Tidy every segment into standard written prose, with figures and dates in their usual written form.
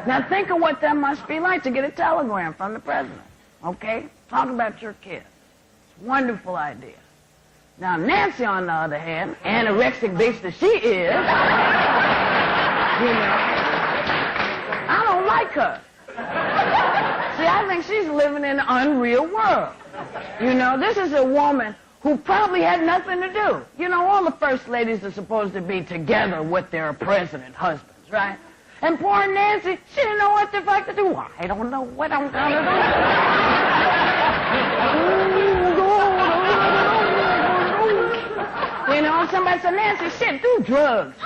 Now think of what that must be like to get a telegram from the president. Okay? Talk about your kids. It's a wonderful idea. Now Nancy, on the other hand, anorexic bitch that she is, you know, I don't like her. See, I think she's living in an unreal world. You know, this is a woman who probably had nothing to do. You know, all the first ladies are supposed to be together with their president husbands, right? And poor Nancy, she didn't know what the fuck to do. Well, I don't know what I'm gonna do. You know, somebody said, Nancy, shit, do drugs.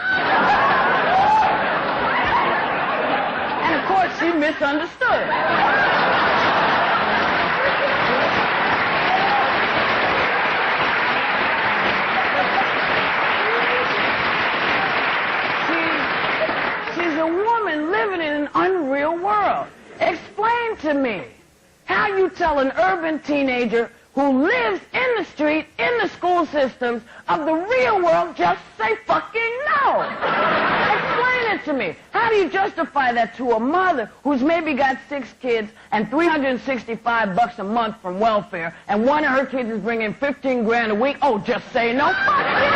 And of course, she misunderstood. She's a woman living in an unreal world. Explain to me how you tell an urban teenager who lives in the street, in the school systems of the real world, just say fucking no. Explain it to me. How do you justify that to a mother who's maybe got 6 kids and $365 a month from welfare, and one of her kids is bringing 15 grand a week? Oh, just say no. Fuck you.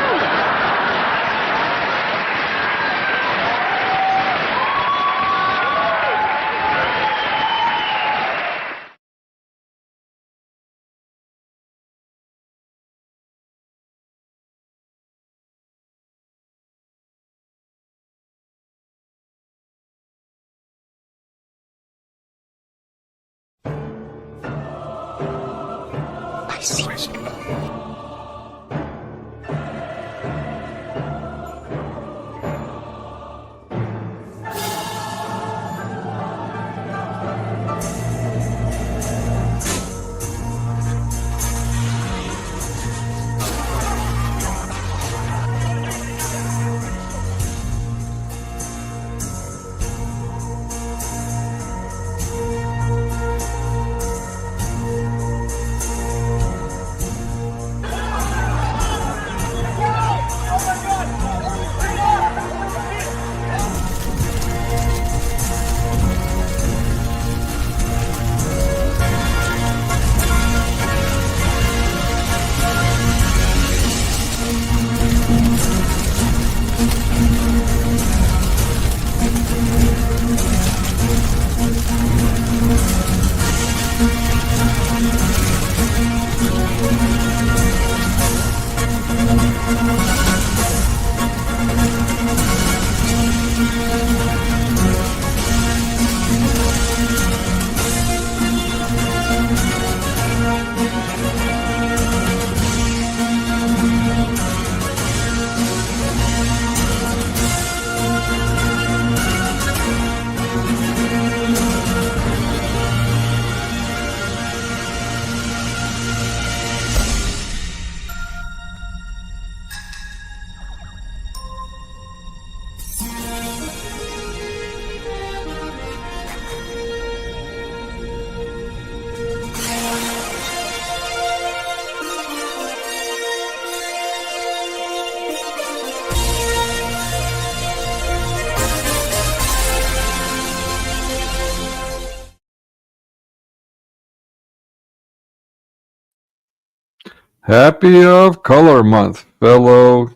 Happy of Color Month, fellow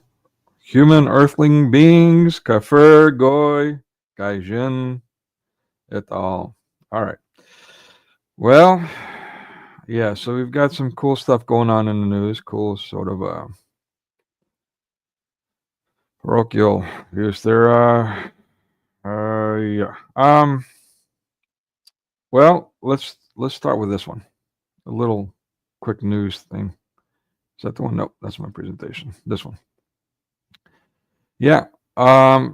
human earthling beings, kafir, goy, gaijin, et al. All right. Well, yeah, so we've got some cool stuff going on in the news, cool sort of parochial use there. Yeah. Well, let's start with this one. A little quick news thing. Is that the one? Nope, that's my presentation. This one. Yeah.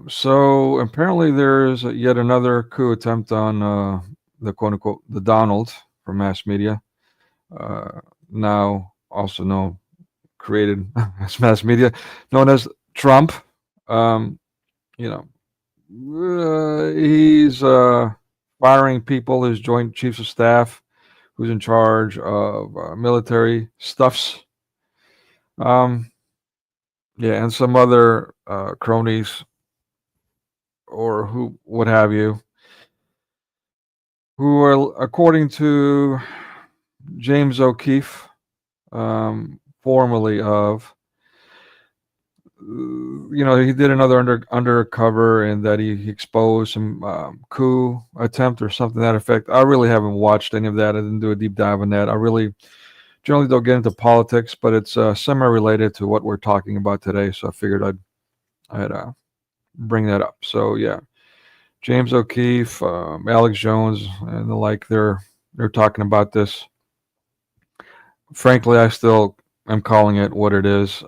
So apparently there's yet another coup attempt on the quote unquote the Donald from mass media. Now also created as mass media, known as Trump. You know, he's firing people, his Joint Chiefs of Staff, who's in charge of military stuffs. Yeah, and some other cronies or who, what have you. who are, according to James O'Keefe, formerly of, he did another undercover, and that he exposed some coup attempt or something to that effect. I really haven't watched any of that. I didn't do a deep dive on that. I really generally don't get into politics, but it's semi-related to what we're talking about today, so I figured I'd bring that up. So yeah, James O'Keefe, Alex Jones, and the like, they're talking about this. Frankly, I still am calling it what it is.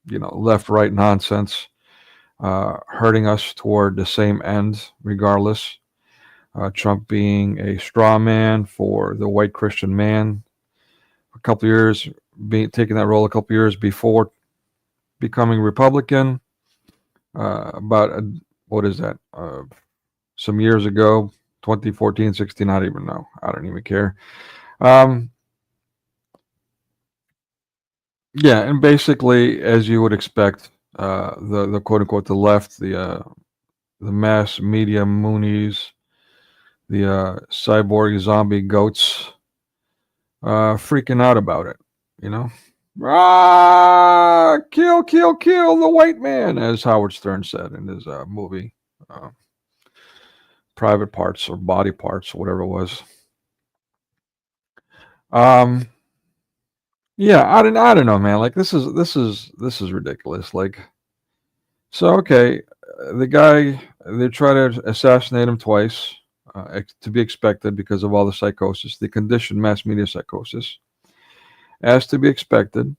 Left-right nonsense, hurting us toward the same end, regardless. Trump being a straw man for the white Christian man, a couple years taking that role a couple years before becoming Republican. What is that? Some years ago, 2014, 16. I don't even know. I don't even care. Yeah, and basically, as you would expect, the quote unquote the left, the mass media moonies, the cyborg zombie goats, freaking out about it. Kill, kill, kill the white man, as Howard Stern said in his movie, Private Parts or Body Parts, or whatever it was. Yeah, I don't know, man. Like this is ridiculous. Like, so okay, the guy, they try to assassinate him twice, to be expected because of all the psychosis, the conditioned mass media psychosis. As to be expected,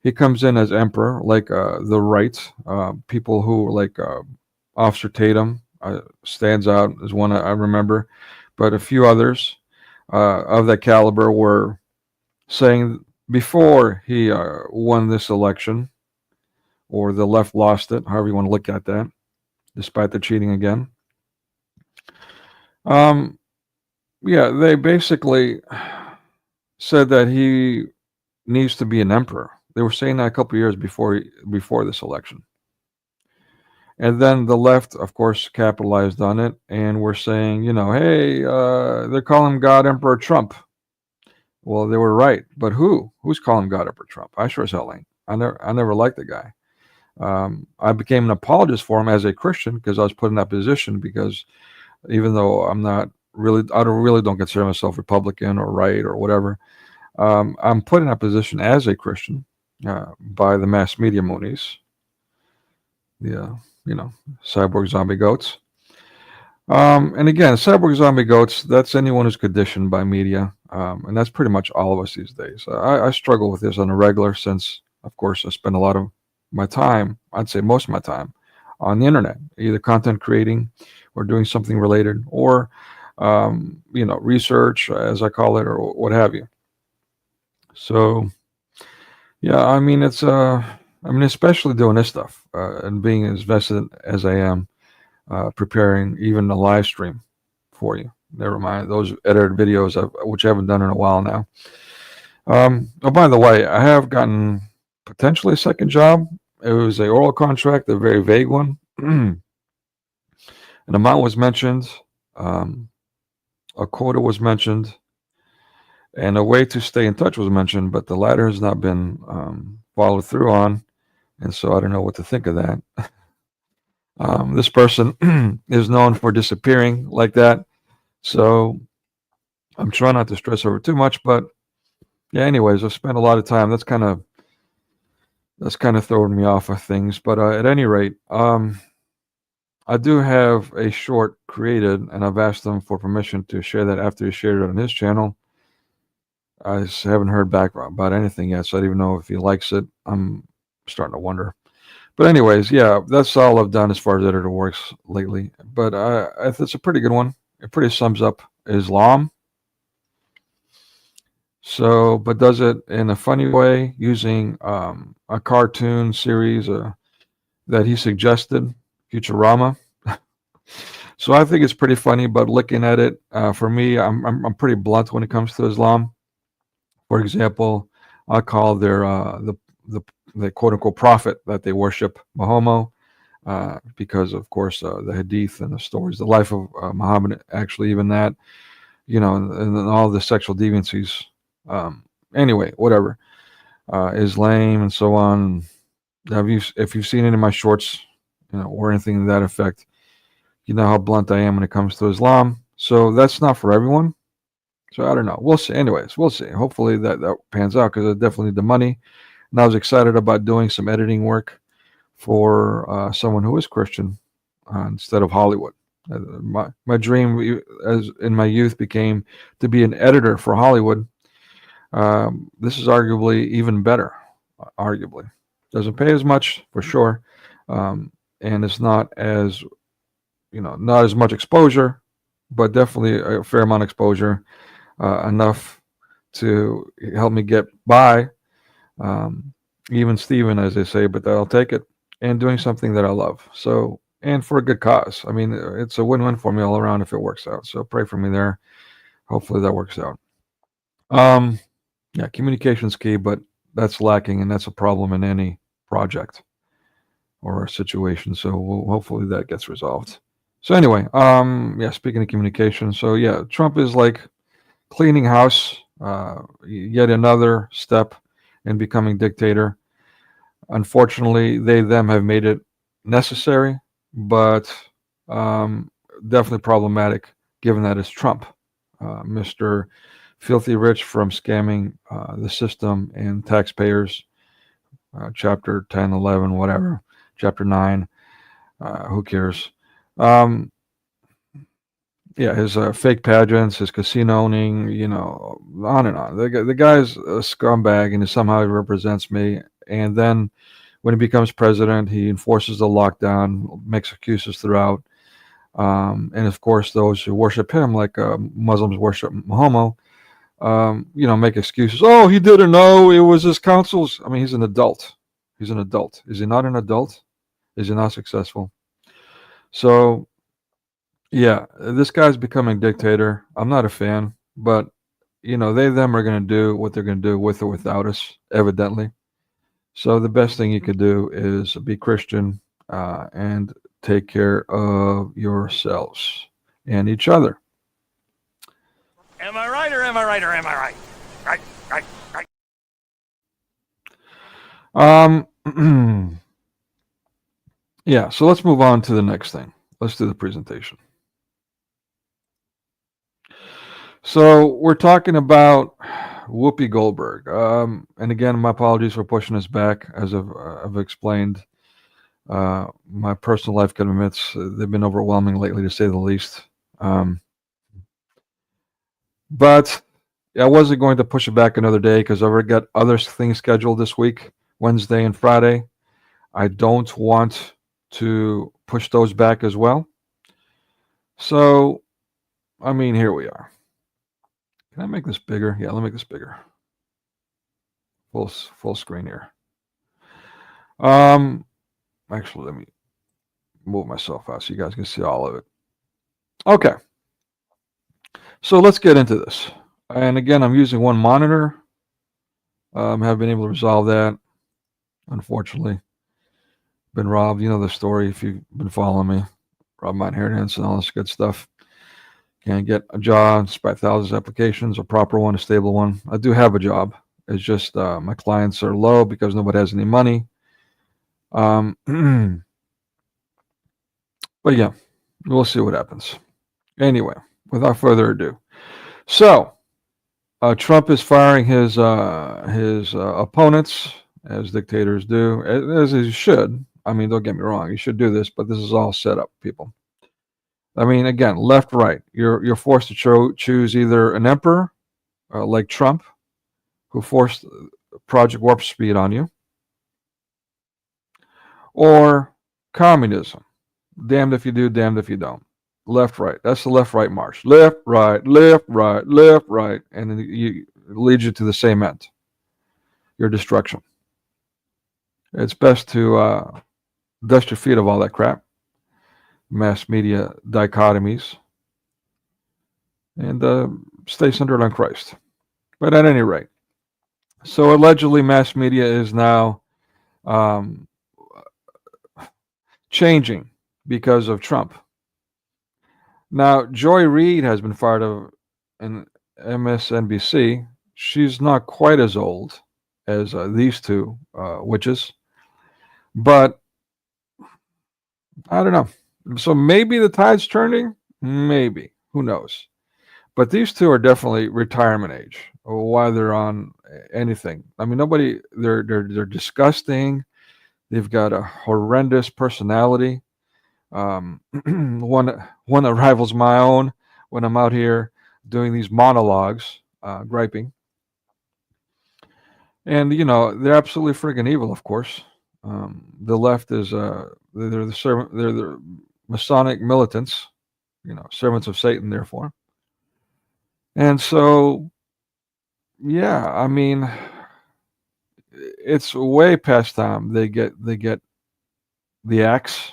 he comes in as emperor, like the right people who like Officer Tatum stands out as one I remember, but a few others of that caliber were saying before he won this election, or the left lost it, however you want to look at that, despite the cheating again. Yeah, they basically said that he needs to be an emperor. They were saying that a couple of years before this election. And then the left, of course, capitalized on it, and we're saying, hey, they're calling God Emperor Trump. Well, they were right, but who's calling God Emperor Trump? I sure as hell ain't. I never liked the guy. I became an apologist for him as a Christian because I was put in that position, because even though I don't consider myself Republican or right or whatever, I'm put in that position as a Christian by the mass media moonies, the cyborg zombie goats. And again, cyborg zombie goats, that's anyone who's conditioned by media, and that's pretty much all of us these days. I struggle with this on a regular, since, of course, I spend a lot of my time, I'd say most of my time, on the internet, either content creating or doing something related, or research, as I call it, or what have you. So yeah, I mean, it's especially doing this stuff, and being as vested as I am, preparing even a live stream for you. Never mind those edited videos, which I haven't done in a while now. Oh, by the way, I have gotten potentially a second job. It was a oral contract, a very vague one. An amount was mentioned, a quota was mentioned, and a way to stay in touch was mentioned, but the latter has not been followed through on, and so I don't know what to think of that. This person is known for disappearing like that, so I'm trying not to stress over too much. But yeah, anyways, I've spent a lot of time. That's kind of throwing me off of things. But at any rate, I do have a short created, and I've asked him for permission to share that after he shared it on his channel. I just haven't heard back about anything yet, so I don't even know if he likes it. I'm starting to wonder. But anyways, yeah, that's all I've done as far as editor works lately. But it's a pretty good one. It pretty sums up Islam. So, but does it in a funny way, using a cartoon series that he suggested, Futurama. So I think it's pretty funny. But looking at it, for me, I'm pretty blunt when it comes to Islam. For example, I call their the quote unquote prophet that they worship, Mahomet, because, of course, the Hadith and the stories, the life of Muhammad, actually, even that, and all the sexual deviancies. Anyway, whatever, is lame and so on. If you've seen any of my shorts, or anything to that effect, you know how blunt I am when it comes to Islam. So that's not for everyone. So I don't know. We'll see. Anyways, we'll see. Hopefully that pans out, because I definitely need the money. And I was excited about doing some editing work for someone who is Christian instead of Hollywood. My dream, as in my youth, became to be an editor for Hollywood. This is arguably even better. Arguably, doesn't pay as much for sure, and it's not as not as much exposure, but definitely a fair amount of exposure, enough to help me get by. Even Steven, as they say, but I'll take it. And doing something that I love. So, and for a good cause. I mean, it's a win-win for me all around if it works out. So pray for me there. Hopefully that works out. Yeah, communication's key, but that's lacking, and that's a problem in any project or situation. So hopefully that gets resolved. So anyway, yeah, speaking of communication, so yeah, Trump is like cleaning house, yet another step in becoming dictator. Unfortunately, them have made it necessary, but definitely problematic, given that it's Trump, Mr. Filthy Rich from scamming the system and taxpayers, chapter 10, 11, whatever, chapter 9, who cares? Yeah, his fake pageants, his casino owning, on and on. The guy's a scumbag, and somehow he represents me. And then when he becomes president, he enforces the lockdown, makes excuses throughout. And of course, those who worship him, like Muslims worship Muhammad, make excuses. Oh, he didn't know, it was his counsels. I mean, he's an adult. He's an adult. Is he not an adult? Is he not successful? So, yeah, this guy's becoming dictator. I'm not a fan, but them are going to do what they're going to do with or without us, evidently. So the best thing you could do is be Christian and take care of yourselves and each other. Am I right or am I right or am I right? Right. Yeah, so let's move on to the next thing. Let's do the presentation. So we're talking about Whoopi Goldberg. And again, my apologies for pushing this back. As I've explained, my personal life commitments, they've been overwhelming lately, to say the least. But I wasn't going to push it back another day, because I've already got other things scheduled this week, Wednesday and Friday. I don't want to push those back as well. So, I mean, here we are. Can I make this bigger? Yeah, let me make this bigger. Full screen here. Actually, let me move myself out so you guys can see all of it. Okay. So let's get into this. And again, I'm using one monitor. Have been able to resolve that. Unfortunately, been robbed. You know the story if you've been following me. Robbed my inheritance and all this good stuff. Can't get a job despite thousands of applications, a proper one, a stable one. I do have a job. It's just my clients are low because nobody has any money. But yeah, we'll see what happens. Anyway, without further ado. So, Trump is firing his opponents, as dictators do, as he should. I mean, don't get me wrong, he should do this, but this is all set up, people. I mean, again, left, right. You're forced to choose either an emperor, like Trump, who forced Project Warp Speed on you, or communism. Damned if you do, damned if you don't. Left, right. That's the left-right march. Left, right, left, right, left, right, and then it leads you to the same end, your destruction. It's best to dust your feet of all that crap, mass media dichotomies, and stay centered on Christ. But at any rate, so allegedly mass media is now changing because of Trump. Now, Joy Reid has been fired of in MSNBC. She's not quite as old as these two witches, but I don't know. So maybe the tide's turning. Maybe, who knows? But these two are definitely retirement age. Why they're on anything? I mean, nobody. They're disgusting. They've got a horrendous personality. One that rivals my own when I'm out here doing these monologues, griping. And they're absolutely friggin' evil, of course. The left is they're the Masonic militants, servants of Satan, therefore. And so, yeah, I mean, it's way past time they get the axe.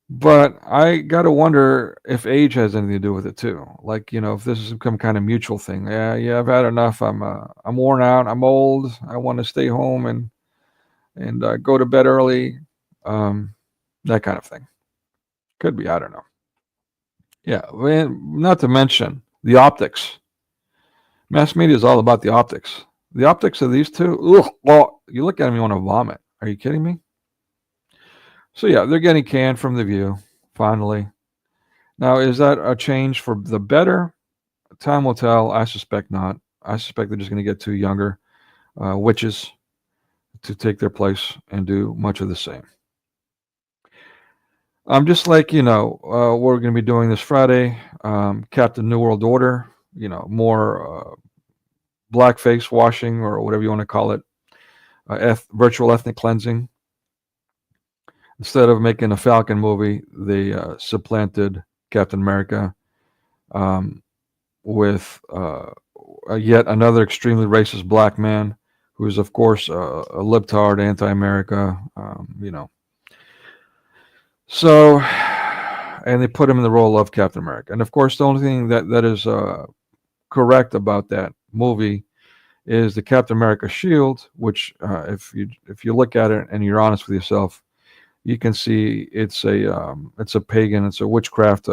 But I gotta wonder if age has anything to do with it too. Like, if this has become kind of mutual thing. Yeah, I've had enough. I'm worn out. I'm old. I want to stay home and go to bed early. That kind of thing. Could be. I don't know. Yeah, not to mention the optics. Mass media is all about the optics. The optics of these two. Ugh, well, you look at them, you want to vomit. Are you kidding me? So yeah, they're getting canned from The View, finally. Now, is that a change for the better? Time will tell. I suspect not. I suspect they're just going to get two younger witches to take their place and do much of the same. Just like, we're going to be doing this Friday, Captain New World Order, more blackface washing or whatever you want to call it, virtual ethnic cleansing. Instead of making a Falcon movie, they supplanted Captain America with yet another extremely racist black man who is, of course, a libtard, anti-America, So, and they put him in the role of Captain America. And, of course, the only thing that is correct about that movie is the Captain America shield, which if you look at it and you're honest with yourself, you can see it's a pagan, it's a witchcraft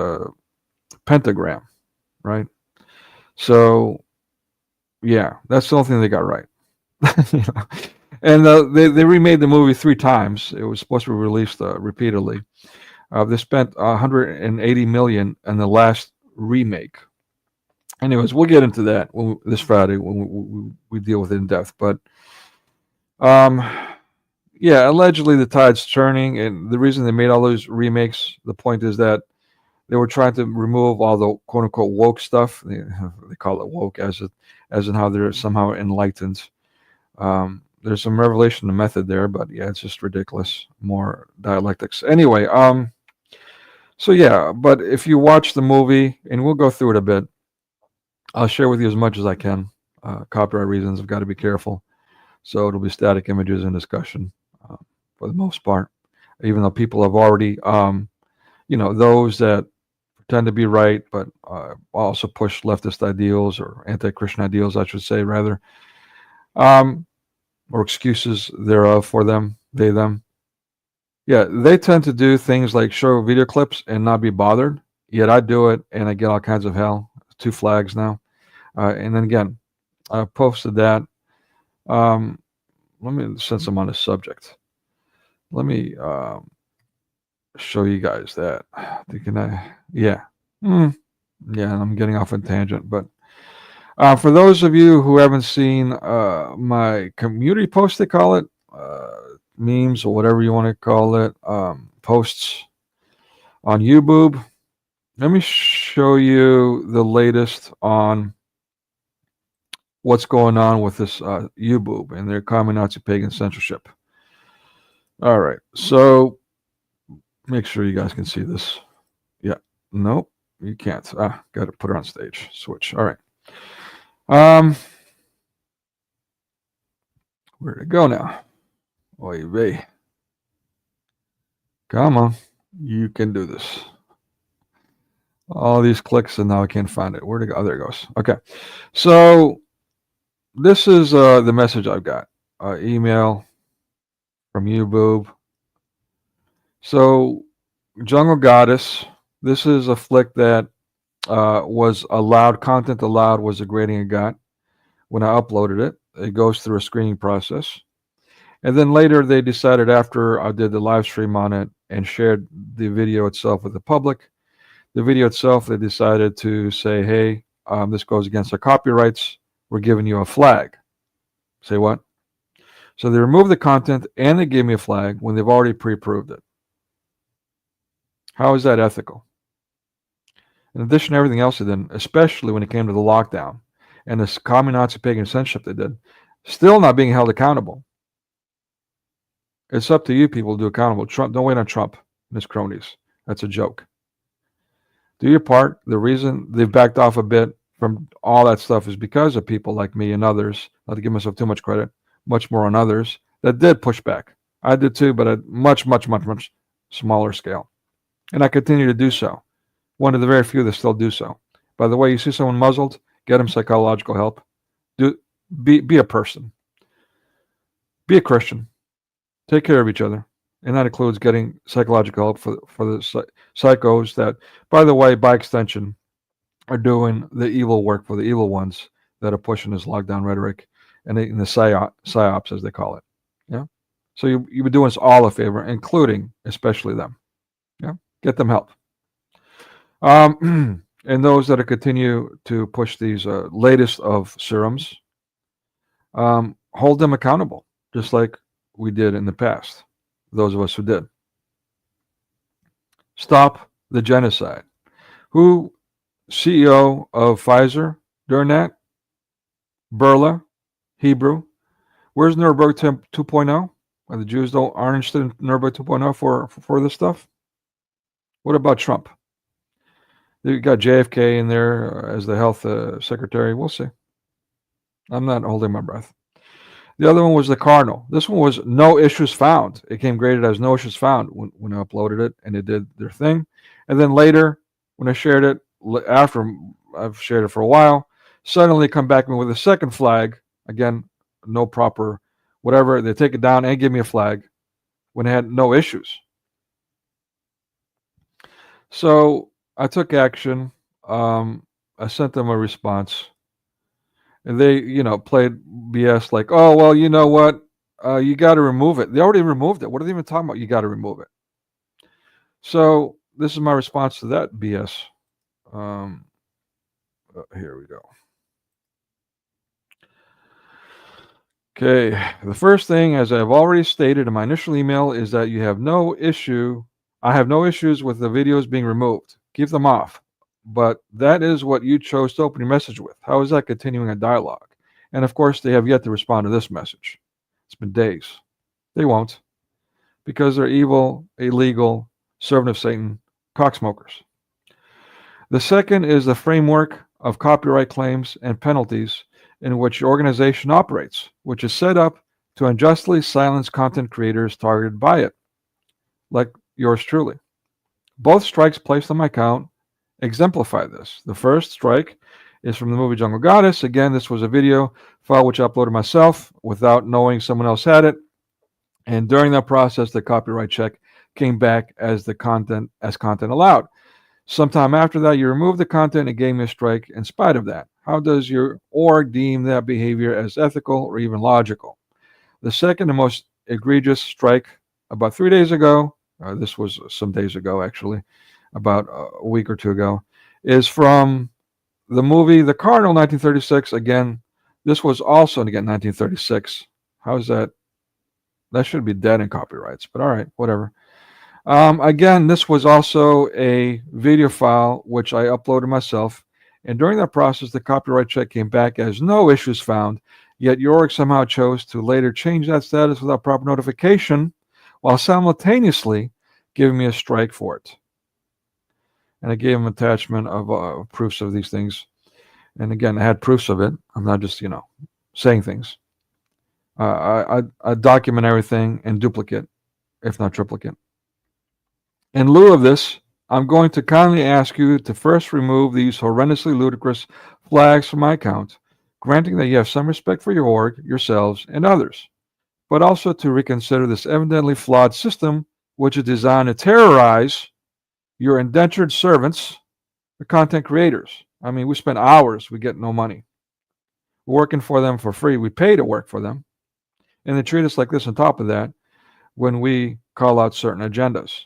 pentagram, right? So, yeah, that's the only thing they got right. And they remade the movie 3 times. It was supposed to be released repeatedly. They spent $180 million in the last remake. Anyways, we'll get into that this Friday when we deal with it in depth. But yeah, allegedly the tide's turning, and the reason they made all those remakes, the point is that they were trying to remove all the quote unquote woke stuff. They call it woke as in how they're somehow enlightened. There's some revelation of method there, but yeah, it's just ridiculous. More dialectics. Anyway, so yeah, but if you watch the movie, and we'll go through it a bit, I'll share with you as much as I can. Copyright reasons, I've got to be careful. So it'll be static images and discussion for the most part, even though people have already, those that pretend to be right, but also push leftist ideals or anti-Christian ideals, I should say, rather. Or excuses thereof for them, they, them. Yeah, they tend to do things like show video clips and not be bothered. Yet I do it and I get all kinds of hell. 2 flags now. And then again, I posted that. Let me, since I'm on the subject, let me show you guys that. Yeah. Yeah, I'm getting off on a tangent, but for those of you who haven't seen my community post, they call it, memes or whatever you want to call it, posts on YouTube, let me show you the latest on what's going on with this YouTube and their common Nazi pagan censorship. All right, so make sure you guys can see this. Yeah, nope, you can't. Got to put her on stage. Switch. All right. Where'd it go now? Oy vey. Come on. You can do this. All these clicks and now I can't find it. Where'd it go? Oh, there it goes. Okay. So this is the message I've got. Email from you, boob. So, Jungle Goddess, this is a flick that was allowed, content allowed was the grading it got when I uploaded it. It goes through a screening process. And then later they decided, after I did the live stream on it and shared the video itself with the public, the video itself, they decided to say, hey, this goes against our copyrights. We're giving you a flag. Say what? So they removed the content and they gave me a flag when they've already pre-approved it. How is that ethical? In addition to everything else they did, especially when it came to the lockdown and this common Nazi pagan censorship they did, still not being held accountable. It's up to you people to do accountable. Trump, don't wait on Trump and his cronies. That's a joke. Do your part. The reason they've backed off a bit from all that stuff is because of people like me and others, not to give myself too much credit, much more on others, that did push back. I did too, but at much, much, much, much smaller scale. And I continue to do so. One of the very few that still do so. By the way, you see someone muzzled, get them psychological help. Be a person. Be a Christian. Take care of each other. And that includes getting psychological help for the psychos that, by the way, by extension, are doing the evil work for the evil ones that are pushing this lockdown rhetoric and the psyops, as they call it. Yeah. So you would do us all a favor, including especially them. Yeah. Get them help. And those that are continue to push these latest of serums, hold them accountable, just like we did in the past, those of us who did. Stop the genocide. Who CEO of Pfizer during that? Burla, Hebrew. Where's Nuremberg 2.0? The Jews aren't interested in Nuremberg 2.0 for this stuff. What about Trump? You got JFK in there as the health secretary. We'll see. I'm not holding my breath. The other one was the Cardinal. This one was no issues found. It came graded as no issues found when I uploaded it, and it did their thing. And then later, when I shared it, after I've shared it for a while, suddenly come back with a second flag. Again, no proper whatever. They take it down and give me a flag when it had no issues. So I took action. I sent them a response. And they, played BS like, oh, well, you know what? You got to remove it. They already removed it. What are they even talking about? You got to remove it. So this is my response to that BS. Here we go. Okay. The first thing, as I've already stated in my initial email, is that you have no issue. I have no issues with the videos being removed. Keep them off. But that is what you chose to open your message with. How is that continuing a dialogue? And of course, they have yet to respond to this message. It's been days. They won't, because they're evil, illegal, servant of Satan, cocksmokers. The second is the framework of copyright claims and penalties in which your organization operates, which is set up to unjustly silence content creators targeted by it, like yours truly. Both strikes placed on my account exemplify this. The first strike is from the movie Jungle Goddess. Again, this was a video file which I uploaded myself without knowing someone else had it. And during that process, the copyright check came back as content allowed. Sometime after that, you removed the content and gave me a strike in spite of that. How does your org deem that behavior as ethical or even logical? The second and most egregious strike about 3 days ago, this was some days ago actually, about a week or two ago, is from the movie The Cardinal, 1936. Again, this was also, again, 1936. How is that? That should be dead in copyrights, but all right, whatever. Again, this was also a video file which I uploaded myself, and during that process, the copyright check came back as no issues found, yet your org somehow chose to later change that status without proper notification, while simultaneously giving me a strike for it. And I gave him an attachment of proofs of these things. And again, I had proofs of it. I'm not just, saying things. I document everything in duplicate, if not triplicate. In lieu of this, I'm going to kindly ask you to first remove these horrendously ludicrous flags from my account, granting that you have some respect for your org, yourselves, and others, but also to reconsider this evidently flawed system which is designed to terrorize your indentured servants, the content creators. I mean, we spend hours, we get no money. We're working for them for free. We pay to work for them. And they treat us like this on top of that when we call out certain agendas.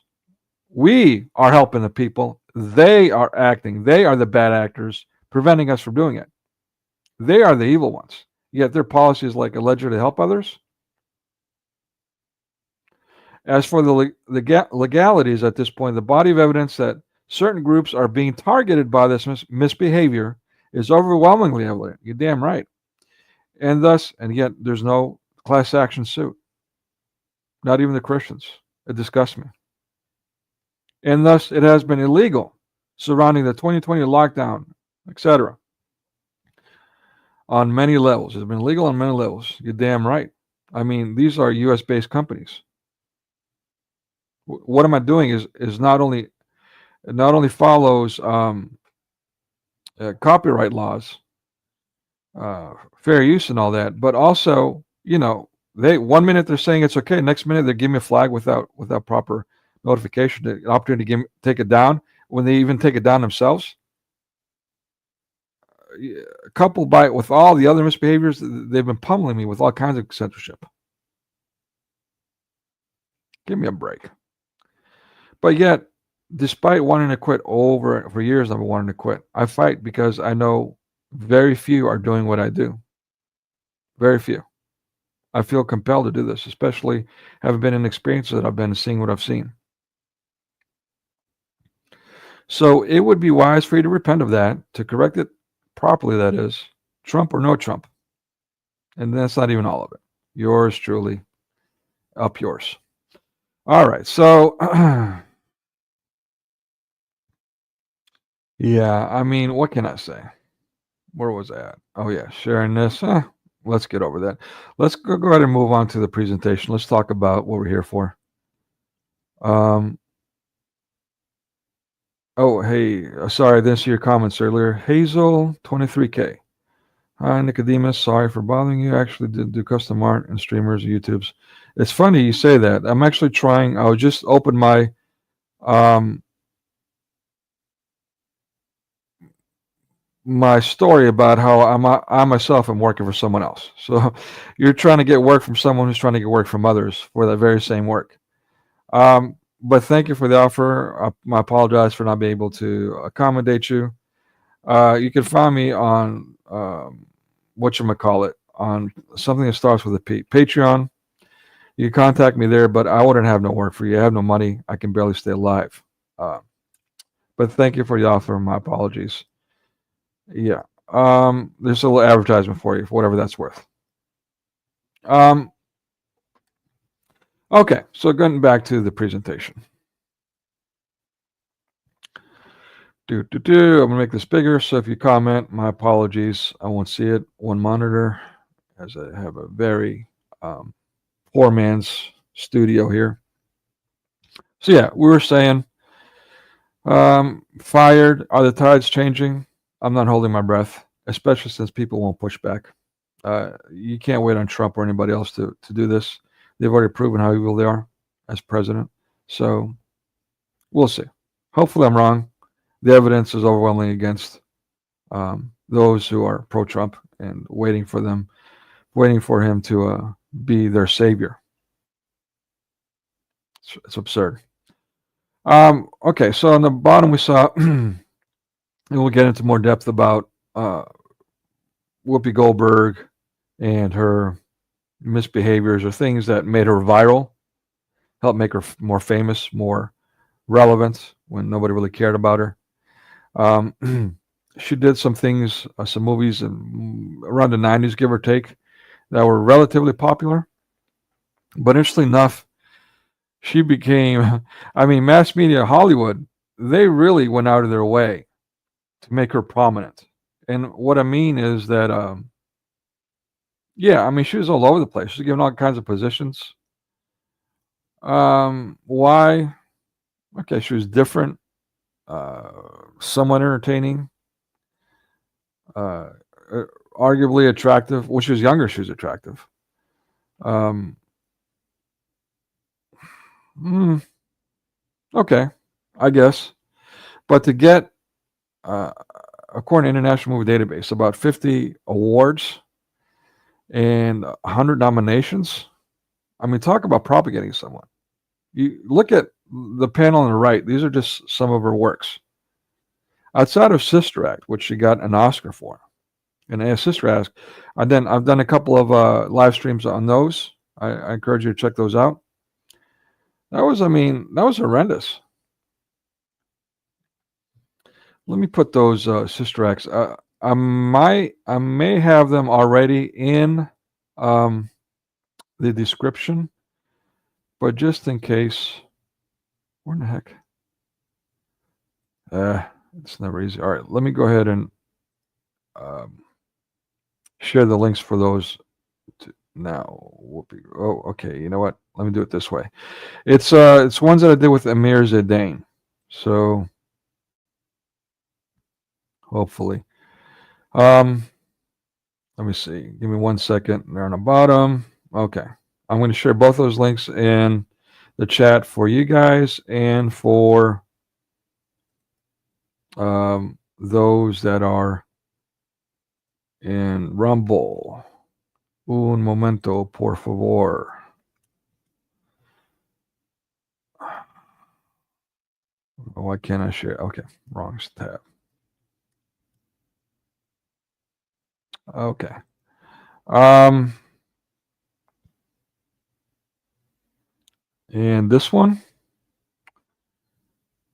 We are helping the people. They are acting. They are the bad actors, preventing us from doing it. They are the evil ones. Yet their policy is like allegedly help others. As for the legalities at this point, the body of evidence that certain groups are being targeted by this misbehavior is overwhelmingly evident. You're damn right. And yet there's no class action suit. Not even the Christians. It disgusts me. And thus it has been illegal surrounding the 2020 lockdown, etc. on many levels. It's been illegal on many levels. You're damn right. I mean, these are U.S.-based companies. What am I doing is not only follows copyright laws, fair use and all that, but also, they 1 minute they're saying it's okay, next minute they give me a flag without proper notification, the opportunity to take it down when they even take it down themselves. Coupled with all the other misbehaviors, they've been pummeling me with all kinds of censorship. Give me a break. But yet, despite wanting to quit for years, I've been wanting to quit. I fight because I know very few are doing what I do. Very few. I feel compelled to do this, especially having been in experiences that I've been seeing what I've seen. So it would be wise for you to repent of that, to correct it properly, that is, Trump or no Trump. And that's not even all of it. Yours truly, up yours. All right, so yeah, I mean, what can I say? Where was I at? Oh yeah, sharing this. Let's get over that. Let's go ahead and move on to the presentation. Let's talk about what we're here for. Oh, hey, sorry, I didn't see your comments earlier. Hazel 23K. Hi, Nicodemus. Sorry for bothering you. I actually did do custom art and streamers and YouTubes. It's funny you say that. I'm actually trying. I just opened my my story about how I myself am working for someone else. So you're trying to get work from someone who's trying to get work from others for that very same work. But thank you for the offer. I apologize for not being able to accommodate you. You can find me on whatchamacallit, on something that starts with a P. Patreon. You can contact me there, but I wouldn't have no work for you. I have no money. I can barely stay alive. But thank you for the offer. My apologies. Yeah. There's a little advertisement for you, for whatever that's worth. Okay, so getting back to the presentation. I'm gonna make this bigger, so if you comment, my apologies. I won't see it. One monitor, as I have a very poor man's studio here. So yeah, we were saying, fired. Are the tides changing? I'm not holding my breath, especially since people won't push back. You can't wait on Trump or anybody else to do this. They've already proven how evil they are as president. So we'll see. Hopefully I'm wrong. The evidence is overwhelming against those who are pro-Trump and waiting for him to be their savior. It's absurd. Okay, so on the bottom we saw, and we'll get into more depth about Whoopi Goldberg and her misbehaviors or things that made her viral, helped make her more famous, more relevant when nobody really cared about her. She did some things, some movies around the 90s, give or take, that were relatively popular. But interestingly enough, she became, mass media, Hollywood, they really went out of their way to make her prominent. And what I mean is that, she was all over the place. She was given all kinds of positions. Why? Okay, she was different, somewhat entertaining, arguably attractive. When she was younger, she was attractive. Okay, I guess. But to get, according to International Movie Database, about 50 awards and 100 nominations. I mean, talk about propagating someone. You look at the panel on the right. These are just some of her works. Outside of Sister Act, which she got an Oscar for, and Sister Act, I've done a couple of live streams on those. I encourage you to check those out. That was horrendous. Let me put those Sister Acts. I may have them already in the description, but just in case, where in the heck? It's never easy. All right, let me go ahead and share the links for those now. Whoopi. Oh, okay. You know what? Let me do it this way. It's ones that I did with Amir Zidane. So hopefully, let me see. Give me 1 second. They're on the bottom. Okay, I'm going to share both those links in the chat for you guys and for those that are in Rumble. Un momento, por favor. Why can't I share? Okay, wrong tab. Okay. And this one.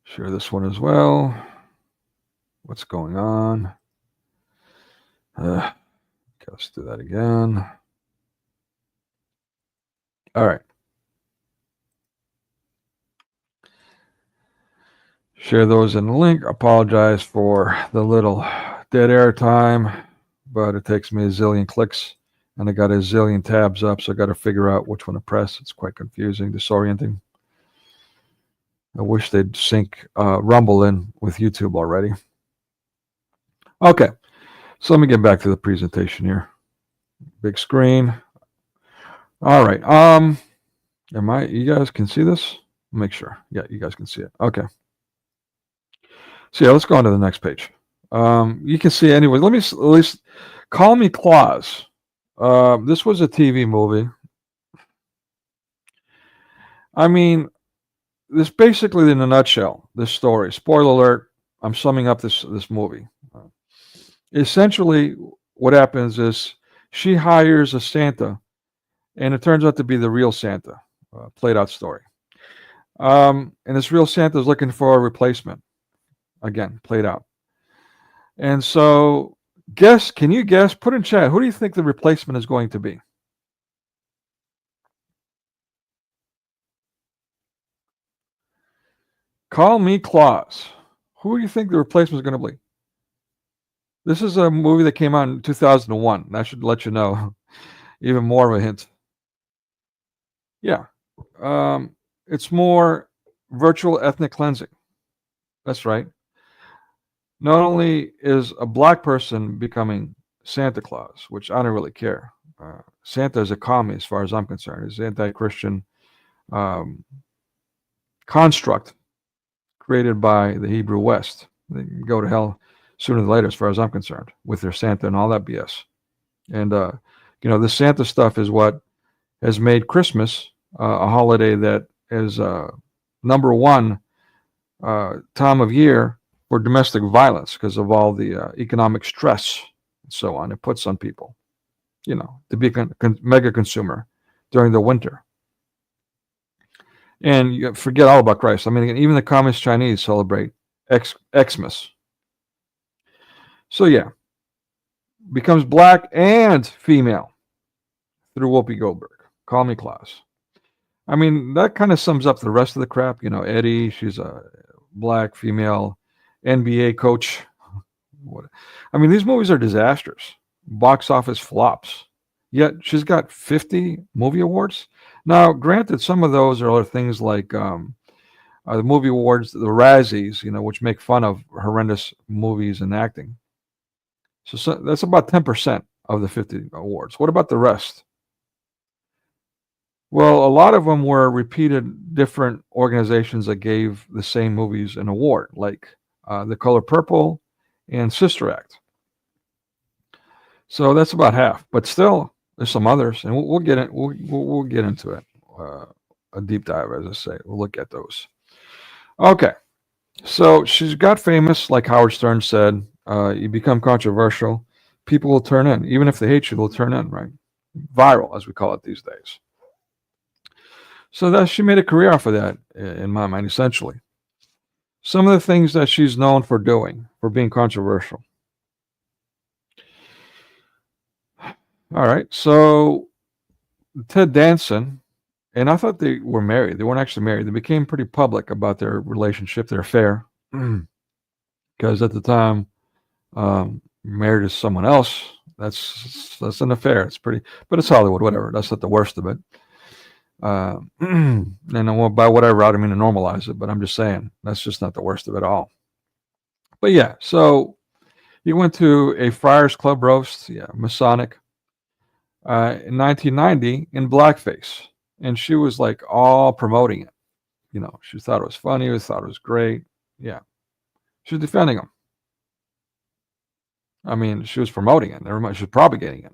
Share this one as well. What's going on? Okay, let's do that again. All right. Share those in the link. Apologize for the little dead air time, but it takes me a zillion clicks and I got a zillion tabs up, so I got to figure out which one to press. It's quite confusing, disorienting. I wish they'd sync Rumble in with YouTube already. Okay, so let me get back to the presentation here. Big screen. All right. You guys can see this? Make sure. Yeah, you guys can see it. Okay. So yeah, let's go on to the next page. You can see anyway. Let me at least Call Me Claus. This was a TV movie. I mean, this basically in a nutshell, this story. Spoiler alert, I'm summing up this movie. Essentially, what happens is she hires a Santa, and it turns out to be the real Santa. Played out story. And this real Santa is looking for a replacement. Again, played out. And so, can you guess? Put in chat, who do you think the replacement is going to be? Call Me Claus. Who do you think the replacement is going to be? This is a movie that came out in 2001. That should let you know even more of a hint. Yeah. It's more virtual ethnic cleansing. That's right. Not only is a black person becoming Santa Claus, which I don't really care. Santa is a commie as far as I'm concerned. It's an anti-Christian construct created by the Hebrew West. They can go to hell sooner than later as far as I'm concerned with their Santa and all that BS. And, this Santa stuff is what has made Christmas a holiday that is number one time of year for domestic violence because of all the economic stress and so on it puts on people, to be a mega consumer during the winter. And you forget all about Christ. I mean, even the Communist Chinese celebrate Xmas. So yeah, becomes black and female through Whoopi Goldberg. Call Me Claus. I mean, that kind of sums up the rest of the crap. Eddie, she's a black female NBA coach. I mean, these movies are disasters. Box office flops. Yet she's got 50 movie awards. Now, granted, some of those are other things like the movie awards, the Razzies, which make fun of horrendous movies and acting. So that's about 10% of the 50 awards. What about the rest? Well, a lot of them were repeated different organizations that gave the same movies an award, like The Color Purple and Sister Act. So that's about half, but still, there's some others, and we'll get it. We'll get into it. A deep dive, as I say. We'll look at those. Okay, so she's got famous, like Howard Stern said. You become controversial, people will turn in, even if they hate you. They'll turn in, right? Viral, as we call it these days. So that she made a career off of that, in my mind, essentially. Some of the things that she's known for doing, for being controversial. All right, so Ted Danson, and I thought they were married. They weren't actually married. They became pretty public about their relationship, their affair, because at the time, married to someone else, that's an affair. It's pretty, but it's Hollywood, whatever. That's not the worst of it. And by whatever route, I mean to normalize it, but I'm just saying that's just not the worst of it all. But yeah, so he went to a Friars Club roast, Masonic, in 1990 in blackface, and she was like all promoting it. She thought it was funny, thought it was great. Yeah, she was defending him. I mean, she was promoting it. Never mind, she was propagating it.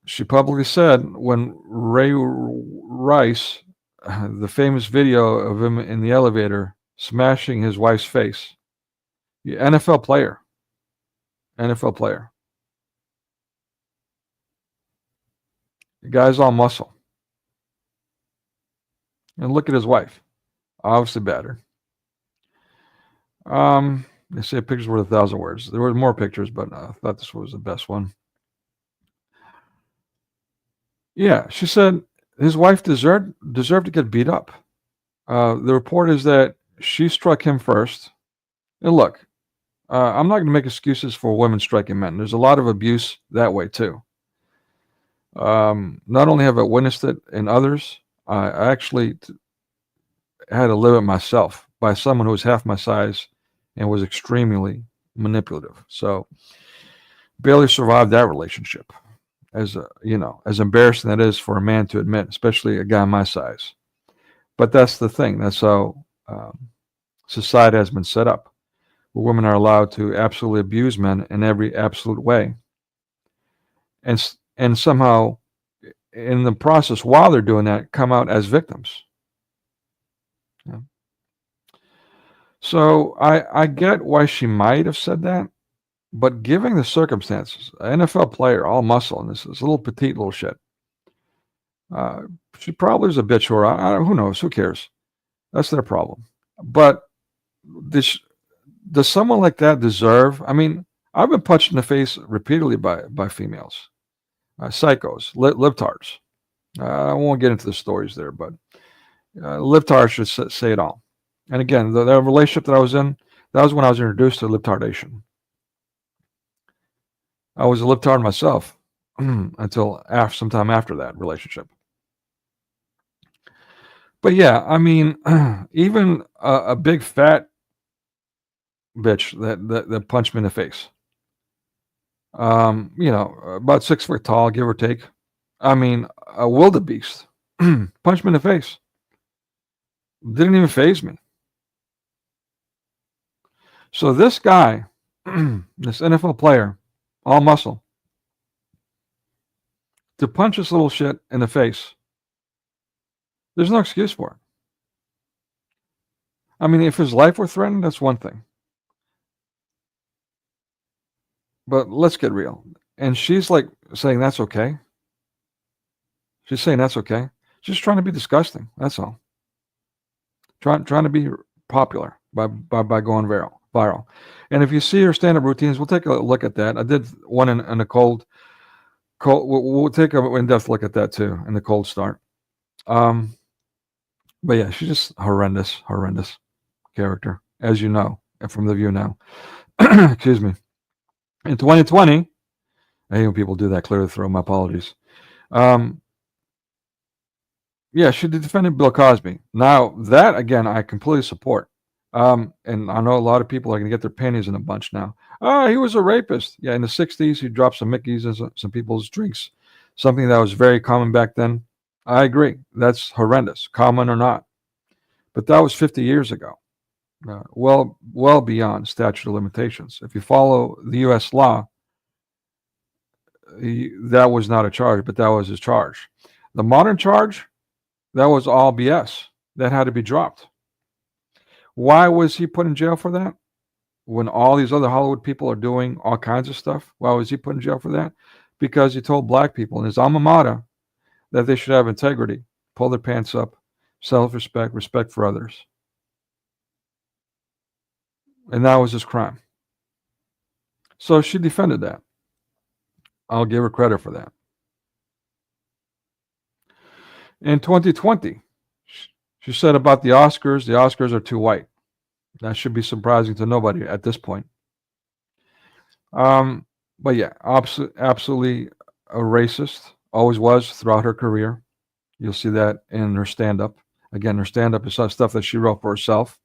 She publicly said when Ray Rice, the famous video of him in the elevator smashing his wife's face, the NFL player. The guy's all muscle. And look at his wife, obviously battered. They say pictures worth 1,000 words. There were more pictures, but I thought this was the best one. Yeah, she said his wife deserved to get beat up. The report is that she struck him first. And look, I'm not going to make excuses for women striking men. There's a lot of abuse that way too. Not only have I witnessed it in others, I actually had to live it myself by someone who was half my size and was extremely manipulative. So barely survived that relationship. As embarrassing that is for a man to admit, especially a guy my size. But that's the thing. That's how society has been set up, where women are allowed to absolutely abuse men in every absolute way, and somehow, in the process, while they're doing that, come out as victims. Yeah. So I get why she might have said that. But given the circumstances, an NFL player, all muscle, and this little petite little shit, she probably was a bitch whore. Who knows? Who cares? That's their problem. But does someone like that deserve? I mean, I've been punched in the face repeatedly by females, psychos, libtards. I won't get into the stories there, but libtards should say it all. And again, the relationship that I was in, that was when I was introduced to libtardation. I was a libtard myself until sometime after that relationship. But yeah, I mean, even a big fat bitch that punched me in the face. About 6 foot tall, give or take. I mean, a wildebeest punched me in the face. Didn't even faze me. So this guy, this NFL player, all muscle, to punch this little shit in the face, there's no excuse for it. I mean, if his life were threatened, that's one thing. But let's get real. And she's like saying that's okay. She's saying that's okay. She's trying to be disgusting. That's all. Trying to be popular by going viral. And if you see her stand-up routines, we'll take a look at that. I did one in a cold. We'll take an in-depth look at that too in the cold start. But yeah, she's just horrendous character, as you know, and from The View now. Excuse me. In 2020, I hate when people do that. Clear the throat. My apologies. Yeah, she defended Bill Cosby. Now that again, I completely support. And I know a lot of people are going to get their panties in a bunch now. Oh, he was a rapist. Yeah, in the 60s, he dropped some Mickeys and some people's drinks. something that was very common back then. I agree. That's horrendous, common or not. But that was 50 years ago. Well beyond statute of limitations. If you follow the U.S. law, that was not a charge, but that was his charge. The modern charge, that was all BS. That had to be dropped. Why was he put in jail for that? When all these other Hollywood people are doing all kinds of stuff, why was he put in jail for that? Because he told black people in his alma mater that they should have integrity, pull their pants up, self-respect, respect for others. And that was his crime. So she defended that. I'll give her credit for that. In 2020, she said about the Oscars are too white. That should be surprising to nobody at this point. But yeah, absolutely a racist. Always was throughout her career. You'll see that in her stand-up. Again, her stand-up is stuff that she wrote for herself.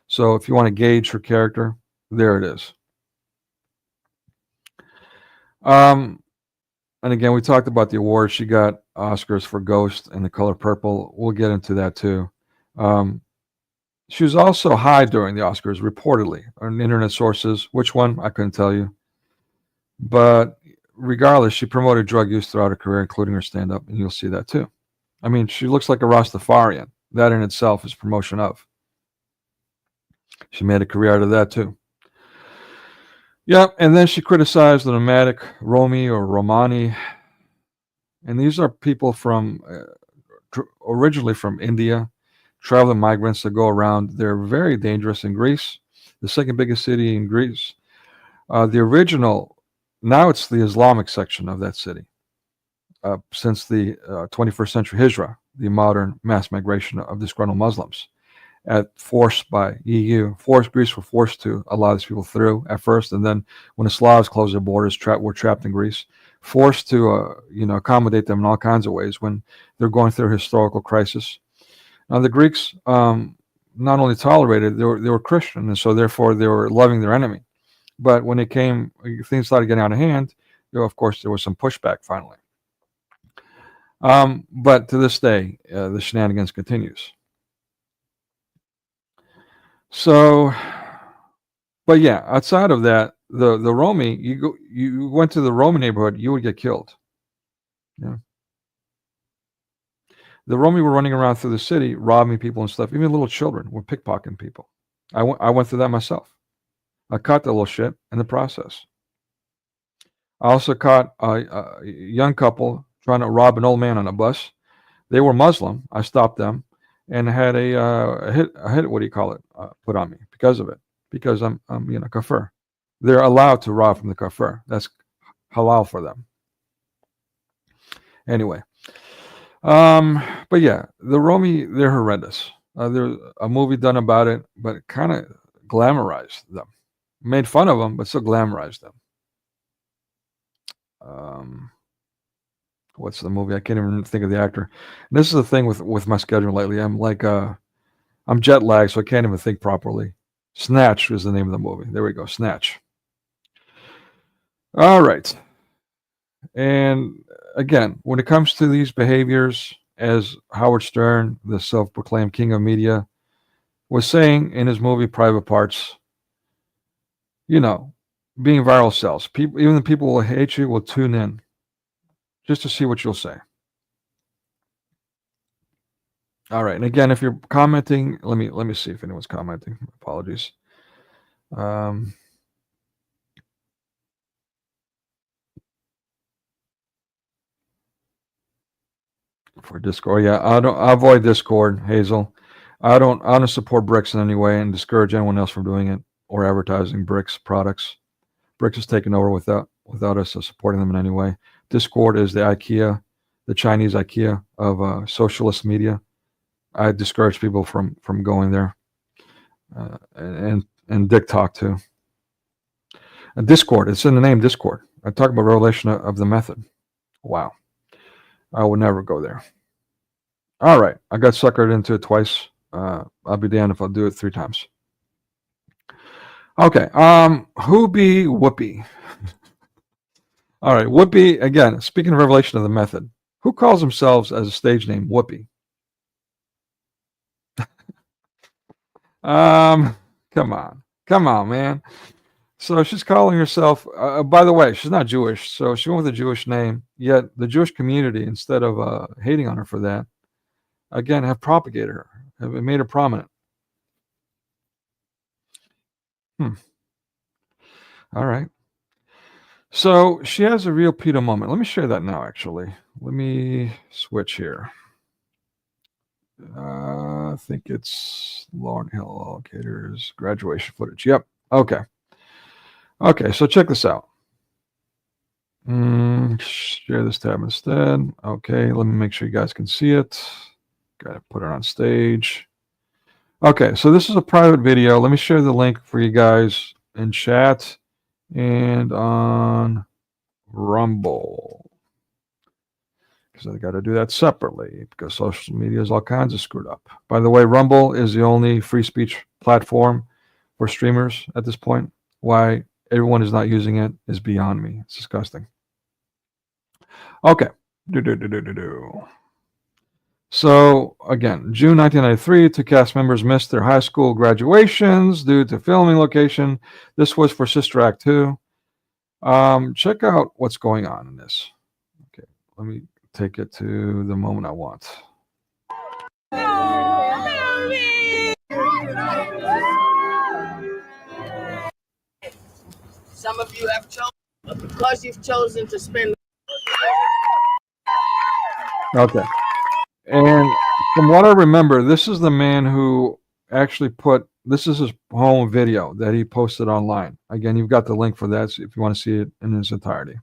So if you want to gauge her character, there it is. And again, we talked about the awards. She got Oscars for Ghost and The Color Purple. We'll get into that too. She was also high during the Oscars, reportedly, on internet sources. Which one? I couldn't tell you. But regardless, she promoted drug use throughout her career, including her stand-up, and you'll see that too. I mean, she looks like a Rastafarian. That in itself is promotion of. She made a career out of that too. Yeah, and then she criticized the nomadic Romi or Romani. And these are people from, originally from India, traveling migrants that go around. They're very dangerous in Greece, the second biggest city in Greece. The original, now it's the Islamic section of that city. Since the 21st century Hijra, the modern mass migration of disgruntled Muslims, forced by EU, Greece were forced to allow these people through at first, and then when the Slavs closed their borders, were trapped in Greece, forced to accommodate them in all kinds of ways when they're going through a historical crisis. Now the Greeks not only tolerated, they were Christian, and so therefore they were loving their enemy. But when things started getting out of hand, of course there was some pushback finally. But to this day, the shenanigans continues. So, but yeah, outside of that, the Romi, you went to the Romi neighborhood, you would get killed. Yeah. The Romi were running around through the city, robbing people and stuff. Even little children were pickpocketing people. I went through that myself. I caught that little shit in the process. I also caught a young couple trying to rob an old man on a bus. They were Muslim. I stopped them and had a hit, what do you call it, put on me because of it. Because I'm kafir. They're allowed to rob from the kafir. That's halal for them. Anyway. But yeah, the Romi, they're horrendous. There's a movie done about it, but it kind of glamorized them. Made fun of them, but still glamorized them. What's the movie? I can't even think of the actor. And this is the thing with my schedule lately. I'm like, I'm jet lagged, so I can't even think properly. Snatch is the name of the movie. There we go, Snatch. All right. And again, when it comes to these behaviors, as Howard Stern, the self-proclaimed king of media, was saying in his movie Private Parts, being viral sells. People, even the people who will hate you, will tune in just to see what you'll say. All right, and again, if you're commenting, let me see if anyone's commenting. Apologies. For Discord, yeah, I avoid Discord, Hazel. I don't support Bricks in any way and discourage anyone else from doing it or advertising Bricks products. Bricks is taken over without us supporting them in any way. Discord is the IKEA, the Chinese IKEA of socialist media. I discourage people from going there, and Dick Talk too. And Discord, it's in the name, Discord. I talk about revelation of the method. Wow. I would never go there. All right. I got suckered into it twice. I'll be damned if I'll do it 3 times. Okay. Who be Whoopi? All right, Whoopi, again, speaking of revelation of the method, who calls themselves as a stage name Whoopi? Come on, man. So she's calling herself, by the way, she's not Jewish, so she went with a Jewish name, yet the Jewish community, instead of hating on her for that, again, have propagated her, have made her prominent. All right. So she has a real PEDO moment. Let me share that now, actually. Let me switch here. I think it's Lauren Hill allocators, graduation footage. Yep. Okay. Okay, so check this out. Share this tab instead. Okay, let me make sure you guys can see it. Got to put it on stage. Okay, so this is a private video. Let me share the link for you guys in chat and on Rumble. Because I got to do that separately because social media is all kinds of screwed up. By the way, Rumble is the only free speech platform for streamers at this point. Why everyone is not using it is beyond me. It's disgusting. Okay. So, again, June 1993, two cast members missed their high school graduations due to filming location. This was for Sister Act 2. Check out what's going on in this. Okay, let me take it to the moment I want. Some of you have chosen, because you've chosen to spend. Okay. And from what I remember, this is the man who actually this is his home video that he posted online. Again, you've got the link for that if you want to see it in its entirety.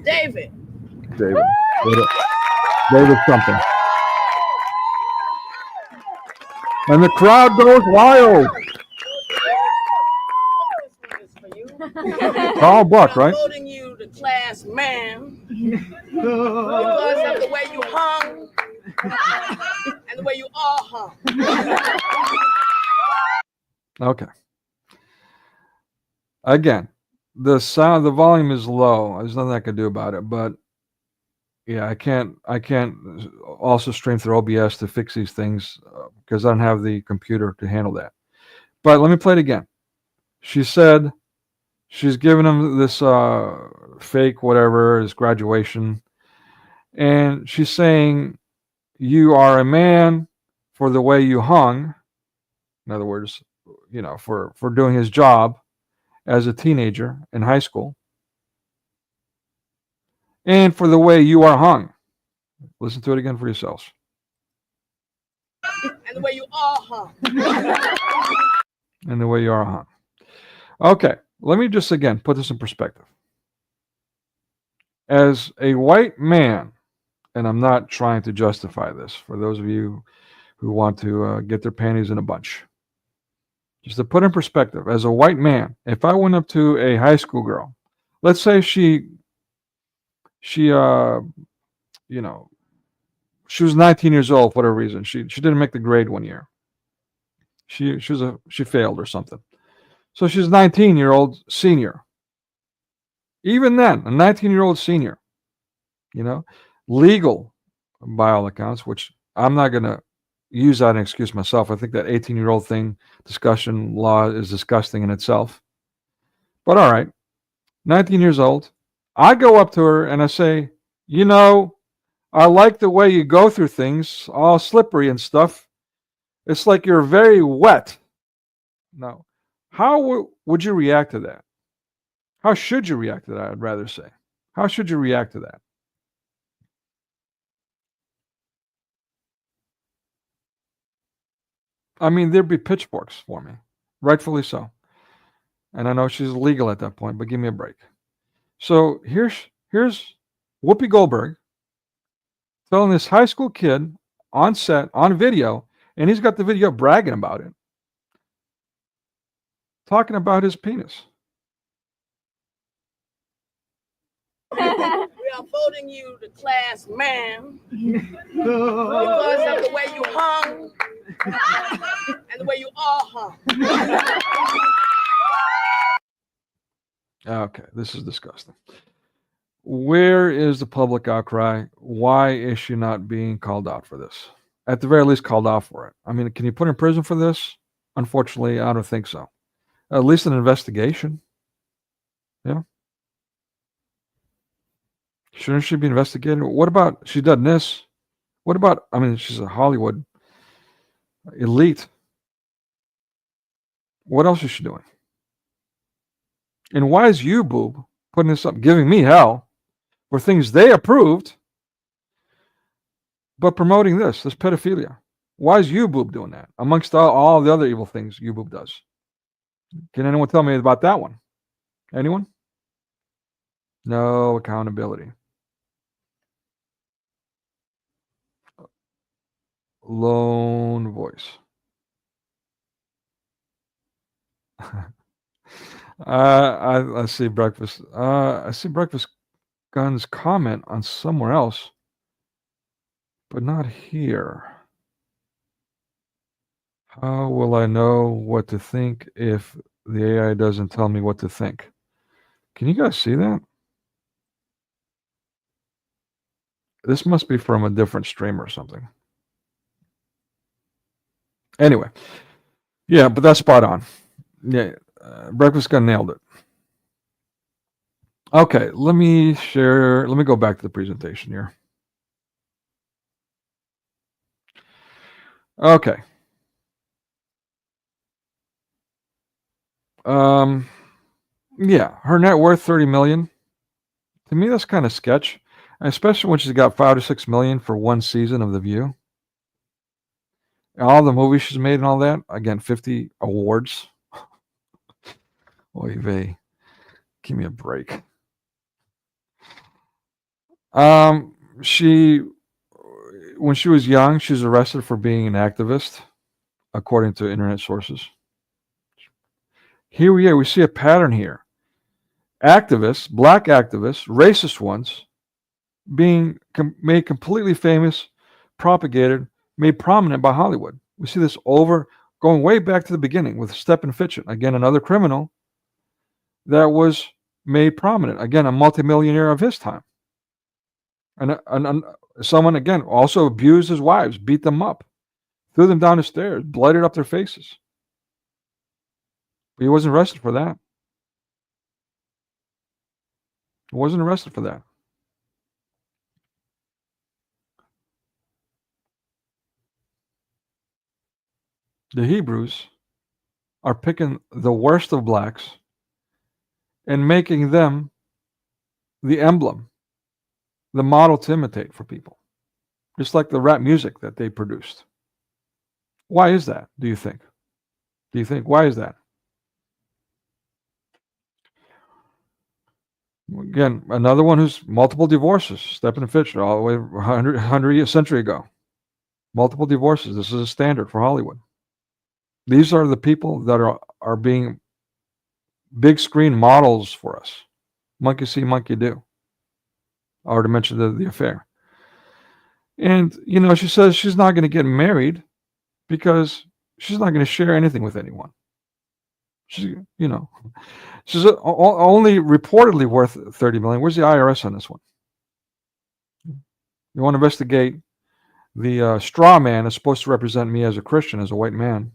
David something. And the crowd goes wild. Carl Buck, right? I'm voting you the class man because of the way you hung and the way you all hung. Okay. Again, the volume is low. There's nothing I can do about it, but yeah, I can't also stream through OBS to fix these things because I don't have the computer to handle that. But let me play it again. She said she's giving him this fake whatever, his graduation, and she's saying, "You are a man for the way you hung." In other words, for doing his job as a teenager in high school, and for the way you are hung. Listen to it again for yourselves. And the way you all hung. And the way you are hung. Okay, let me just again put this in perspective. As a white man, and I'm not trying to justify this for those of you who want to get their panties in a bunch. Just to put in perspective, as a white man, if I went up to a high school girl, let's say she was 19 years old for whatever reason. She didn't make the grade one year. She failed or something. So she's a 19-year-old senior. Even then, a 19-year-old senior, legal by all accounts, which I'm not going to use that as an excuse myself. I think that 18-year-old discussion law is disgusting in itself. But all right, 19 years old. I go up to her and I say, I like the way you go through things, all slippery and stuff. It's like you're very wet. Now, how would you react to that? How should you react to that, I'd rather say. How should you react to that? I mean, there'd be pitchforks for me, rightfully so. And I know she's legal at that point, but give me a break. So here's Whoopi Goldberg telling this high school kid on set, on video, and he's got the video bragging about it, talking about his penis. We are voting you the class man because of the way you hung and the way you all hung. Okay, this is disgusting. Where is the public outcry? Why is she not being called out for this? At the very least, called out for it. I mean, can you put her in prison for this? Unfortunately, I don't think so. At least an investigation. Yeah. Shouldn't she be investigated? What about she's done this? What about, I mean, she's a Hollywood elite. What else is she doing? And why is you, boob, putting this up, giving me hell for things they approved, but promoting this pedophilia? Why is you, boob, doing that amongst all the other evil things you, boob, does? Can anyone tell me about that one? Anyone? No accountability. Lone voice. I see breakfast. I see breakfast Gun's comment on somewhere else, but not here. How will I know what to think if the AI doesn't tell me what to think? Can you guys see that? This must be from a different stream or something. Anyway, yeah, but that's spot on. Yeah, Breakfast Gun nailed it. Okay, let me go back to the presentation here. Okay. Yeah, her net worth $30 million. To me, that's kind of sketch, especially when she's got $5 to $6 million for one season of The View. All the movies she's made and all that. Again, 50 awards. Oy vey. Give me a break. When she was young, she was arrested for being an activist, according to internet sources. Here we see a pattern here. Activists, black activists, racist ones, being made completely famous, propagated, made prominent by Hollywood. We see this going way back to the beginning with Stephen Fitchett, again, another criminal that was made prominent, again, a multimillionaire of his time. And someone, again, also abused his wives, beat them up, threw them down the stairs, blooded up their faces. But he wasn't arrested for that. He wasn't arrested for that. The Hebrews are picking the worst of blacks and making them the emblem, the model to imitate for people, just like the rap music that they produced. Why is that, do you think? Why is that? Again, another one who's multiple divorces, Stephen Fitchett, all the way 100 century ago. Multiple divorces. This is a standard for Hollywood. These are the people that are being big screen models for us. Monkey see, monkey do. I already mentioned the affair. And, she says she's not going to get married because she's not going to share anything with anyone. She's only reportedly worth $30 million. Where's the IRS on this one? You want to investigate the straw man that's supposed to represent me as a Christian, as a white man.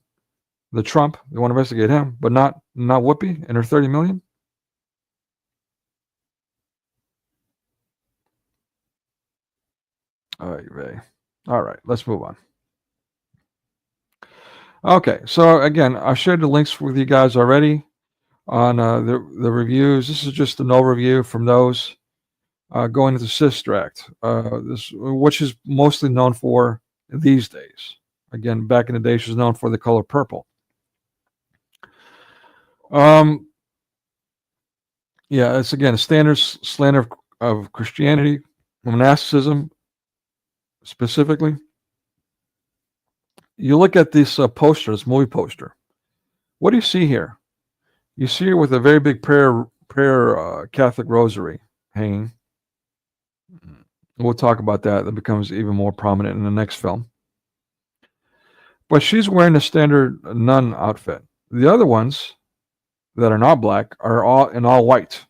The Trump, you want to investigate him, but not Whoopi and her $30 million? All right, let's move on. Okay, so again, I've shared the links with you guys already on the reviews. This is just an overview from those going into Sister Act, which is mostly known for these days. Again, back in the day, she was known for the color purple. Yeah, it's again a standard slander of Christianity, monasticism specifically. You look at this poster, this movie poster. What do you see here? You see her with a very big prayer Catholic rosary hanging. We'll talk about that. That becomes even more prominent in the next film. But she's wearing a standard nun outfit. The other ones that are not black are all white.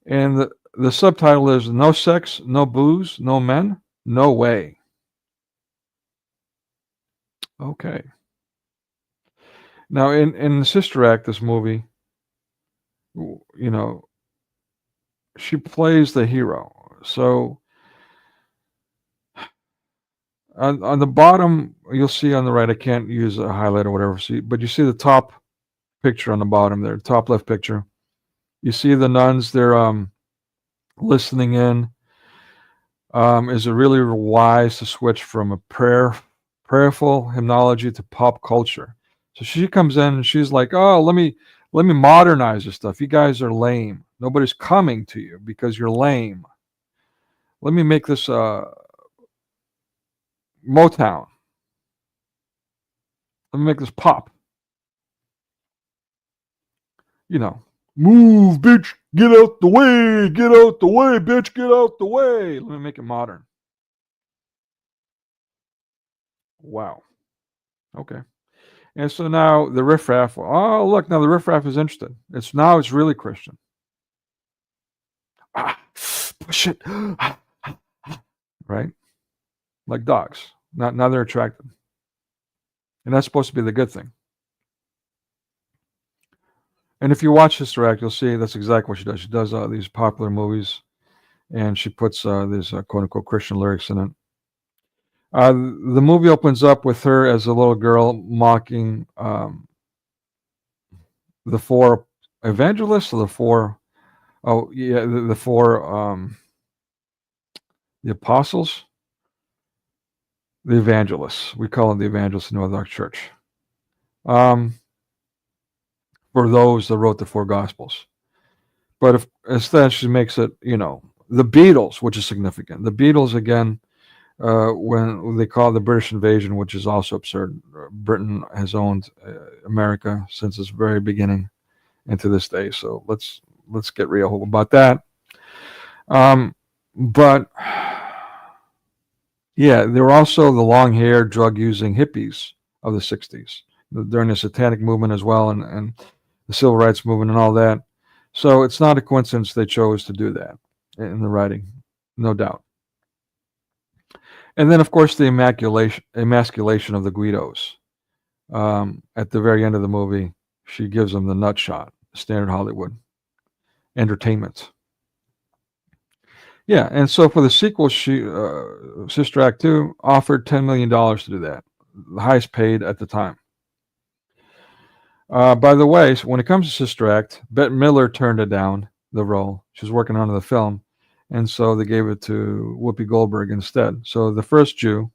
And the subtitle is "No Sex, No Booze, No Men, No Way." Okay. Now, in the Sister Act, this movie, you know, she plays the hero. So on the bottom, you'll see on the right, I can't use a highlight or whatever, but you see the top picture on the bottom there, top left picture. You see the nuns, they're listening in. Is it really wise to switch from a prayerful hymnology to pop culture? So she comes in and she's like, "Oh, let me modernize this stuff. You guys are lame. Nobody's coming to you because you're lame. Let me make this Motown. Let me make this pop. You know, move, bitch, get out the way, bitch, get out the way. Let me make it modern." Wow. Okay. And so now the riffraff, oh, look, now the riffraff is interested. It's really Christian. Push it. Right? Like dogs. Now they're attracted. And that's supposed to be the good thing. And if you watch Sister Act, you'll see that's exactly what she does. She does these popular movies, and she puts these quote-unquote Christian lyrics in it. The movie opens up with her as a little girl mocking the four evangelists, or the four the apostles, the evangelists. We call them the evangelists in Orthodox Church. For those that wrote the four Gospels. But if instead she makes it, the Beatles, which is significant. The Beatles, again, when they call it the British invasion, which is also absurd. Britain has owned America since its very beginning and to this day. So let's get real about that. But yeah, there were also the long-haired, drug-using hippies of the 60s during the Satanic movement as well, and the Civil Rights Movement and all that. So it's not a coincidence they chose to do that in the writing, no doubt. And then, of course, the emasculation of the Guidos. At the very end of the movie, she gives them the nut shot, standard Hollywood entertainment. Yeah, and so for the sequel, Sister Act 2 offered $10 million to do that, the highest paid at the time. By the way, when it comes to Sister Act, Bette Midler turned it down, the role. She was working on the film, and so they gave it to Whoopi Goldberg instead. So the first Jew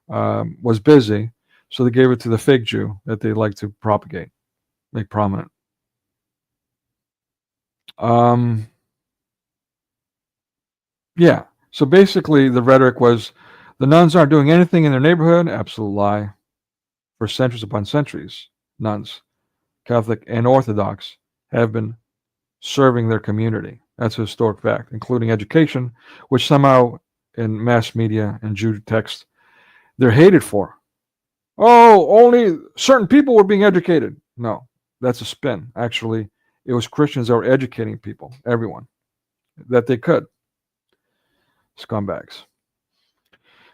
was busy, so they gave it to the fake Jew that they like to propagate, make prominent. Yeah, so basically the rhetoric was the nuns aren't doing anything in their neighborhood. Absolute lie. For centuries upon centuries, nuns, Catholic and Orthodox, have been serving their community. That's a historic fact, including education, which somehow in mass media and Jew text, they're hated for. Oh, only certain people were being educated. No, that's a spin. Actually, it was Christians that were educating people, everyone, that they could. Scumbags.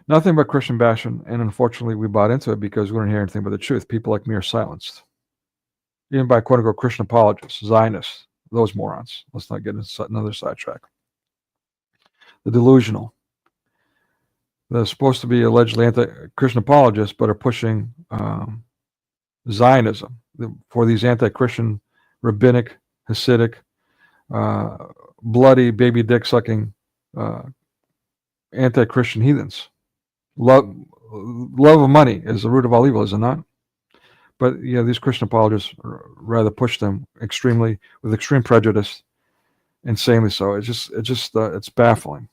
Nothing but Christian bashing, and unfortunately we bought into it because we didn't hear anything but the truth. People like me are silenced. Even by quote-unquote Christian apologists, Zionists, those morons. Let's not get into another sidetrack. The delusional. They're supposed to be allegedly anti-Christian apologists, but are pushing Zionism for these anti-Christian, rabbinic, Hasidic, bloody, baby dick-sucking, anti-Christian heathens. Love of money is the root of all evil, is it not? But yeah, these Christian apologists rather push them with extreme prejudice, insanely so. It's baffling.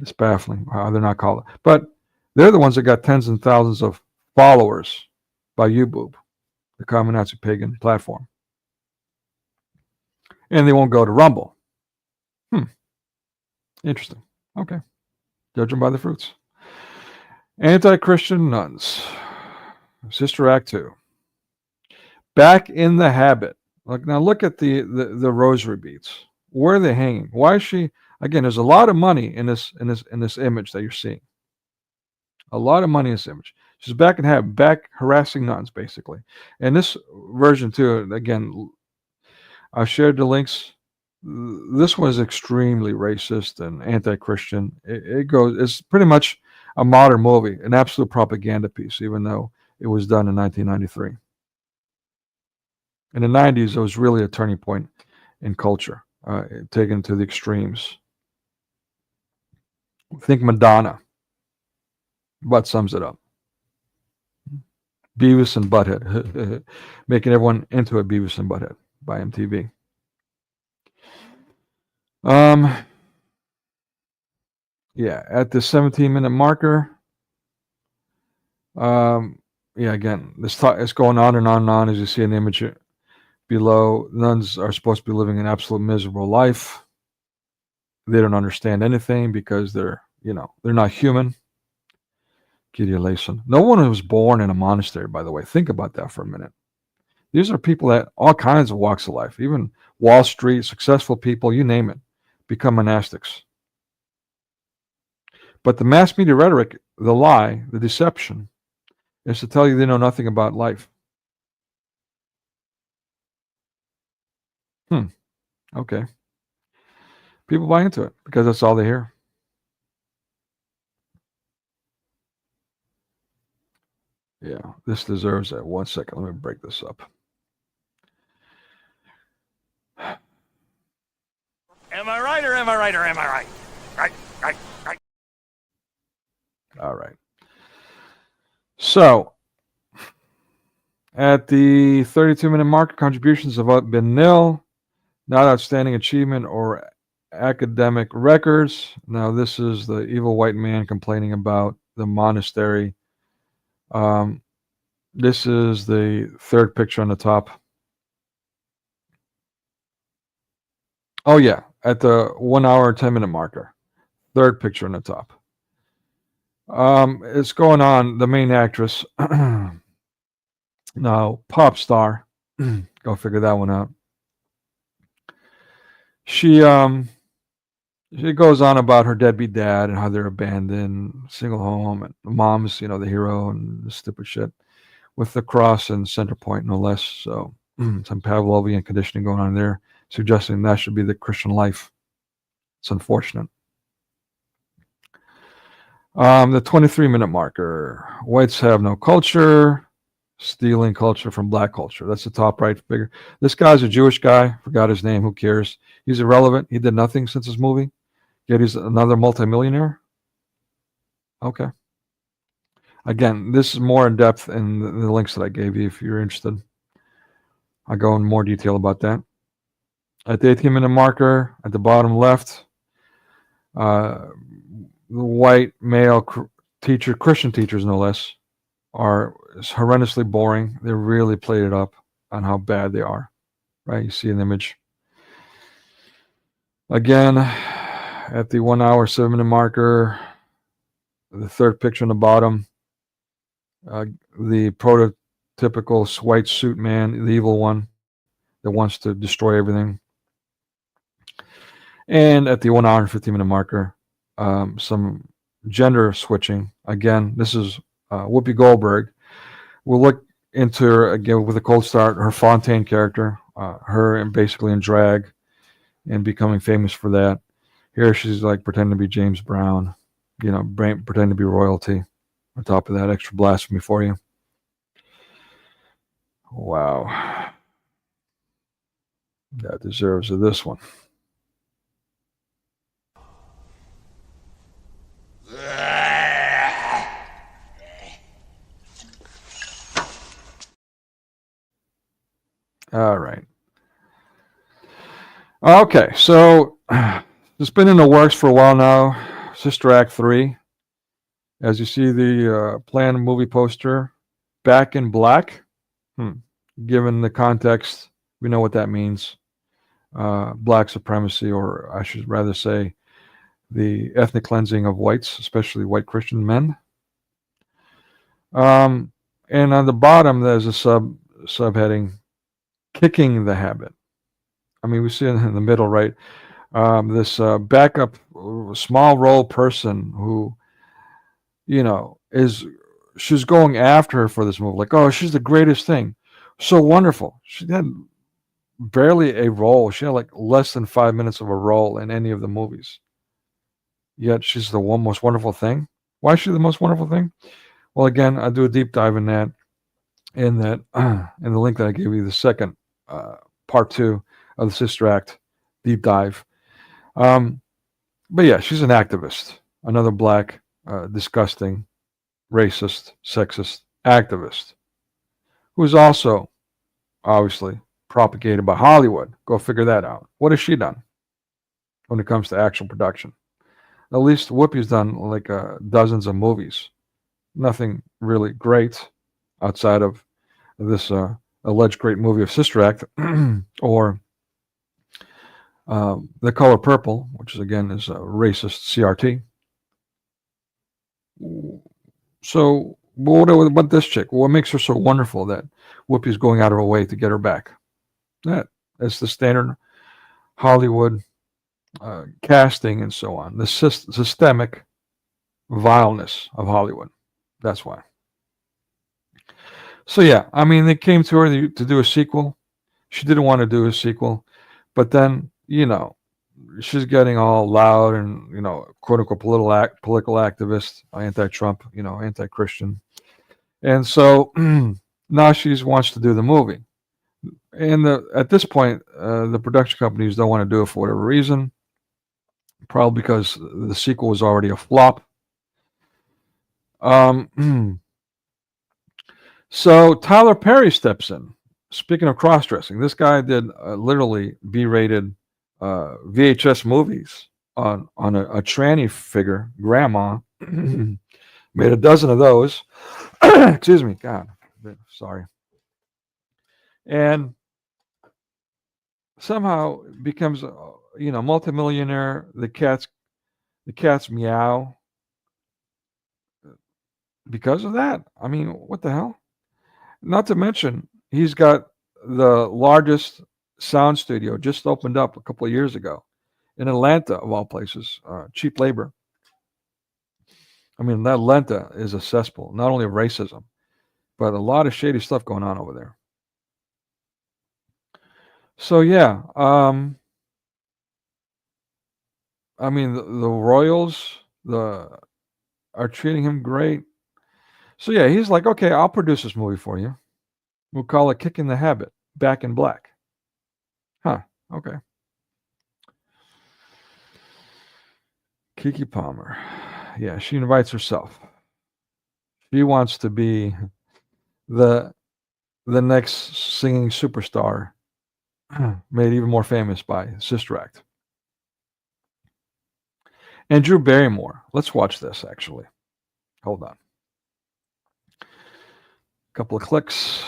It's baffling how they're not called. But they're the ones that got tens and thousands of followers by YouBoob, the common Nazi pagan platform. And they won't go to Rumble. Interesting. Okay. Judge them by the fruits. Anti-Christian nuns. Sister Act 2. Back in the habit. Now look at the rosary beads. Where are they hanging? Why is she? Again, there's a lot of money in this image that you're seeing. A lot of money in this image. She's back in habit, back harassing nuns, basically. And this version too. Again, I've shared the links. This one is extremely racist and anti-Christian. It's pretty much a modern movie, an absolute propaganda piece, even though it was done in 1993. In the 90s, it was really a turning point in culture, taken to the extremes. Think Madonna. What sums it up? Beavis and Butthead. Making everyone into a Beavis and Butthead by MTV. Yeah, at the 17-minute marker. Again, this is going on and on and on, as you see in the image below. Nuns are supposed to be living an absolute miserable life. They don't understand anything because they're not human. No one was born in a monastery, by the way. Think about that for a minute. These are people that all kinds of walks of life, even Wall Street, successful people, you name it, become monastics. But the mass media rhetoric, the lie, the deception, is to tell you they know nothing about life. Okay. People buy into it because that's all they hear. Yeah, this deserves that. 1 second. Let me break this up. Am I right or am I right or am I right? Right. All right. So, at the 32-minute mark, contributions have been nil. Not outstanding achievement or academic records. Now, this is the evil white man complaining about the monastery. This is the third picture on the top. Oh, yeah, at the 1 hour, 10-minute marker. Third picture on the top. It's going on. The main actress, now pop star, go figure that one out. She goes on about her deadbeat dad and how they're abandoned, single home, and the mom's, the hero and the stupid shit, with the cross and center point, no less. So some Pavlovian conditioning going on there, suggesting that should be the Christian life. It's unfortunate. The 23-minute marker. Whites have no culture, stealing culture from black culture. That's the top right figure. This guy's a Jewish guy. Forgot his name. Who cares? He's irrelevant. He did nothing since his movie. Yet he's another multimillionaire. Okay. Again, this is more in depth in the links that I gave you if you're interested. I'll go in more detail about that. At the 18-minute marker, at the bottom left, the white male teacher, Christian teachers no less, are horrendously boring. They really played it up on how bad they are. Right? You see an image. Again, at the 1 hour, 7-minute marker, the third picture on the bottom, the prototypical white suit man, the evil one that wants to destroy everything. And at the 1 hour and 15-minute marker, some gender switching. Again, this is Whoopi Goldberg. We'll look into her again with a cold start, her Fontaine character, her and basically in drag and becoming famous for that. Here she's like pretending to be James Brown, pretending to be royalty. On top of that, extra blasphemy for you. Wow. That deserves this one. All right. Okay, so it's been in the works for a while now. Sister Act 3. As you see the planned movie poster, Back in Black. Given the context, we know what that means. Black supremacy, or I should rather say the ethnic cleansing of whites, especially white Christian men. And on the bottom, there's a subheading, kicking the habit. I mean, we see it in the middle, right? This backup small role person who, she's going after her for this movie. Like, oh, she's the greatest thing. So wonderful. She had barely a role. She had like less than 5 minutes of a role in any of the movies. Yet she's the most wonderful thing. Why is she the most wonderful thing? Well, again, I do a deep dive in that, in the link that I gave you, the second part 2 of the Sister Act deep dive. But yeah, she's an activist, another black, disgusting, racist, sexist activist, who is also obviously propagated by Hollywood. Go figure that out. What has she done when it comes to actual production? At least Whoopi's done like dozens of movies. Nothing really great outside of this alleged great movie of Sister Act, or The Color Purple, which is again is a racist CRT. So what about this chick? What makes her so wonderful that Whoopi's going out of her way to get her back? That's the standard Hollywood casting and so on. The systemic vileness of Hollywood. That's why. So yeah, I mean, they came to her to do a sequel. She didn't want to do a sequel, but then she's getting all loud and quote unquote political activist, anti-Trump, anti-Christian, and so now she wants to do the movie. And at this point, the production companies don't want to do it for whatever reason. Probably because the sequel was already a flop. So Tyler Perry steps in. Speaking of cross-dressing, this guy did literally B-rated VHS movies on a tranny figure, grandma. Made a dozen of those. Excuse me, God, sorry. And somehow becomes multimillionaire. The cats meow because of that. I mean, what the hell? Not to mention, he's got the largest sound studio, just opened up a couple of years ago in Atlanta, of all places. Cheap labor. I mean, Atlanta is a cesspool, not only of racism, but a lot of shady stuff going on over there. So yeah, I mean, the Royals are treating him great. So yeah, he's like, okay, I'll produce this movie for you. We'll call it Kicking the Habit, Back in Black. Huh, okay. Keke Palmer. Yeah, she invites herself. She wants to be the next singing superstar, made even more famous by Sister Act. And Drew Barrymore. Let's watch this, actually. Hold on. A couple of clicks.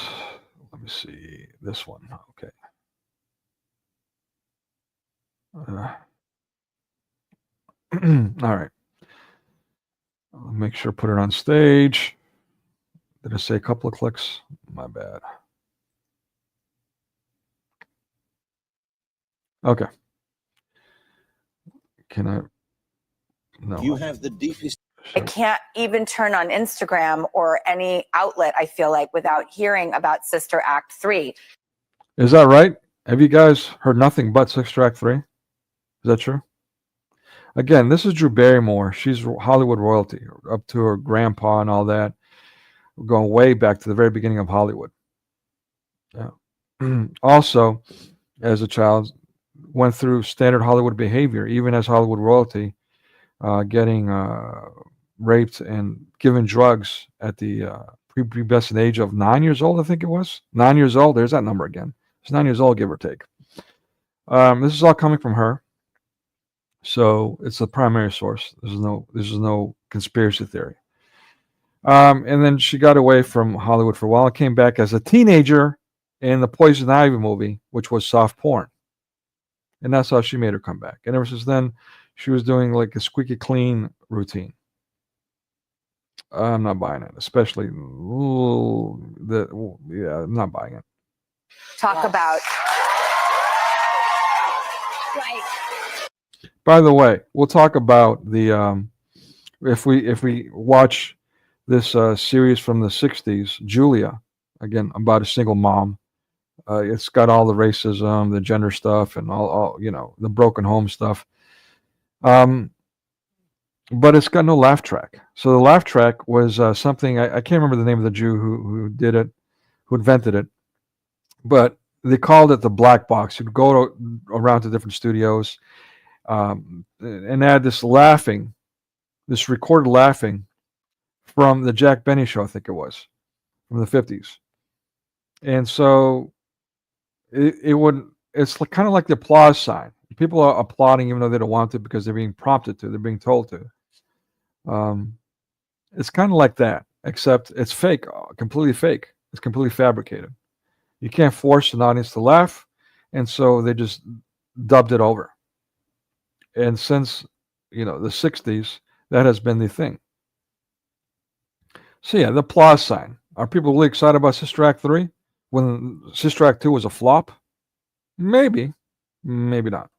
Let me see. This one. Okay. All right. I'll make sure to put it on stage. Did I say a couple of clicks? My bad. Okay. Can I? No. You have the deepest. I can't even turn on Instagram or any outlet, I feel like, without hearing about Sister Act 3. Is that right? Have you guys heard nothing but Sister Act 3? Is that true? Again, this is Drew Barrymore. She's Hollywood royalty, up to her grandpa and all that. We're going way back to the very beginning of Hollywood. Yeah. Also, as a child, went through standard Hollywood behavior, even as Hollywood royalty, getting raped and given drugs at the prepubescent age of 9 years old, I think it was. 9 years old, there's that number again. It's 9 years old, give or take. This is all coming from her. So it's the primary source. This is no conspiracy theory. And then she got away from Hollywood for a while, came back as a teenager in the Poison Ivy movie, which was soft porn. And that's how she made her comeback. And ever since then, she was doing like a squeaky clean routine. I'm not buying it, especially I'm not buying it. talk about. Right. By the way, we'll talk about the if we watch this series from the '60s, Julia, again about a single mom. It's got all the racism, the gender stuff, and all the broken home stuff. But it's got no laugh track. So the laugh track was something I can't remember the name of the Jew who did it, who invented it, but they called it the black box. You'd go around to different studios and add this recorded laughing from the Jack Benny show, I think it was, from the 50s. And so it's kind of like the applause sign. People are applauding even though they don't want to because they're being prompted to, they're being told to. It's kind of like that, except it's fake, completely fake. It's completely fabricated. You can't force an audience to laugh, and so they just dubbed it over. And since the 60s, that has been the thing. So yeah, the applause sign. Are people really excited about Sister Act 3 when Sister Act 2 was a flop? Maybe, maybe not.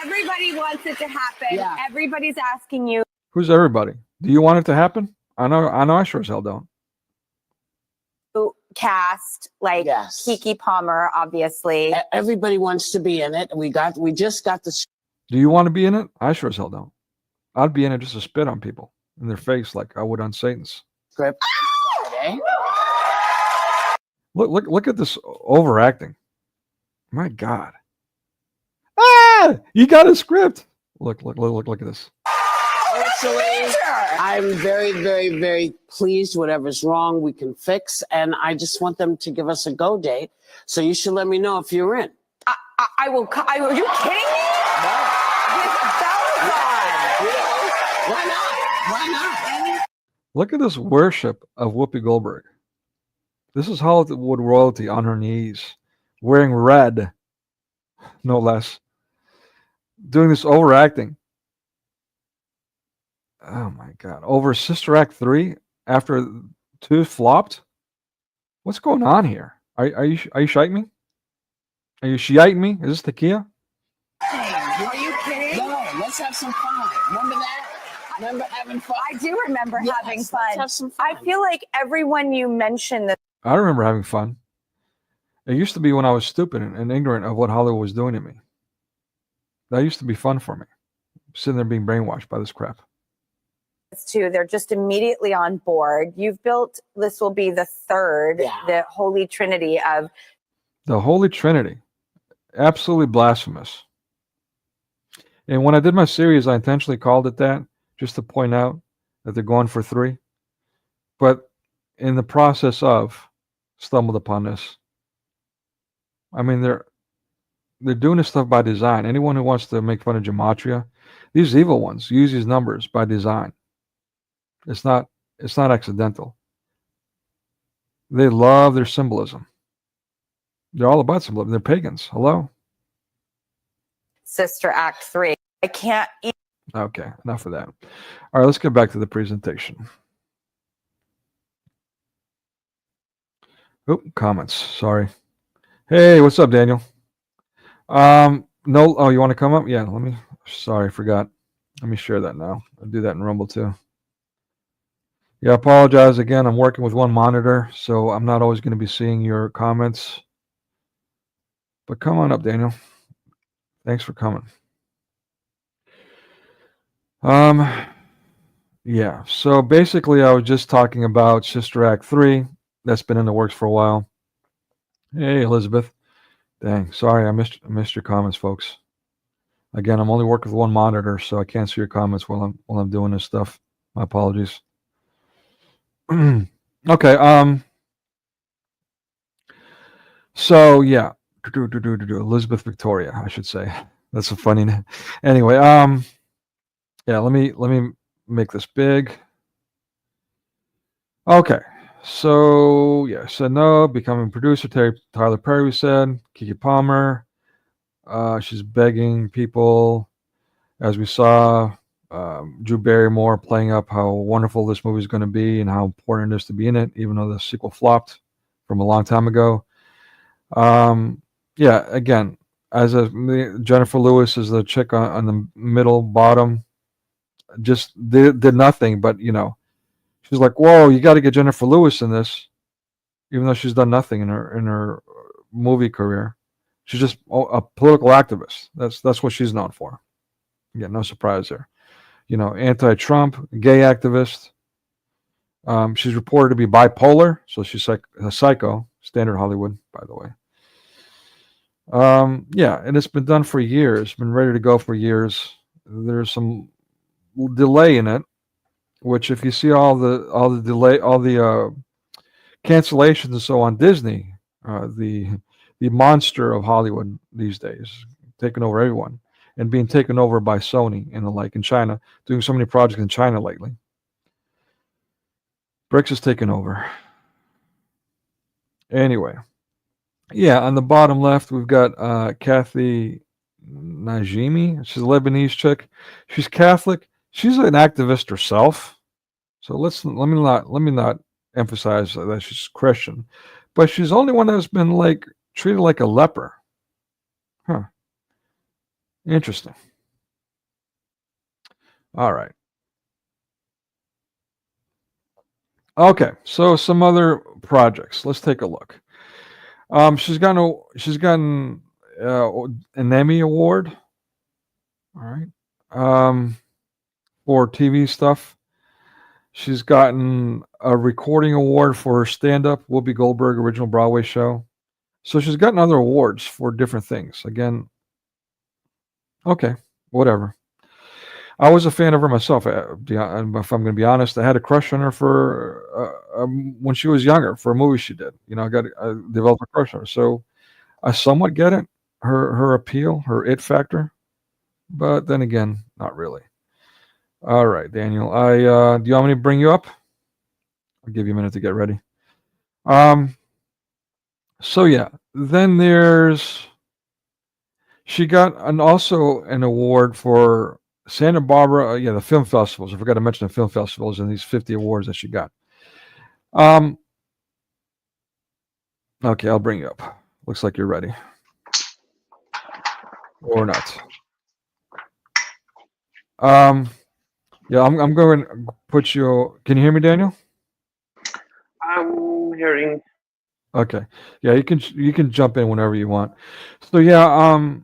Everybody wants it to happen. Yeah. Everybody's asking you. Who's everybody? Do you want it to happen? I know I sure as hell don't. Cast like Yes. Keke Palmer, obviously. Everybody wants to be in it. We just got the Do you want to be in it? I sure as hell don't. I'd be in it just to spit on people in their face like I would on Satan's. script on Friday. Look at this overacting. My God. Ah! You got a script. Look at this. Actually, I'm very, very, very pleased. Whatever's wrong, we can fix. And I just want them to give us a go date. So you should let me know if you're in. I will. Are you kidding me? Why not? Why not? Look at this worship of Whoopi Goldberg. This is Hollywood royalty on her knees, wearing red, no less, doing this overacting. Oh my God! Over Sister Act 3 after 2 flopped. What's going on here? Are you shiting me? Are you shiting me? Is this tequila? Are you kidding? No, let's have some fun. Remember that? Remember having fun? I do remember Yes, having let's fun. have some fun. I feel like everyone you mentioned that. I remember having fun. It used to be when I was stupid and ignorant of what Hollywood was doing to me. That used to be fun for me. Sitting there being brainwashed by this crap. Too, they're just immediately on board. You've built. This will be the third, the Holy Trinity of. The Holy Trinity. Absolutely blasphemous. And when I did my series, I intentionally called it that, just to point out that they're going for 3. But in the process of, stumbled upon this. I mean, they're doing this stuff by design. Anyone who wants to make fun of gematria, these evil ones use these numbers by design. It's not accidental. They love their symbolism. They're all about symbolism. They're pagans. Hello? Sister Act 3. I can't. Okay, enough of that. All right, let's get back to the presentation. Oh, comments. Sorry. Hey, what's up, Daniel? No. Oh, you want to come up? Yeah. Sorry, I forgot. Let me share that now. I'll do that in Rumble too. Yeah, I apologize again. I'm working with one monitor, so I'm not always going to be seeing your comments. But come on up, Daniel. Thanks for coming. Yeah. So basically, I was just talking about Sister Act 3. That's been in the works for a while. Hey, Elizabeth. Dang, sorry, I missed your comments, folks. Again, I'm only working with one monitor, so I can't see your comments while I'm doing this stuff. My apologies. Okay. So yeah, Elizabeth Victoria, I should say. That's a funny name. Anyway, yeah. Let me make this big. Okay. So yeah, said no. Becoming producer, Tyler Perry said. Keke Palmer. She's begging people, as we saw. Drew Barrymore playing up how wonderful this movie is going to be and how important it is to be in it, even though the sequel flopped from a long time ago. Yeah, again, Jennifer Lewis is the chick on the middle bottom. Just did nothing, but she's like, whoa, you got to get Jennifer Lewis in this, even though she's done nothing in her movie career. She's just a political activist. That's what she's known for. Yeah, no surprise there. Anti-Trump, gay activist. She's reported to be bipolar, so she's like a psycho. Standard Hollywood, by the way. Yeah, and it's been done for years. Been ready to go for years. There's some delay in it, which if you see all the delay, all the cancellations and so on, Disney, the monster of Hollywood these days, taking over everyone and being taken over by Sony and the like in China, doing so many projects in China lately. BRICS is taking over. Anyway, yeah, on the bottom left we've got Kathy Najimy. She's a Lebanese chick. She's Catholic. She's an activist herself. So let me not emphasize that she's Christian, but she's the only one that's been treated like a leper. Huh. Interesting. All right. Okay, so some other projects. Let's take a look. She's gotten an Emmy award. All right. For TV stuff. She's gotten a recording award for her stand-up, Whoopi Goldberg original Broadway show. So she's gotten other awards for different things. Again, okay, whatever. I was a fan of her myself. If I'm going to be honest, I had a crush on her for when she was younger for a movie she did. I developed a crush on her. So I somewhat get it, her appeal, her it factor, but then again, not really. All right, Daniel. Do you want me to bring you up? I'll give you a minute to get ready. So yeah, then she got also an award for Santa Barbara. The film festivals. I forgot to mention the film festivals and these 50 awards that she got. Okay, I'll bring you up. Looks like you're ready. Or not. Yeah, I'm going to put you. Can you hear me, Daniel? I'm hearing. Okay. Yeah, you can jump in whenever you want. So yeah,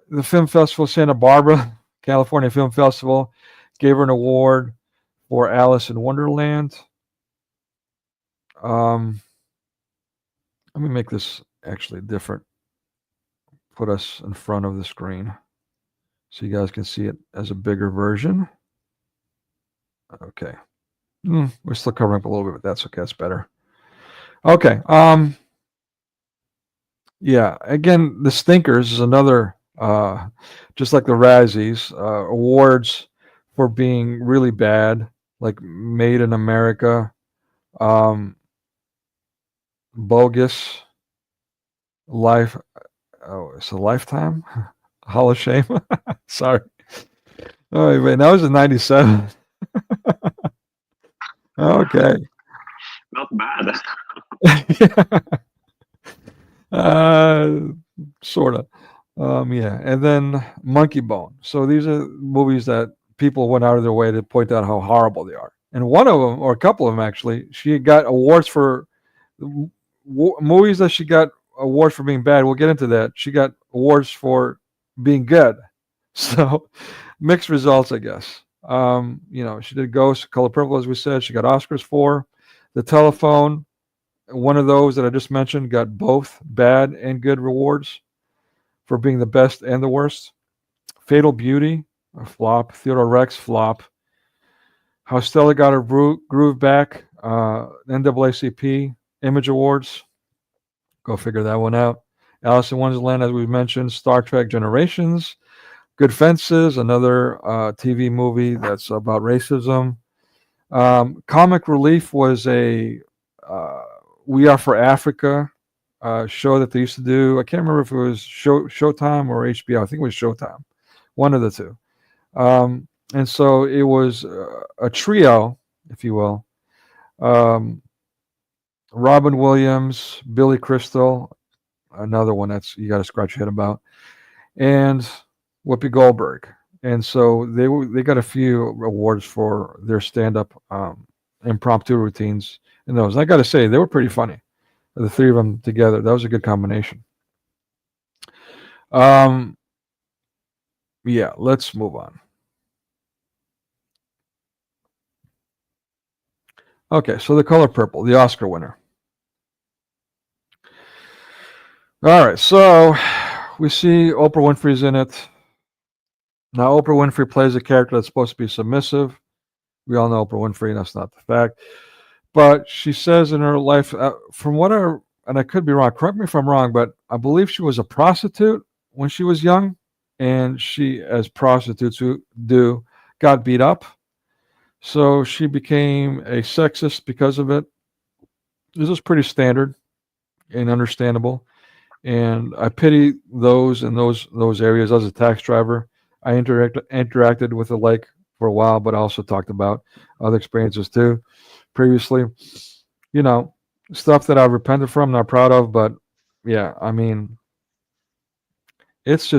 the film festival, Santa Barbara, California Film Festival, gave her an award for Alice in Wonderland. Let me make this actually different. Put us in front of the screen so you guys can see it as a bigger version. Okay. We're still covering up a little bit, but that's okay. That's better. Okay. Yeah. Again, the Stinkers is another, just like the Razzies, awards for being really bad, like Made in America, Bogus, Life. Oh, it's a Lifetime, Hall of Shame. Sorry. Oh, man, that was in '97. Okay. Not bad. Sort of. Yeah. And then Monkey Bone. So these are movies that people went out of their way to point out how horrible they are. And one of them, or a couple of them actually, she got awards for movies that she got awards for being bad. We'll get into that. She got awards for being good. So mixed results, I guess. She did Ghost, Color Purple, as we said. She got Oscars for The Telephone. One of those that I just mentioned got both bad and good rewards for being the best and the worst. Fatal Beauty, a flop. Theodore Rex, flop. How Stella Got Her Groove Back, NAACP, Image Awards. Go figure that one out. Alice in Wonderland, as we mentioned. Star Trek Generations. Good Fences, another TV movie that's about racism. Comic Relief was a We Are for Africa show that they used to do. I can't remember if it was Showtime or HBO. I think it was Showtime. One of the two. And so it was a trio, if you will. Robin Williams, Billy Crystal, another one that's you got to scratch your head about, and Whoopi Goldberg. And so they got a few awards for their stand-up impromptu routines in those. And I got to say, they were pretty funny. The three of them together, that was a good combination. Yeah, let's move on. Okay, so The Color Purple, the Oscar winner. All right, so we see Oprah Winfrey's in it. Now, Oprah Winfrey plays a character that's supposed to be submissive. We all know Oprah Winfrey, and that's not the fact. But she says in her life, from what and I could be wrong, correct me if I'm wrong, but I believe she was a prostitute when she was young, and she, as prostitutes do, got beat up. So she became a sexist because of it. This is pretty standard and understandable. And I pity those in those areas. As a tax driver, I interacted with the lake for a while, but I also talked about other experiences too previously. You know, stuff that I've repented from, not proud of, but yeah, I mean, it's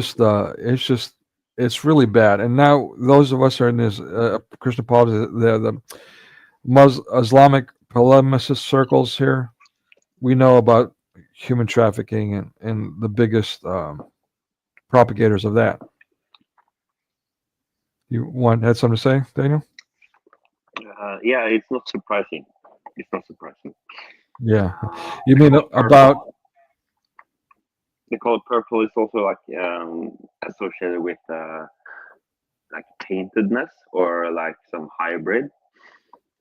really bad. And now those of us who are in this Christian politics, the Islamic polemicist circles here, we know about human trafficking and the biggest propagators of that. You had something to say, Daniel? Yeah, it's not surprising. It's not surprising. Yeah, you mean about The color purple is also like associated with like taintedness or like some hybrid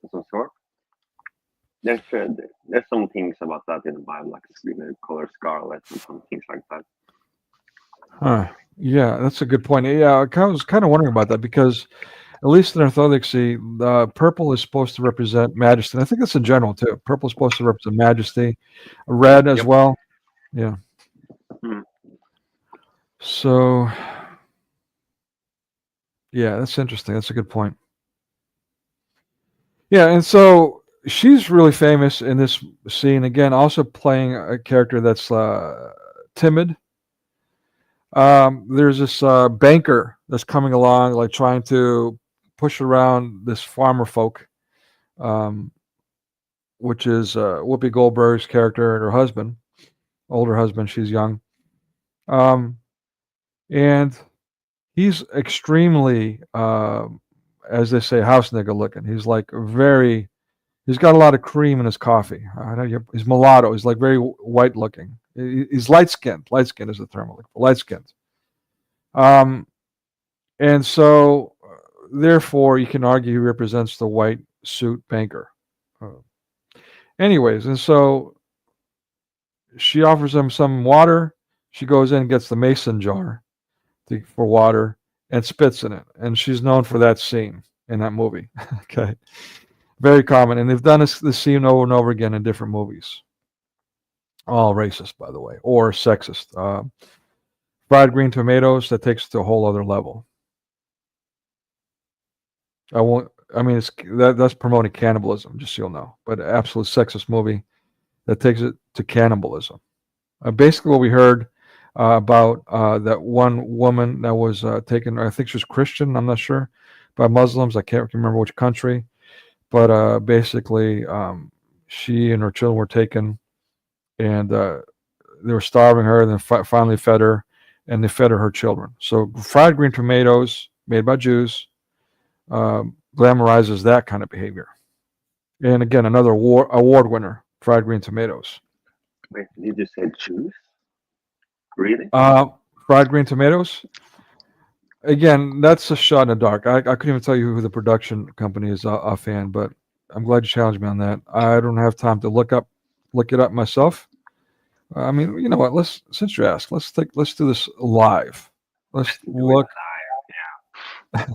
of some sort. There's some things about that in the Bible, like the color scarlet and some things like that. Huh. Yeah, that's a good point. Yeah, I was kind of wondering about that because, at least in Orthodoxy, the purple is supposed to represent majesty. And I think that's in general too. Purple is supposed to represent majesty. Red as well. Yeah. Hmm. So, yeah, that's interesting. That's a good point. Yeah, and so she's really famous in this scene again, also playing a character that's timid. There's this banker that's coming along, like trying to push around this farmer folk, which is Whoopi Goldberg's character and her husband, older husband. She's young, and he's extremely, as they say, house nigga looking. He's like he's got a lot of cream in his coffee. He's mulatto. He's like very white looking. He's light skinned. Light skinned is the term. Light skinned. And so, therefore, you can argue he represents the white suit banker. Anyways, and so she offers him some water. She goes in and gets the mason jar for water and spits in it. And she's known for that scene in that movie. Okay. Very common. And they've done this scene over and over again in different movies. All racist, by the way, or sexist. Fried green tomatoes, that takes it to a whole other level. That's promoting cannibalism, just so you'll know. But absolute sexist movie that takes it to cannibalism. Basically, what we heard about that one woman that was taken, I think she was Christian, I'm not sure, by Muslims. I can't remember which country. But basically, she and her children were taken, and they were starving her, and then finally fed her, and they fed her children. So fried green tomatoes made by Jews glamorizes that kind of behavior. And again, another award winner, fried green tomatoes. Wait, did you say Jews? Really? Fried green tomatoes. Again, that's a shot in the dark. I couldn't even tell you who the production company is offhand, but I'm glad you challenged me on that. I don't have time to look it up myself. I mean, you know what? Since you asked, let's do this live. Let's look. Yeah.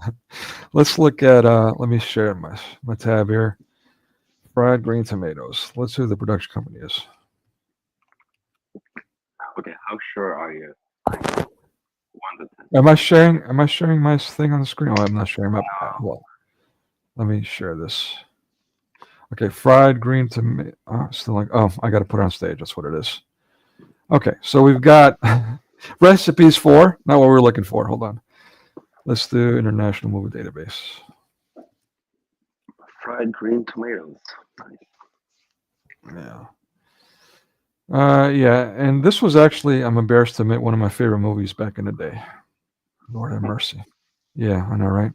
Let's look at. Let me share my tab here. Fried green tomatoes. Let's see who the production company is. Okay, how sure are you? Am I sharing my thing on the screen? Oh, I'm not sharing my. Well, let me share this. Okay, fried green tomato. Still like. Oh, I got to put it on stage. That's what it is. Okay, so we've got recipes for, not what we're looking for. Hold on. Let's do International Movie Database. Fried green tomatoes. Nice. Yeah. Yeah, and this was actually, I'm embarrassed to admit, one of my favorite movies back in the day. Lord have mercy. Yeah, I know, right?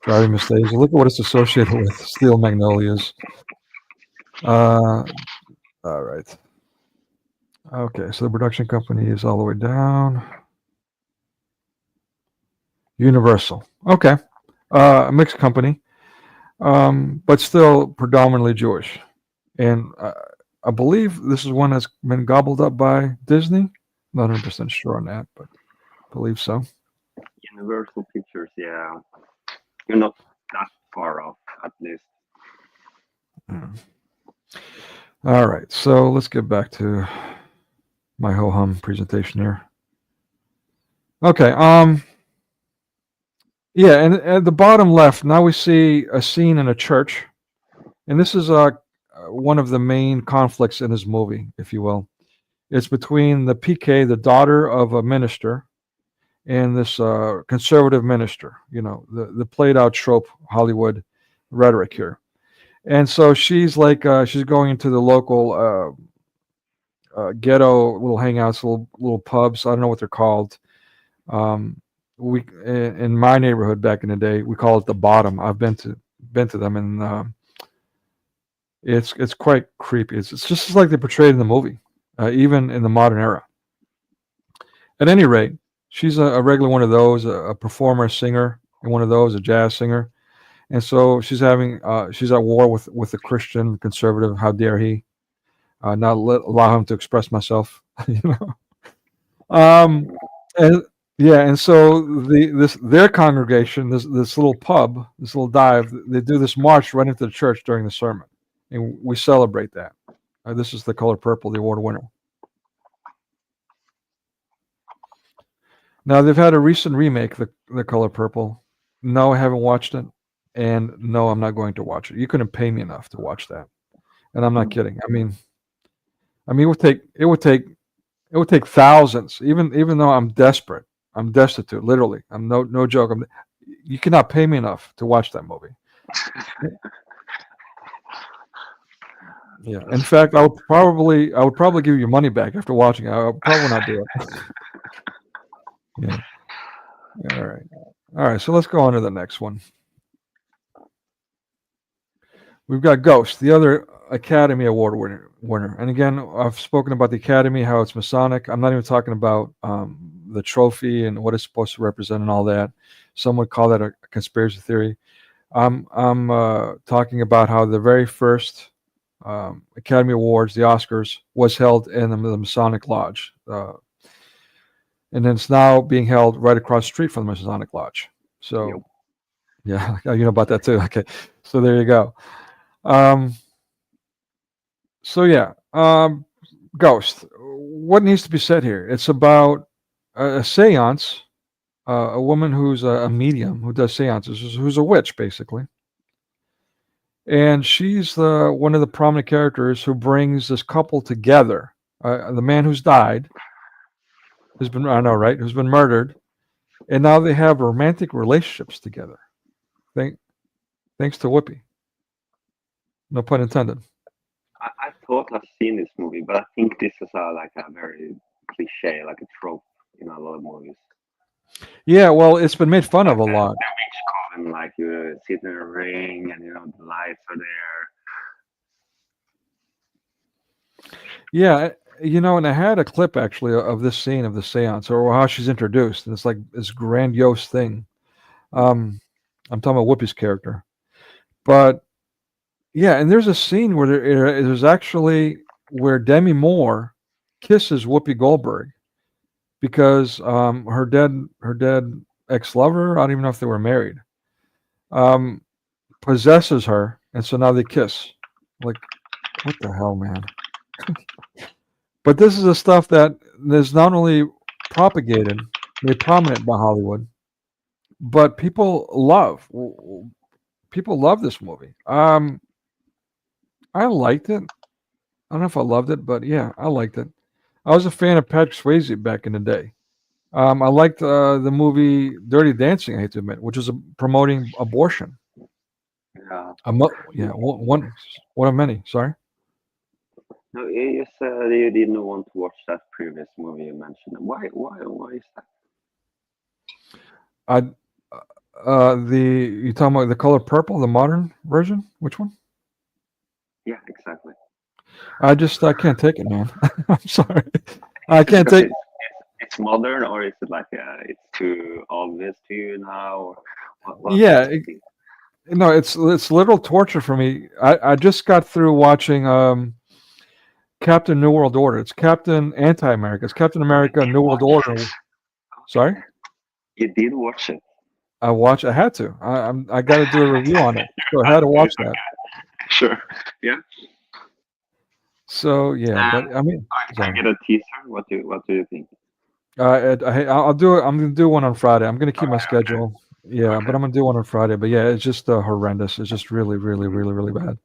Driving Miss Daisy. Look at what it's associated with. Steel Magnolias. All right. Okay, so the production company is all the way down. Universal. Okay. A mixed company, but still predominantly Jewish. And I believe this is one that's been gobbled up by Disney. Not 100% sure on that, but I believe so. Universal Pictures, yeah. You're not that far off, at least. All right, so let's get back to my ho-hum presentation here. Okay, yeah, and at the bottom left, now we see a scene in a church, and this is one of the main conflicts in this movie, if you will. It's between the PK, the daughter of a minister, and this conservative minister, you know, the played out trope Hollywood rhetoric here. And so she's like, she's going into the local ghetto little hangouts, little pubs. I don't know what they're called. We in my neighborhood back in the day, we call it the Bottom. I've been to them, and it's quite creepy. It's just like they portrayed in the movie, even in the modern era. At any rate, she's a regular one of those, a performer, a singer, and one of those, a jazz singer. And so she's she's at war with the Christian conservative. How dare he not allow him to express myself? You know. And yeah, and so their congregation, this little pub, this little dive, they do this march right into the church during the sermon, and we celebrate that. This is The Color Purple, the award winner. Now they've had a recent remake, The Color Purple. No, I haven't watched it, and no, I'm not going to watch it. You couldn't pay me enough to watch that, and I'm not kidding. I mean, it would take thousands, even though I'm desperate. I'm destitute, literally. I'm no joke. You cannot pay me enough to watch that movie. Yeah. In fact, I would probably give you your money back after watching it. I would probably not do it. Yeah. All right. So let's go on to the next one. We've got Ghost, the other Academy Award winner. And again, I've spoken about the Academy, how it's Masonic. I'm not even talking about the trophy and what it's supposed to represent and all that. Some would call that a conspiracy theory. I'm talking about how the very first Academy Awards, the Oscars, was held in the Masonic Lodge. And then it's now being held right across the street from the Masonic Lodge. So, yeah, you know about that too. Okay, so there you go. Ghost. What needs to be said here? It's about a seance, a woman who's a medium who does seances, who's a witch, basically. And she's one of the prominent characters who brings this couple together. The man who's died, who's been murdered, and now they have romantic relationships together. Thanks to Whoopi. No pun intended. I thought I've seen this movie, but I think this is like a very cliche, like a trope in a lot of movies. Yeah, well, it's been made fun of a lot. The witch coven, like you sit in a ring and the lights are there. Yeah, and I had a clip actually of this scene of the seance, or how she's introduced, and it's like this grandiose thing. I'm talking about Whoopi's character, but yeah, and there's a scene where there's actually where Demi Moore kisses Whoopi Goldberg because her dead ex-lover, I don't even know if they were married, possesses her, and so now they kiss. Like, what the hell, man? But this is the stuff that is not only propagated, made prominent by Hollywood, but people love. People love this movie. I liked it. I don't know if I loved it, but yeah, I liked it. I was a fan of Patrick Swayze back in the day. I liked the movie Dirty Dancing, I hate to admit, which is promoting abortion. Yeah. Yeah, one of many. Sorry. No, you said you didn't want to watch that previous movie you mentioned. Why is that? You talking about The Color Purple, the modern version? Which one? Yeah, exactly. I can't take it, man. I'm sorry. I can't take. It's modern, or is it like it's too obvious to you now? Or what Yeah. No, it's literal torture for me. I just got through watching Captain New World Order. It's Captain Anti-America. It's Captain America New World Order. Sorry? You did watch it. I had to. I got to do a review on it. So I had to watch that. Sure. Yeah. So yeah, but I mean, I get a teaser. What do you think? I'll do it. I'm gonna do one on Friday. I'm gonna keep my schedule. Okay. Yeah, but I'm gonna do one on Friday. But yeah, it's just horrendous. It's just really, really, really, really bad.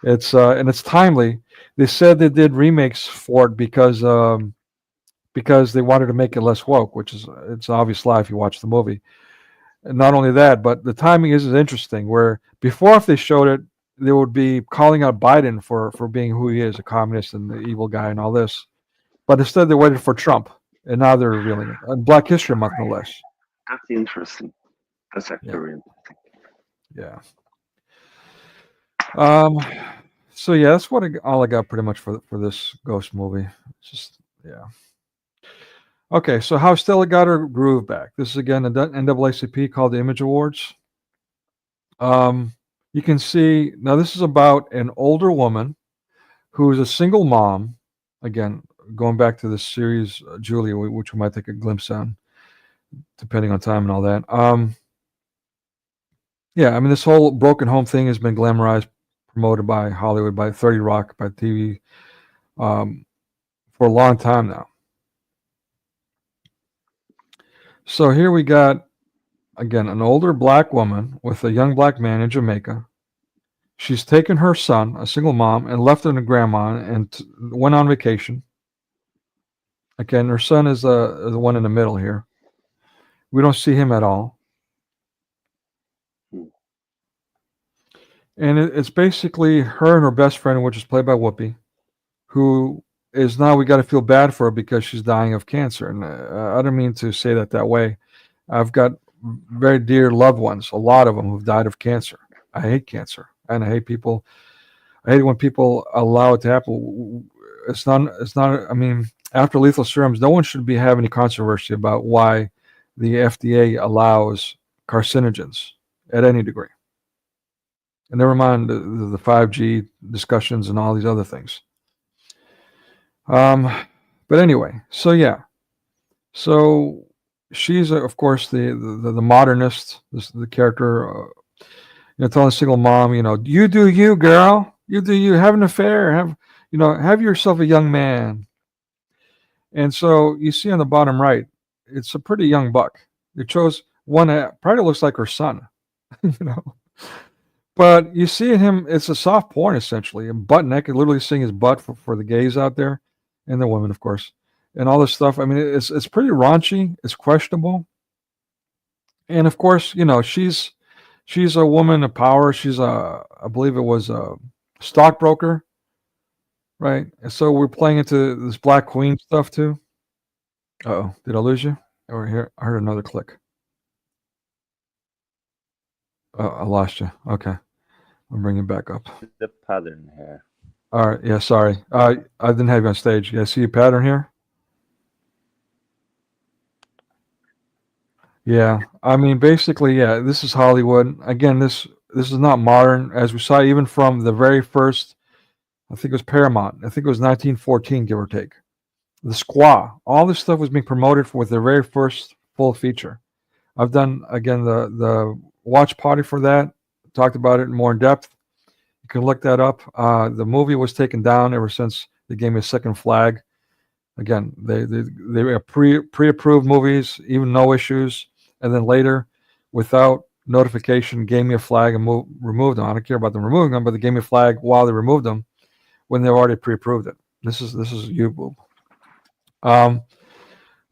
It's and it's timely. They said they did remakes for it because they wanted to make it less woke, which is it's an obvious lie if you watch the movie. And not only that, but the timing is interesting. Where before, if they showed it, they would be calling out Biden for being who he is, a communist and the evil guy and all this. But instead, they waited for Trump, and now they're revealing it. And Black History Month, no less. That's interesting. That's actually really Yeah. interesting. So yeah, that's all I got pretty much for this ghost movie. It's just yeah. Okay, so how Stella got her groove back. This is again the NAACP called the Image Awards. You can see now this is about an older woman who is a single mom. Again, going back to the series Julia, which we might take a glimpse on, depending on time and all that. Yeah, I mean this whole broken home thing has been glamorized, promoted by Hollywood, by 30 Rock, by TV, for a long time now. So here we got, again, an older black woman with a young black man in Jamaica. She's taken her son, a single mom, and left him to grandma and went on vacation. Again, her son is the one in the middle here. We don't see him at all. And it's basically her and her best friend, which is played by Whoopi, who is now we got to feel bad for her because she's dying of cancer. And I don't mean to say that way. I've got very dear loved ones, a lot of them who've died of cancer. I hate cancer, and I hate people. I hate when people allow it to happen. It's not. I mean, after lethal serums, no one should be having any controversy about why the FDA allows carcinogens at any degree. And never mind the 5G discussions and all these other things. But anyway, so yeah. So she's, of course, the modernist, the character, telling a single mom, you do you, girl. You do you. Have an affair. Have yourself a young man. And so you see on the bottom right, it's a pretty young buck. It shows one that probably looks like her son, But you see him, it's a soft porn essentially, and butt naked, literally seeing his butt for the gays out there, and the women, of course, and all this stuff. I mean, it's pretty raunchy. It's questionable. And of course, she's a woman of power. She's I believe it was a stockbroker, right? And so we're playing into this Black Queen stuff too. Uh-oh, did I lose you? Or here, I heard another click. Oh, I lost you. Okay. I'm bringing it back up. The pattern here. All right. Yeah, sorry. I didn't have you on stage. You guys see a pattern here? Yeah. I mean, basically, yeah, this is Hollywood. Again, this is not modern, as we saw even from the very first, I think it was Paramount. I think it was 1914, give or take. The Squaw. All this stuff was being promoted with their very first full feature. I've done, again, the watch party for that. Talked about it more in depth. You can look that up. The movie was taken down ever since they gave me a second flag. Again, they were pre-approved movies, even no issues, and then later, without notification, gave me a flag and removed them. I don't care about them removing them, but they gave me a flag while they removed them when they already pre-approved it. This is you, boob.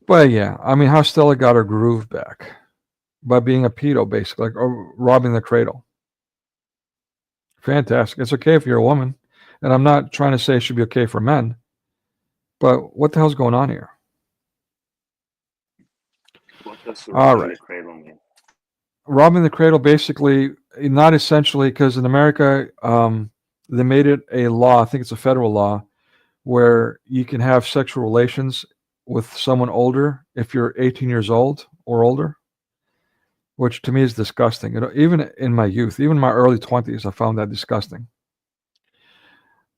But yeah, I mean, how Stella got her groove back by being a pedo, basically, like, or robbing the cradle. Fantastic. It's okay if you're a woman, and I'm not trying to say it should be okay for men. But what the hell's going on here? What does All robbing right. the cradle mean? Robbing the cradle, basically, not essentially, because in America, they made it a law. I think it's a federal law where you can have sexual relations with someone older if you're 18 years old or older, which to me is disgusting. You know, even in my youth, even my early 20s, I found that disgusting.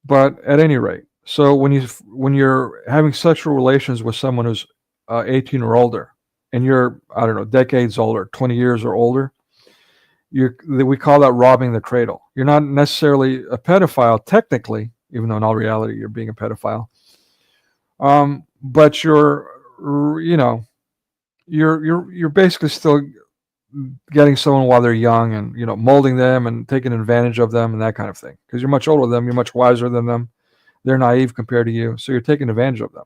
But at any rate, so when you're having sexual relations with someone who's 18 or older, and you're, I don't know, decades older, 20 years or older, we call that robbing the cradle. You're not necessarily a pedophile technically, even though in all reality you're being a pedophile. But you're basically still getting someone while they're young, and molding them and taking advantage of them and that kind of thing. Because you're much older than them, you're much wiser than them. They're naive compared to you, so you're taking advantage of them.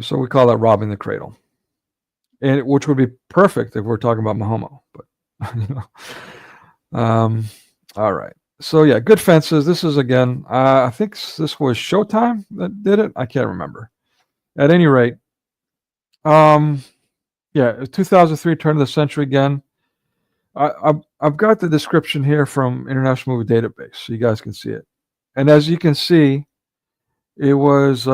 So we call that robbing the cradle, and which would be perfect if we're talking about Mahomo. But all right. So yeah, Good Fences. This is again. I think this was Showtime that did it. I can't remember. At any rate, yeah, 2003, turn of the century again. I've got the description here from International Movie Database, so you guys can see it. And as you can see, it was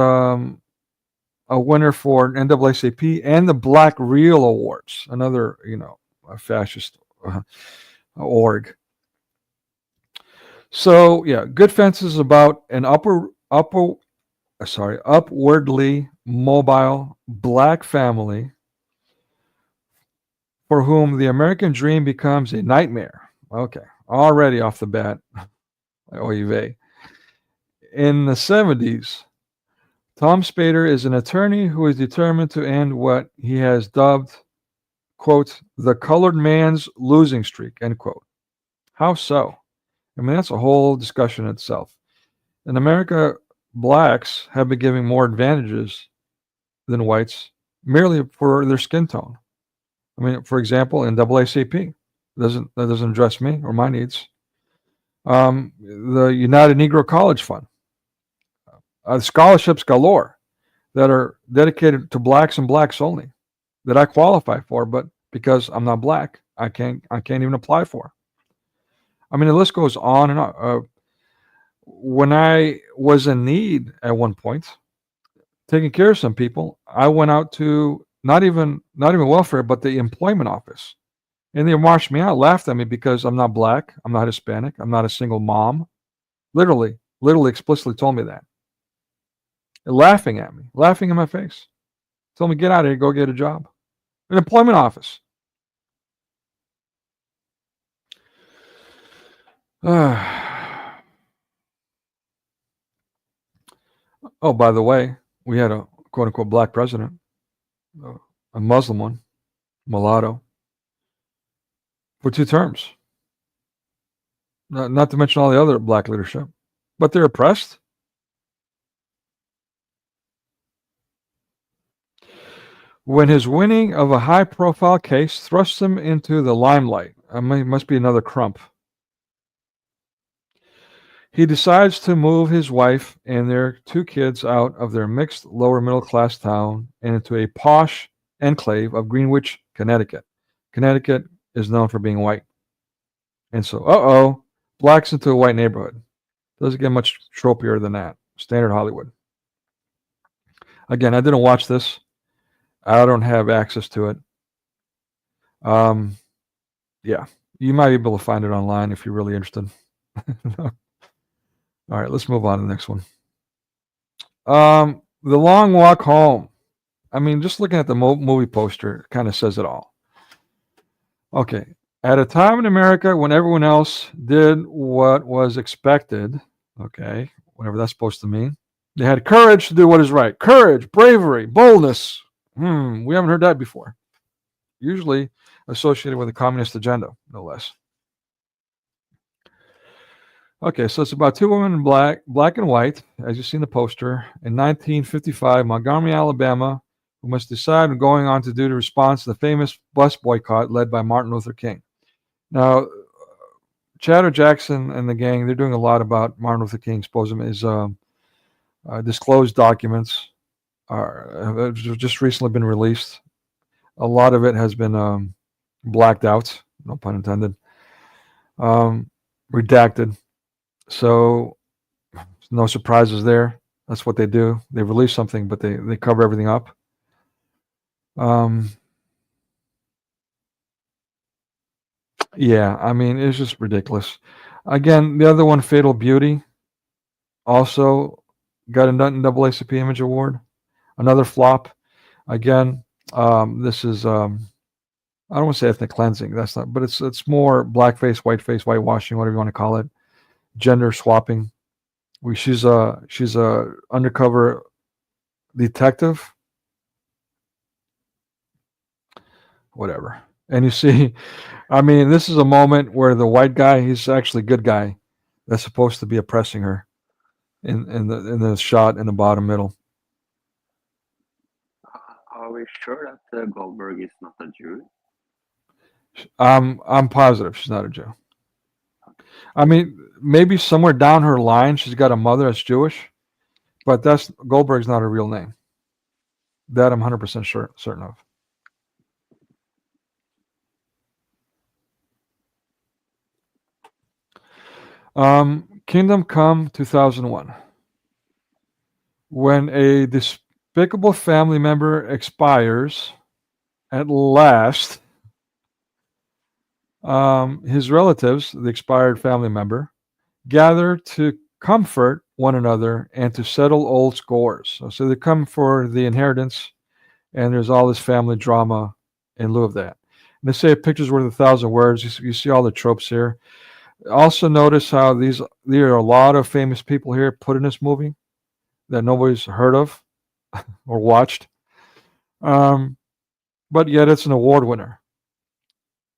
a winner for NAACP and the Black Reel Awards, another a fascist org. So yeah, Good Fences is about an upwardly mobile black family for whom the American dream becomes a nightmare. Okay, already off the bat. Oy vey. In the 70s, Tom Spader is an attorney who is determined to end what he has dubbed, quote, the colored man's losing streak, end quote. How so? I mean, that's a whole discussion in itself. In America, blacks have been given more advantages than whites merely for their skin tone. I mean, for example, in NAACP, that doesn't address me or my needs. The United Negro College Fund, scholarships galore that are dedicated to blacks and blacks only, that I qualify for, but because I'm not black, I can't even apply for. I mean, the list goes on and on. When I was in need at one point, taking care of some people, I went out to not even welfare, but the employment office. And they marched me out, laughed at me because I'm not black, I'm not Hispanic, I'm not a single mom. Literally explicitly told me that. They're laughing at me, laughing in my face. Told me, get out of here, go get a job. An employment office. Oh, by the way, we had a quote-unquote black president, a Muslim one, mulatto, for 2 terms. Not to mention all the other black leadership. But they're oppressed. When his winning of a high-profile case thrusts him into the limelight, must be another Crump, he decides to move his wife and their 2 kids out of their mixed lower-middle-class town and into a posh enclave of Greenwich, Connecticut. Connecticut is known for being white. And so, blacks into a white neighborhood. Doesn't get much tropier than that. Standard Hollywood. Again, I didn't watch this. I don't have access to it. Yeah, you might be able to find it online if you're really interested. All right, let's move on to the next one. The Long Walk Home. I mean, just looking at the movie poster kind of says it all. Okay, at a time in America when everyone else did what was expected, okay, whatever that's supposed to mean, they had courage to do what is right. Courage, bravery, boldness. We haven't heard that before. Usually associated with a communist agenda, no less. Okay, so it's about two women in black and white, as you see in the poster, in 1955, Montgomery, Alabama, who must decide on going on to do the response to the famous bus boycott led by Martin Luther King. Now, Chatter Jackson and the gang, they're doing a lot about Martin Luther King, supposing his disclosed documents have just recently been released. A lot of it has been blacked out, no pun intended, redacted. So no surprises there. That's what they do. They release something, but they cover everything up. Yeah, I mean, it's just ridiculous. Again, the other one, Fatal Beauty, also got a NAACP Image Award. Another flop. Again, this is I don't want to say ethnic cleansing. That's not, but it's more blackface, whitewashing, whatever you want to call it. Gender swapping. She's a undercover detective. Whatever. And you see, I mean, this is a moment where the white guy, he's actually a good guy, that's supposed to be oppressing her in the shot in the bottom middle. Are we sure that Goldberg is not a Jew? I'm positive she's not a Jew. I mean, maybe somewhere down her line she's got a mother that's Jewish, but Goldberg's not her real name. That I'm 100% certain of. Kingdom Come 2001. When a despicable family member expires, at last, his relatives, the expired family member, gather to comfort one another and to settle old scores. So they come for the inheritance, and there's all this family drama in lieu of that. And they say a picture's worth 1,000 words. You see all the tropes here. Also notice how there are a lot of famous people here put in this movie that nobody's heard of or watched. But yet it's an award winner.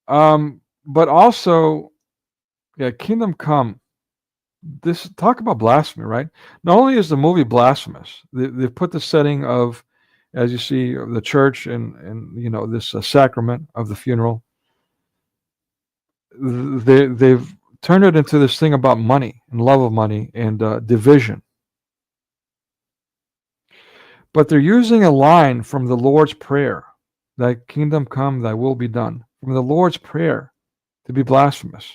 But also, yeah, Kingdom Come. This talk about blasphemy, right? Not only is the movie blasphemous, they've put the setting of, as you see, the church and this sacrament of the funeral. They've turned it into this thing about money and love of money and division. But they're using a line from the Lord's Prayer, "Thy kingdom come, thy will be done," from the Lord's Prayer, to be blasphemous.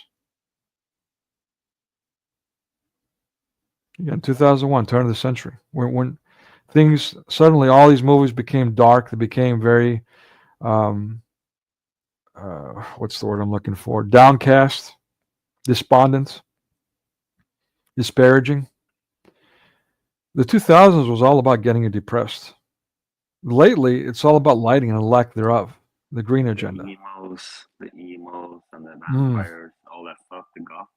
Again, 2001, turn of the century, when things suddenly, all these movies became dark. They became very, what's the word I'm looking for? Downcast, despondent, disparaging. The 2000s was all about getting you depressed. Lately, it's all about lighting and the lack thereof, the green agenda. The emos, and the vampires, all that stuff, the goth.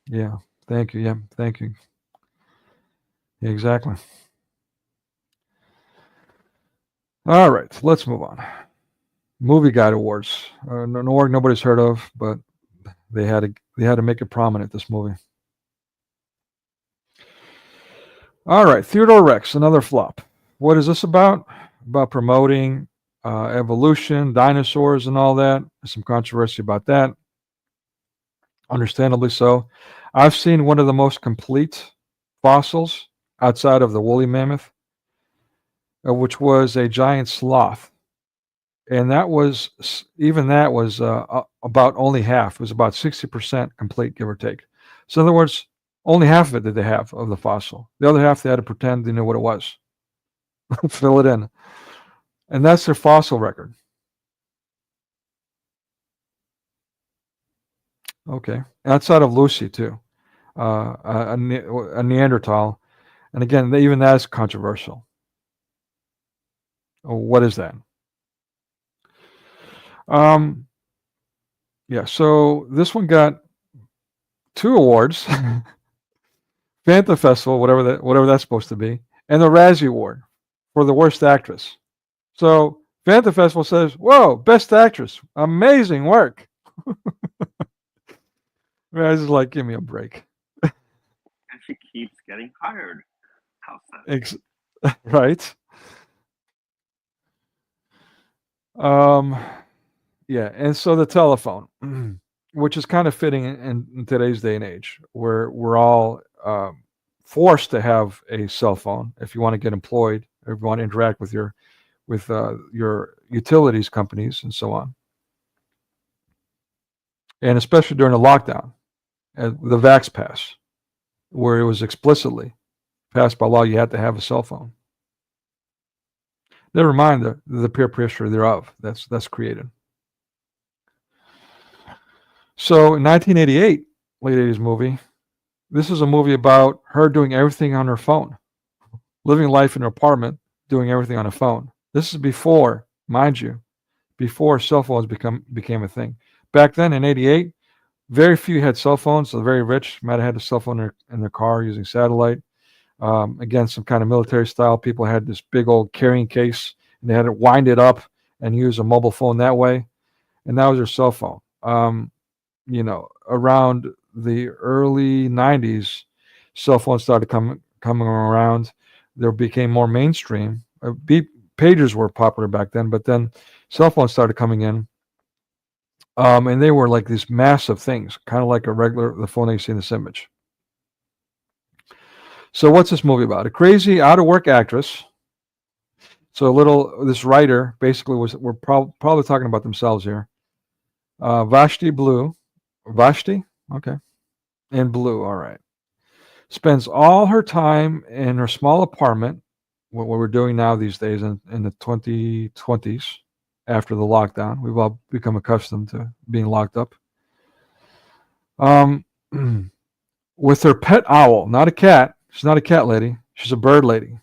Yeah, thank you. Yeah, thank you. Yeah, exactly. All right, let's move on. Movie Guide Awards. An award nobody's heard of, but they had to make it prominent, this movie. All right, Theodore Rex, another flop. What is this about? About promoting evolution, dinosaurs, and all that. There's some controversy about that. Understandably so. I've seen one of the most complete fossils outside of the woolly mammoth, which was a giant sloth. And that was about only half. It was about 60% complete, give or take. So in other words, only half of it did they have of the fossil. The other half they had to pretend they knew what it was. Fill it in. And that's their fossil record. Okay. Outside of Lucy, too. A Neanderthal. And again, even that is controversial. What is that? Yeah, so this one got 2 awards. Fanta Festival, whatever that's supposed to be, and the Razzie Award for the worst actress. So Fanta Festival says, "Whoa, best actress, amazing work." Razzie's like, "Give me a break." she keeps getting hired. How's that? Right. Yeah, and so the telephone, which is kind of fitting in today's day and age, where we're all forced to have a cell phone if you want to get employed, or if you want to interact with your utilities companies and so on. And especially during the lockdown, the Vax Pass, where it was explicitly passed by law, you had to have a cell phone. Never mind the peer pressure thereof that's created. So in 1988, late 80s movie, this is a movie about her doing everything on her phone, living life in her apartment, doing everything on a phone. This is before, mind you, before cell phones became a thing. Back then in 88, very few had cell phones. So the very rich might have had a cell phone in their car using satellite. Again, some kind of military style. People had this big old carrying case, and they had to wind it up and use a mobile phone that way. And that was their cell phone. Around the early 90s, cell phones started coming around. They became more mainstream. Pagers were popular back then, but then cell phones started coming in. And they were like these massive things, kind of like the phone that you see in this image. So what's this movie about? A crazy out-of-work actress. So this writer basically we're probably talking about themselves here. Vashti, okay, and Blue, all right. Spends all her time in her small apartment, what we're doing now these days in the 2020s, after the lockdown. We've all become accustomed to being locked up. With her pet owl, not a cat. She's not a cat lady. She's a bird lady.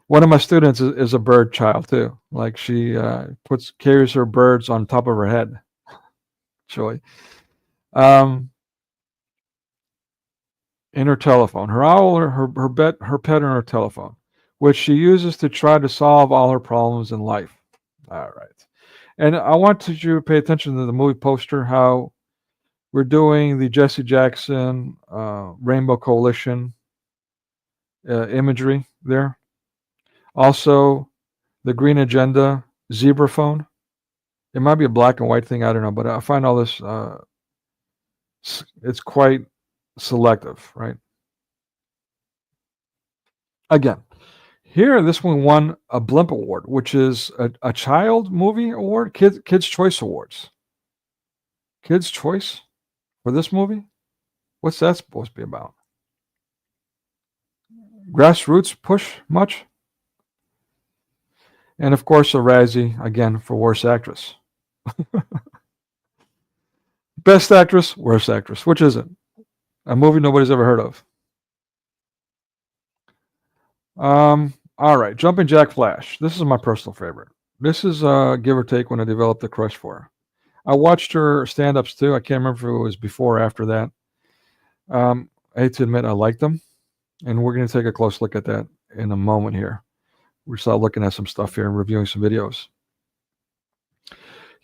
One of my students is a bird child too. Like she carries her birds on top of her head. Joy. In her telephone, her owl, her pet, and her telephone, which she uses to try to solve all her problems in life. All right. And I want you to pay attention to the movie poster, how we're doing the Jesse Jackson Rainbow Coalition imagery there. Also, the Green Agenda zebra phone. It might be a black and white thing, I don't know, but I find all this, it's quite selective, right? Again, here, this one won a Blimp Award, which is a child movie award, Kids Choice Awards. Kids Choice for this movie? What's that supposed to be about? Grassroots push much? And of course, a Razzie, again, for Worst Actress. Best Actress, Worst Actress. Which is it? A movie nobody's ever heard of. All right, Jumpin' Jack Flash. This is my personal favorite. This is give or take when I developed a crush for her. I watched her stand-ups too. I can't remember if it was before or after that. I hate to admit I liked them, and we're going to take a close look at that in a moment here. We start looking at some stuff here and reviewing some videos.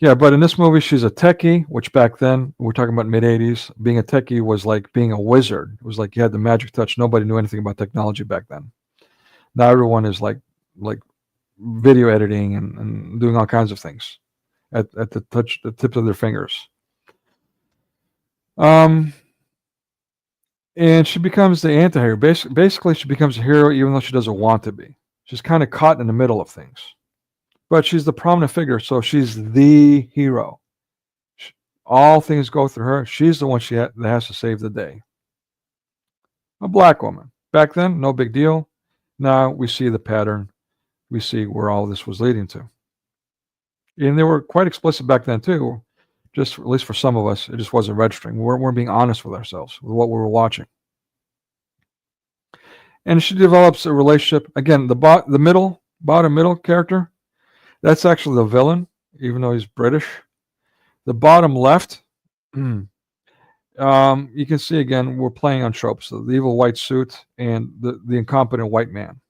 Yeah, but in this movie, she's a techie, which back then, we're talking about mid-'80s, being a techie was like being a wizard. It was like you had the magic touch. Nobody knew anything about technology back then. Now everyone is like video editing and doing all kinds of things at the tips of their fingers. And she becomes the anti-hero. Basically, she becomes a hero even though she doesn't want to be. She's kind of caught in the middle of things. But she's the prominent figure, so she's the hero. All things go through her. She's the one that has to save the day. A black woman. Back then, no big deal. Now we see the pattern. We see where all this was leading to. And they were quite explicit back then, too. Just, at least for some of us, it just wasn't registering. We weren't being honest with ourselves, with what we were watching. And she develops a relationship. Again, the bottom middle character, that's actually the villain, even though he's British. The bottom left, you can see again, we're playing on tropes. So the evil white suit and the incompetent white man.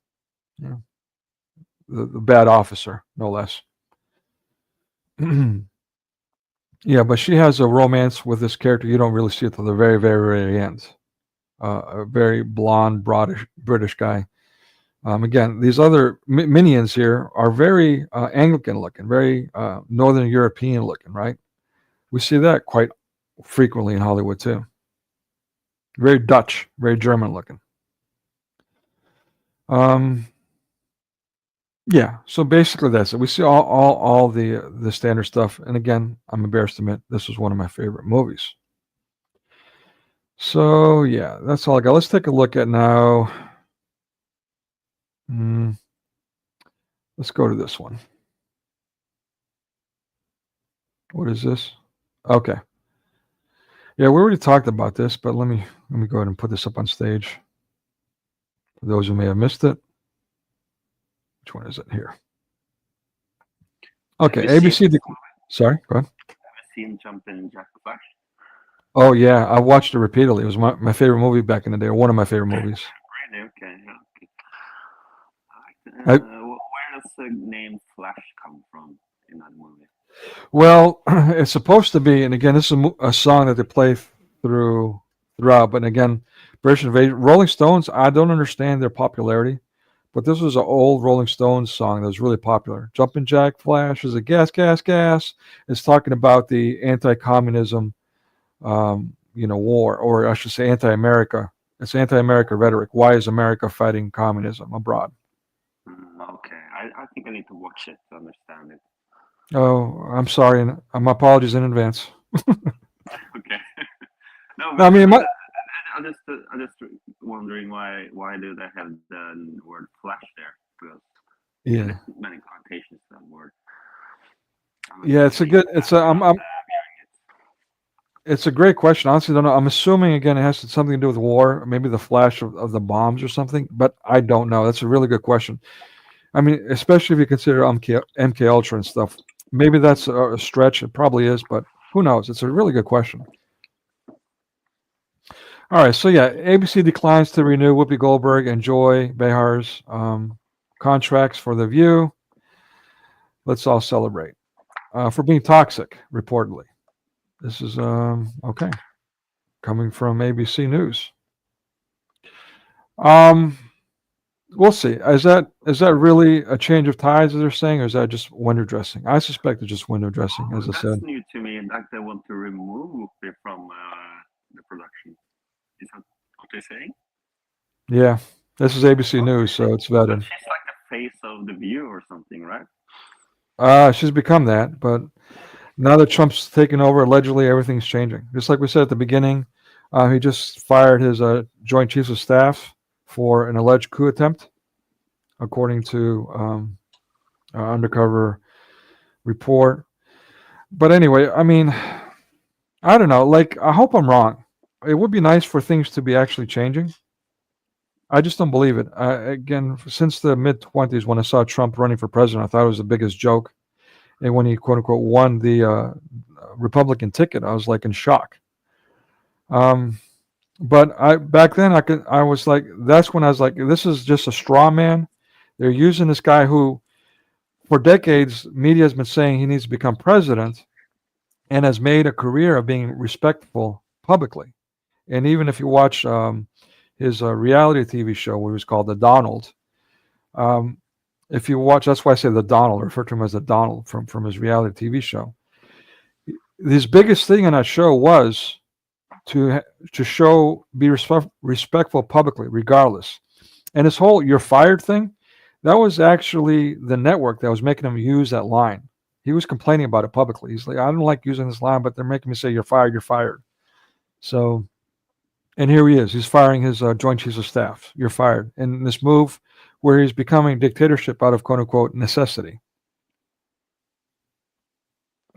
Yeah. The bad officer, no less. Yeah, but she has a romance with this character. You don't really see it till the very, very, very end. a very blonde, broadish British guy. Again, these other minions here are very Anglican looking, very Northern European looking, right? We see that quite frequently in Hollywood too. Very Dutch, very German looking. Yeah, so basically that's it. We see all the standard stuff. And again, I'm embarrassed to admit this was one of my favorite movies. So yeah, that's all I got. Let's take a look at now. Let's go to this one. What is this? Okay. Yeah, we already talked about this, but let me go ahead and put this up on stage. For those who may have missed it. Which one is it here? Okay, ABC. Sorry, go ahead. Have you seen Jumpin' Jack Flash? Oh yeah, I watched it repeatedly. It was my favorite movie back in the day, or one of my favorite movies. Really? Okay. Yeah, okay. Where does the name Flash come from in that movie? Well, it's supposed to be, and again, this is a song that they play throughout. But again, British Invasion, Rolling Stones. I don't understand their popularity, but this was an old Rolling Stones song that was really popular. Jumpin' Jack Flash is a gas, gas, gas. It's talking about the anti-communism, war, or I should say anti-America. It's anti-America rhetoric. Why is America fighting communism abroad? Okay, I think I need to watch it to understand it. Oh, I'm sorry, and my apologies in advance. Okay. No, I mean, I'm just wondering why do they have the word flash there? Because there's many connotations to that word. Yeah, it's a great question. Honestly, I don't know. I'm assuming again it has something to do with war, maybe the flash of the bombs or something. But I don't know. That's a really good question. I mean, especially if you consider MK Ultra and stuff. Maybe that's a stretch. It probably is, but who knows? It's a really good question. All right, so yeah, ABC declines to renew Whoopi Goldberg and Joy Behar's contracts for The View. Let's all celebrate for being toxic, reportedly. This is okay, coming from ABC News. We'll see. Is that really a change of tides, as they're saying, or is that just window dressing? I suspect it's just window dressing, as I said. That's new to me. Like they want to remove Whoopi from the production. Is that what they're saying? Yeah, this is ABC News, so it's vetted. She's like the face of The View or something, right? She's become that, but now that Trump's taken over, allegedly everything's changing. Just like we said at the beginning, he just fired his Joint Chiefs of Staff for an alleged coup attempt, according to undercover report. But anyway, I mean, I don't know. Like, I hope I'm wrong. It would be nice for things to be actually changing. I just don't believe it. Again, since the mid-20s, when I saw Trump running for president, I thought it was the biggest joke. And when he, quote unquote, won the Republican ticket, I was like in shock. But back then I was like, that's when I was like, this is just a straw man. They're using this guy who, for decades, media has been saying he needs to become president, and has made a career of being respectful publicly. And even if you watch his reality TV show, which was called The Donald, if you watch, that's why I say The Donald, I refer to him as The Donald from his reality TV show. His biggest thing in that show was to be respectful publicly, regardless. And this whole "you're fired" thing, that was actually the network that was making him use that line. He was complaining about it publicly. He's like, I don't like using this line, but they're making me say "you're fired, you're fired." So, and here he is. He's firing his Joint Chiefs of Staff. You're fired. And this move where he's becoming dictatorship out of quote unquote necessity.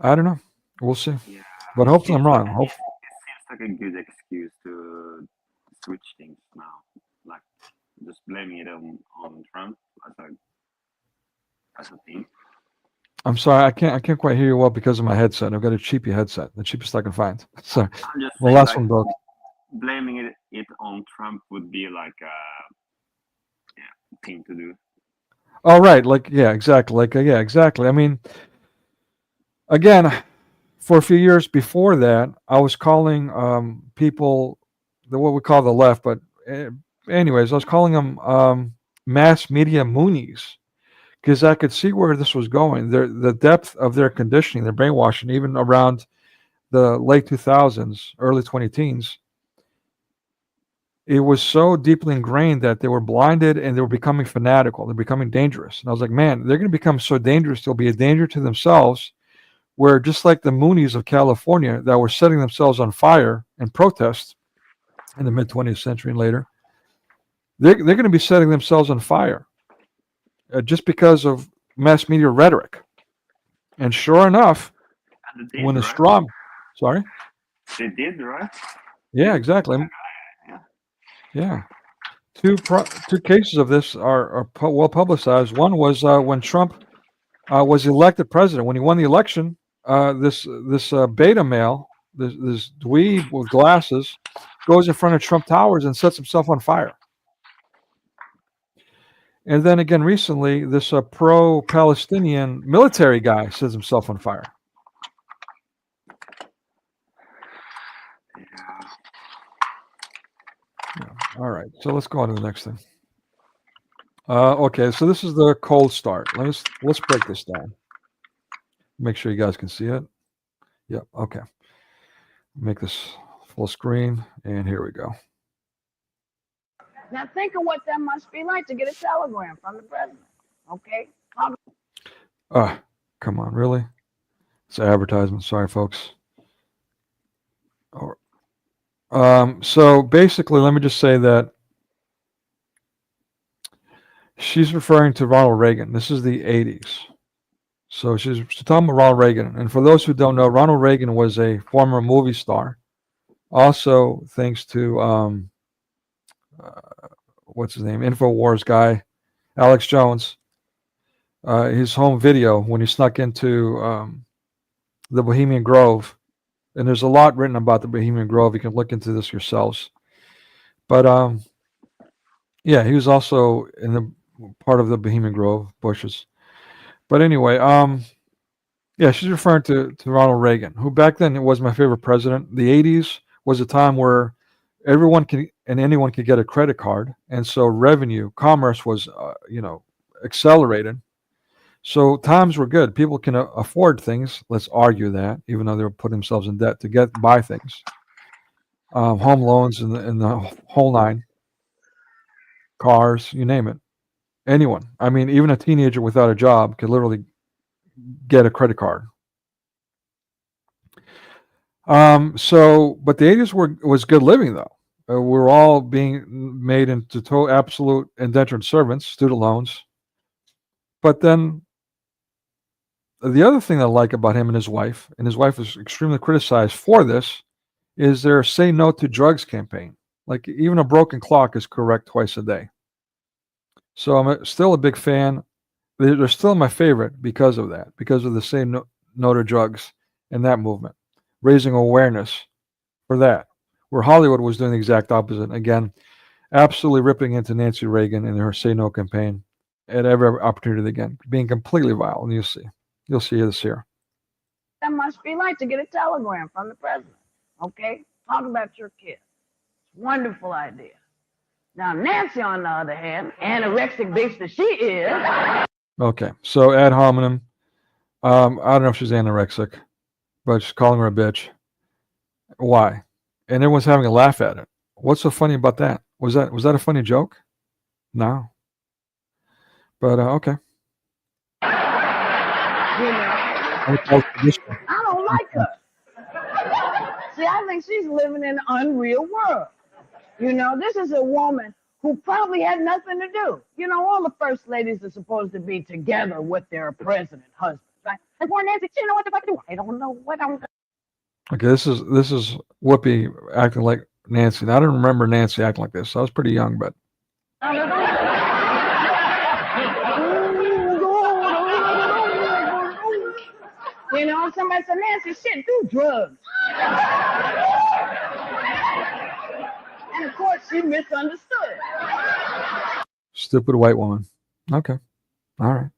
I don't know. We'll see. Yeah, but hopefully I'm wrong. It seems like a good excuse to switch things now. Like just blaming it on Trump as a thing. I'm sorry, I can't quite hear you well because of my headset. I've got a cheapy headset, the cheapest I can find. So the last one broke. Blaming it on Trump would be like a thing to do. Oh right, like yeah, exactly. Like yeah, exactly. I mean, again, for a few years before that, I was calling people what we call the left, but anyways, I was calling them mass media Moonies because I could see where this was going. The depth of their conditioning, their brainwashing, even around the late 2000s, early 2010s, it was so deeply ingrained that they were blinded and they were becoming fanatical. They're becoming dangerous. And I was like, man, they're going to become so dangerous. They'll be a danger to themselves, where just like the Moonies of California that were setting themselves on fire in protest in the mid 20th century and later, they're going to be setting themselves on fire just because of mass media rhetoric. And sure enough, And they did, when the right? strong, sorry? They did, right? Yeah, exactly. Yeah. Two cases of this are well publicized. One was when Trump was elected president. When he won the election, this beta male, this dweeb with glasses, goes in front of Trump Towers and sets himself on fire. And then again recently, this pro-Palestinian military guy sets himself on fire. Yeah. All right, so let's go on to the next thing. Okay, so this is the cold start. Let's break this down. Make sure you guys can see it. Yep. Okay. Make this full screen, and here we go. Now think of what that must be like to get a telegram from the president. Okay? Come on, really? It's an advertisement. Sorry, folks. So basically, let me just say that she's referring to Ronald Reagan. This is the 80s. So she's talking about Ronald Reagan. And for those who don't know, Ronald Reagan was a former movie star. Also, thanks to, what's his name? InfoWars guy, Alex Jones. His home video when he snuck into the Bohemian Grove. And there's a lot written about the Bohemian Grove. You can look into this yourselves. But yeah, he was also in the part of the Bohemian Grove bushes. But anyway, yeah, she's referring to Ronald Reagan, who back then was my favorite president. The 80s was a time where everyone and anyone could get a credit card, and so commerce was accelerated. So times were good. People can afford things. Let's argue that, even though they were putting themselves in debt to buy things, home loans and the whole nine, cars, you name it. Anyone. I mean, even a teenager without a job could literally get a credit card. But the 80s was good living though. We're all being made into absolute indentured servants, student loans. But then the other thing I like about him and his wife is extremely criticized for this, is their Say No to Drugs campaign. Like even a broken clock is correct twice a day. So I'm still a big fan. They're still my favorite because of that, because of the Say No to Drugs and that movement, raising awareness for that, where Hollywood was doing the exact opposite. Again, absolutely ripping into Nancy Reagan and her Say No campaign at every opportunity again, being completely vile. And you'll see this here. That must be like to get a telegram from the president. Okay? Talk about your kids. Wonderful idea. Now, Nancy, on the other hand, anorexic bitch that she is. Okay, so ad hominem. I don't know if she's anorexic, but she's calling her a bitch. Why? And everyone's having a laugh at it. What's so funny about that? Was that a funny joke? No. But okay. I don't like her. See, I think she's living in an unreal world. This is a woman who probably had nothing to do. All the first ladies are supposed to be together with their president husbands, right? And poor Nancy, she know what the fuck to do. I don't know what I'm. Okay, this is Whoopi acting like Nancy. Now, I don't remember Nancy acting like this. I was pretty young, but. Somebody said, Nancy, shit, do drugs. And of course, she misunderstood. Stupid white woman. Okay. All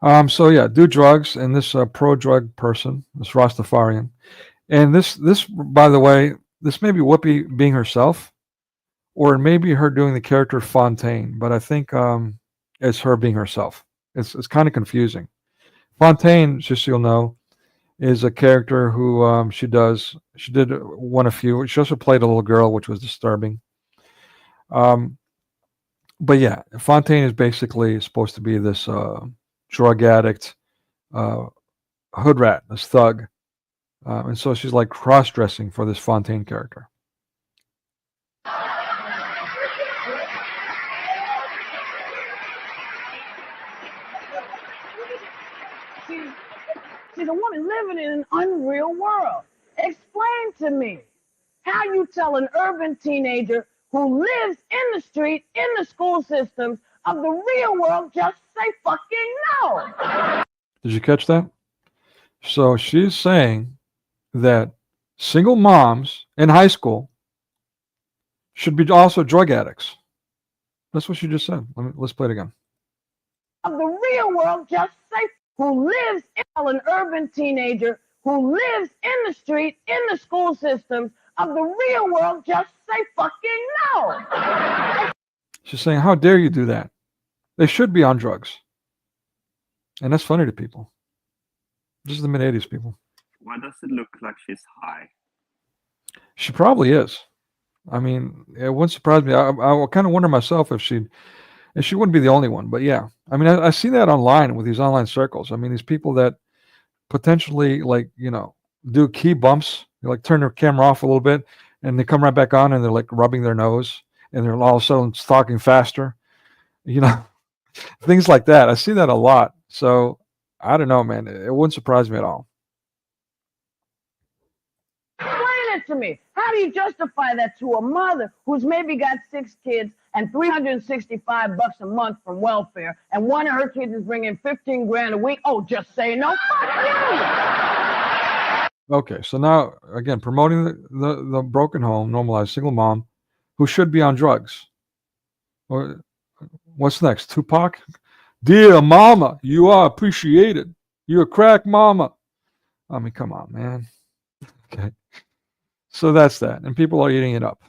right. So yeah, do drugs, and this pro-drug person, this Rastafarian. And this, by the way, this may be Whoopi being herself, or it may be her doing the character Fontaine, but I think it's her being herself. It's kind of confusing. Fontaine, just so you'll know, is a character who she did one a few. She also played a little girl, which was disturbing. But yeah, Fontaine is basically supposed to be this drug addict, hood rat, this thug. And so she's like cross-dressing for this Fontaine character. See, the woman living in an unreal world. Explain to me how you tell an urban teenager who lives in the street, in the school systems of the real world, just say fucking no. Did you catch that? So she's saying that single moms in high school should be also drug addicts. That's what she just said. Let's play it again. Of the real world, just say who lives in an urban teenager who lives in the street, in the school systems of the real world, just say fucking no. She's saying, how dare you do that? They should be on drugs. And that's funny to people. This is the mid-'80s people. Why does it look like she's high? She probably is. I mean, it wouldn't surprise me. I kind of wonder myself if she wouldn't be the only one. But yeah, I mean, I see that online with these online circles. I mean, these people that potentially, like, you know, do key bumps, they like turn their camera off a little bit and they come right back on and they're like rubbing their nose and they're all of a sudden talking faster, you know, things like that. I see that a lot. So I don't know, man. It wouldn't surprise me at all. Explain it to me. How do you justify that to a mother who's maybe got 6 kids and $365 a month from welfare, and one of her kids is bringing 15 grand a week? Oh, just say no. Fuck you. Okay, so now again, promoting the broken home, normalized single mom who should be on drugs. Or what's next? Tupac? Dear mama, you are appreciated. You're a crack mama. I mean, come on, man. Okay. So that's that. And people are eating it up.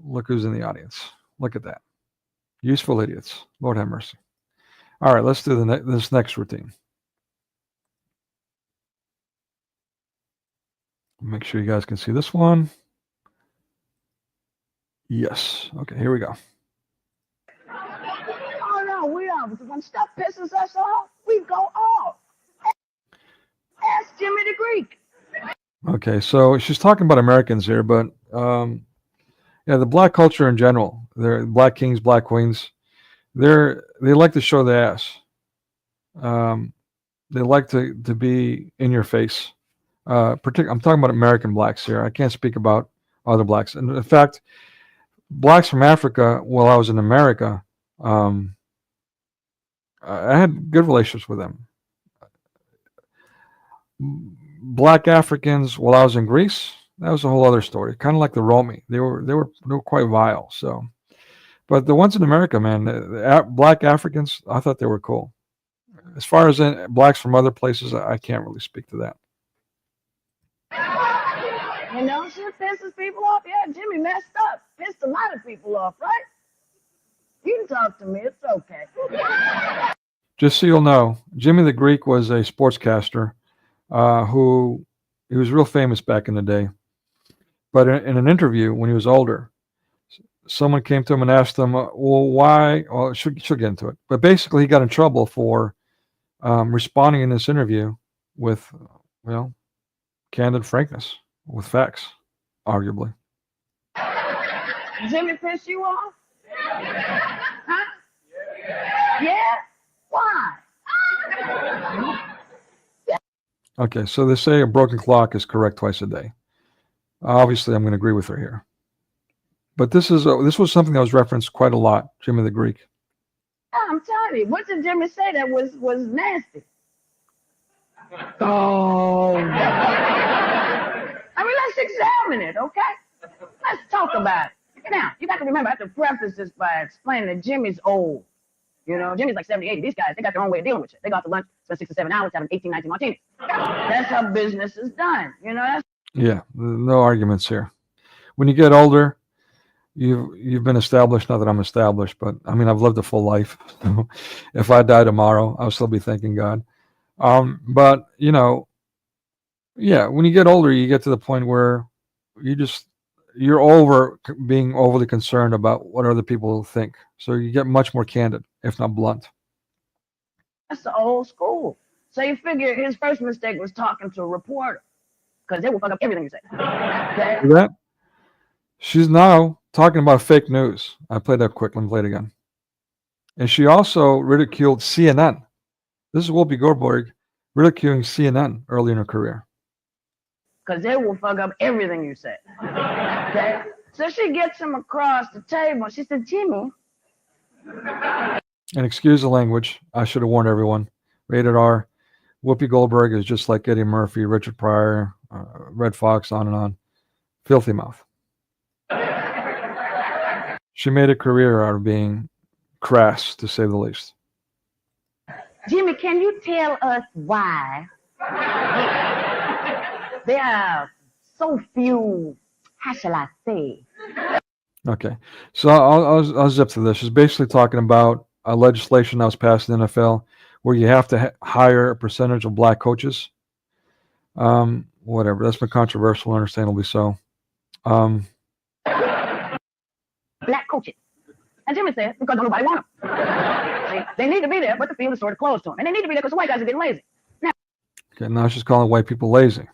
Look who's in the audience. Look at that. Useful idiots. Lord have mercy. All right, let's do this next routine. Make sure you guys can see this one. Yes. Okay, here we go. Oh, no, we are. Because when stuff pisses us off, we go off. Ask Jimmy the Greek. Okay, so she's talking about Americans here, but yeah, the black culture in general, they're black kings, black queens, they like to show the ass. They like to be in your face. I'm talking about American blacks here. I can't speak about other blacks. And in fact, blacks from Africa, while I was in America, I had good relationships with them. Black Africans, while I was in Greece, that was a whole other story. Kind of like the Romi, they were quite vile. So, but the ones in America, man, the black Africans, I thought they were cool. As far as blacks from other places, I can't really speak to that. You know, shit pisses people off. Yeah, Jimmy messed up. Pissed a lot of people off, right? You can talk to me. It's okay. Just so you'll know, Jimmy the Greek was a sportscaster who he was real famous back in the day. But in an interview when he was older, someone came to him and asked him, well, why? Well, she'll get into it. But basically, he got in trouble for responding in this interview with, well, candid frankness, with facts, arguably. Jimmy pissed you off? Huh? Yeah? Why? Okay, so they say a broken clock is correct twice a day. Obviously, I'm going to agree with her here. But this was something that was referenced quite a lot, Jimmy the Greek. I'm telling you, what did Jimmy say that was nasty? Oh. I mean, let's examine it, okay? Let's talk about it. Now, you got to remember, I have to preface this by explaining that Jimmy's old. You know, Jimmy's like 70, 80. These guys, they got their own way of dealing with it. They go out to lunch, spend 6 to 7 hours, having 18, 19 martinis. That's how business is done. You know, Yeah, no arguments here. When you get older, you've been established. Not that I'm established, but I mean I've lived a full life. So if I die tomorrow, I'll still be thanking God. But you know, yeah, when you get older, you get to the point where you're over being overly concerned about what other people think. So you get much more candid, if not blunt. That's the old school. So you figure his first mistake was talking to a reporter, because they will fuck up everything you say. Okay? See that? She's now talking about fake news. I played that quick. Let me play it again. And she also ridiculed CNN. This is Whoopi Goldberg ridiculing CNN early in her career. Because they will fuck up everything you say. Okay? So she gets him across the table. She said, Jimmy. And excuse the language. I should have warned everyone. Rated R. Whoopi Goldberg is just like Eddie Murphy, Richard Pryor, Red Fox, on and on. Filthy mouth. She made a career out of being crass, to say the least. Jimmy, can you tell us why there are so few, how shall I say? Okay, so I'll zip through this. She's basically talking about a legislation that was passed in the NFL where you have to hire a percentage of black coaches. Whatever, that's been controversial, understandably so. Black coaches. And Jimmy said, because nobody want them. See, they need to be there, but the field is sort of closed to them. And they need to be there because the white guys are getting lazy. Okay, now she's calling white people lazy.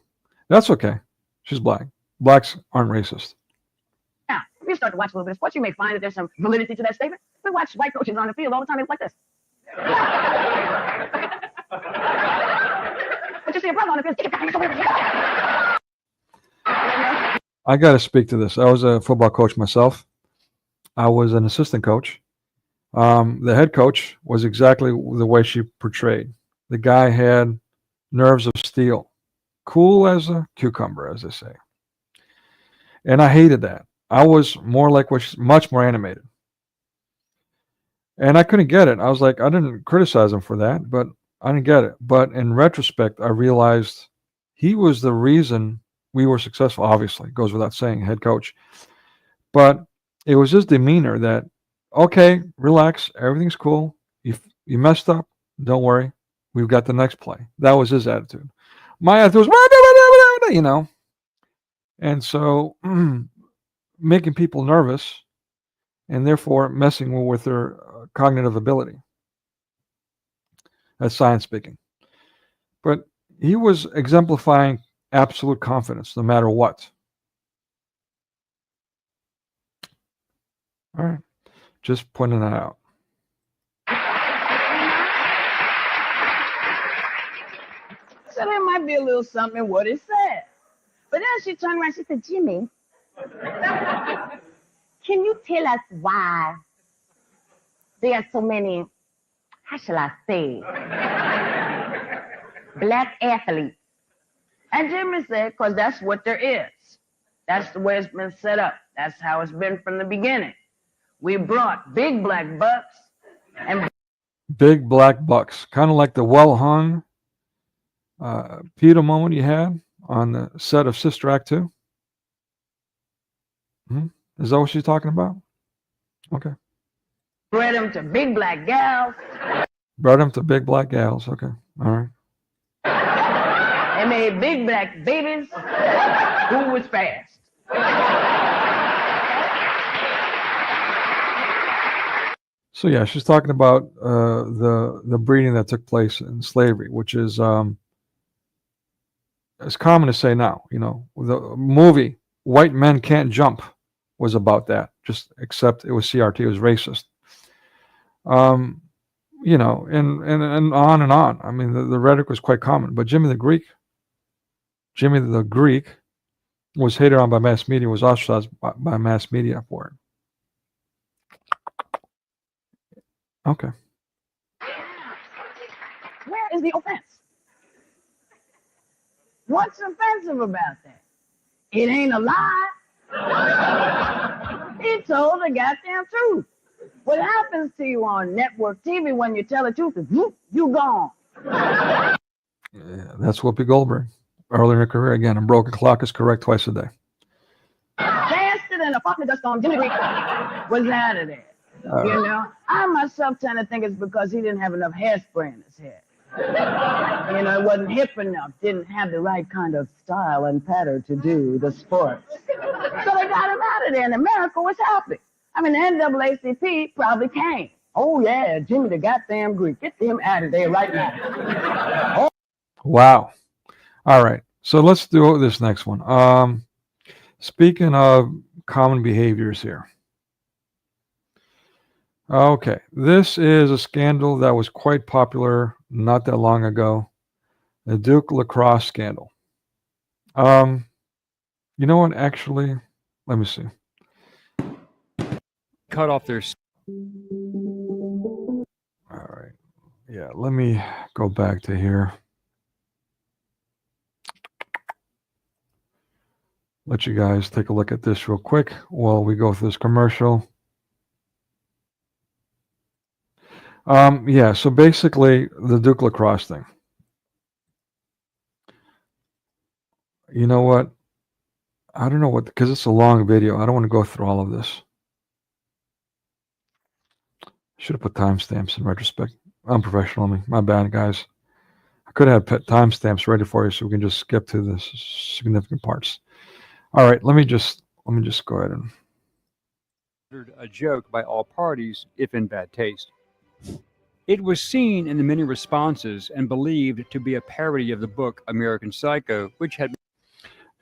That's okay. She's black. Blacks aren't racist. Now, if you start to watch a little bit of sports, you may find that there's some validity to that statement. We watch white coaches on the field all the time. It's like this. But you see a brother on the field. I got to speak to this. I was a football coach myself. I was an assistant coach. The head coach was exactly the way she portrayed. The guy had nerves of steel, cool as a cucumber, as they say. And I hated that. I was more like much more animated. And I couldn't get it. I was like, I didn't criticize him for that, but I didn't get it. But in retrospect, I realized he was the reason we were successful. Obviously, it goes without saying, head coach. But it was his demeanor that, okay, relax, everything's cool. You messed up, don't worry. We've got the next play. That was his attitude. My attitude was, you know. And so making people nervous and therefore messing with their cognitive ability. That's science speaking. But he was exemplifying absolute confidence no matter what. All right. Just pointing that out. So there might be a little something in what it said. But then she turned around, she said, Jimmy, can you tell us why there are so many, how shall I say, black athletes? And Jimmy said, because that's what there is. That's the way it's been set up. That's how it's been from the beginning. We brought big black bucks and big black bucks, kind of like the well-hung PEDO moment you had on the set of Sister Act 2. Is that what she's talking about? Okay. bred them to big black gals. Brought them to big black gals. Okay. All right. They made big black babies who was fast. So yeah, she's talking about the breeding that took place in slavery, which is it's common to say now. You know, the movie "White Men Can't Jump" was about that. Just except it was CRT. It was racist. You know, and on and on. I mean, the rhetoric was quite common. But Jimmy the Greek was hated on by mass media, was ostracized by mass media for it. Okay. Where is the offense? What's offensive about that? It ain't a lie. He told the goddamn truth. What happens to you on network TV when you tell the truth is you gone. Yeah, that's Whoopi Goldberg. earlier in her career. Again, a broken clock is correct twice a day. Faster than a fucking dust storm, Jimmy Greek was out of there. You know, I myself tend to think it's because he didn't have enough hairspray in his head. You know, it wasn't hip enough, didn't have the right kind of style and pattern to do the sports. So they got him out of there, and America was happy. I mean, the NAACP probably came. Oh, yeah, Jimmy the goddamn Greek. Get him out of there right now. Wow. All right. So let's do this next one. Speaking of common behaviors here. Okay. This is a scandal that was quite popular not that long ago. The Duke lacrosse scandal. You know what? Actually, let me see. Cut off their. All right. Yeah, let me go back to here. Let you guys take a look at this real quick while we go through this commercial. Yeah, so basically the Duke lacrosse thing. You know what? I don't know what, because it's a long video. I don't want to go through all of this. Should have put timestamps in retrospect. Unprofessional of me. My bad, guys. I could have had timestamps ready for you so we can just skip to the significant parts. All right, let me just go ahead and. A joke by all parties, if in bad taste. It was seen in the many responses and believed to be a parody of the book American Psycho, which had.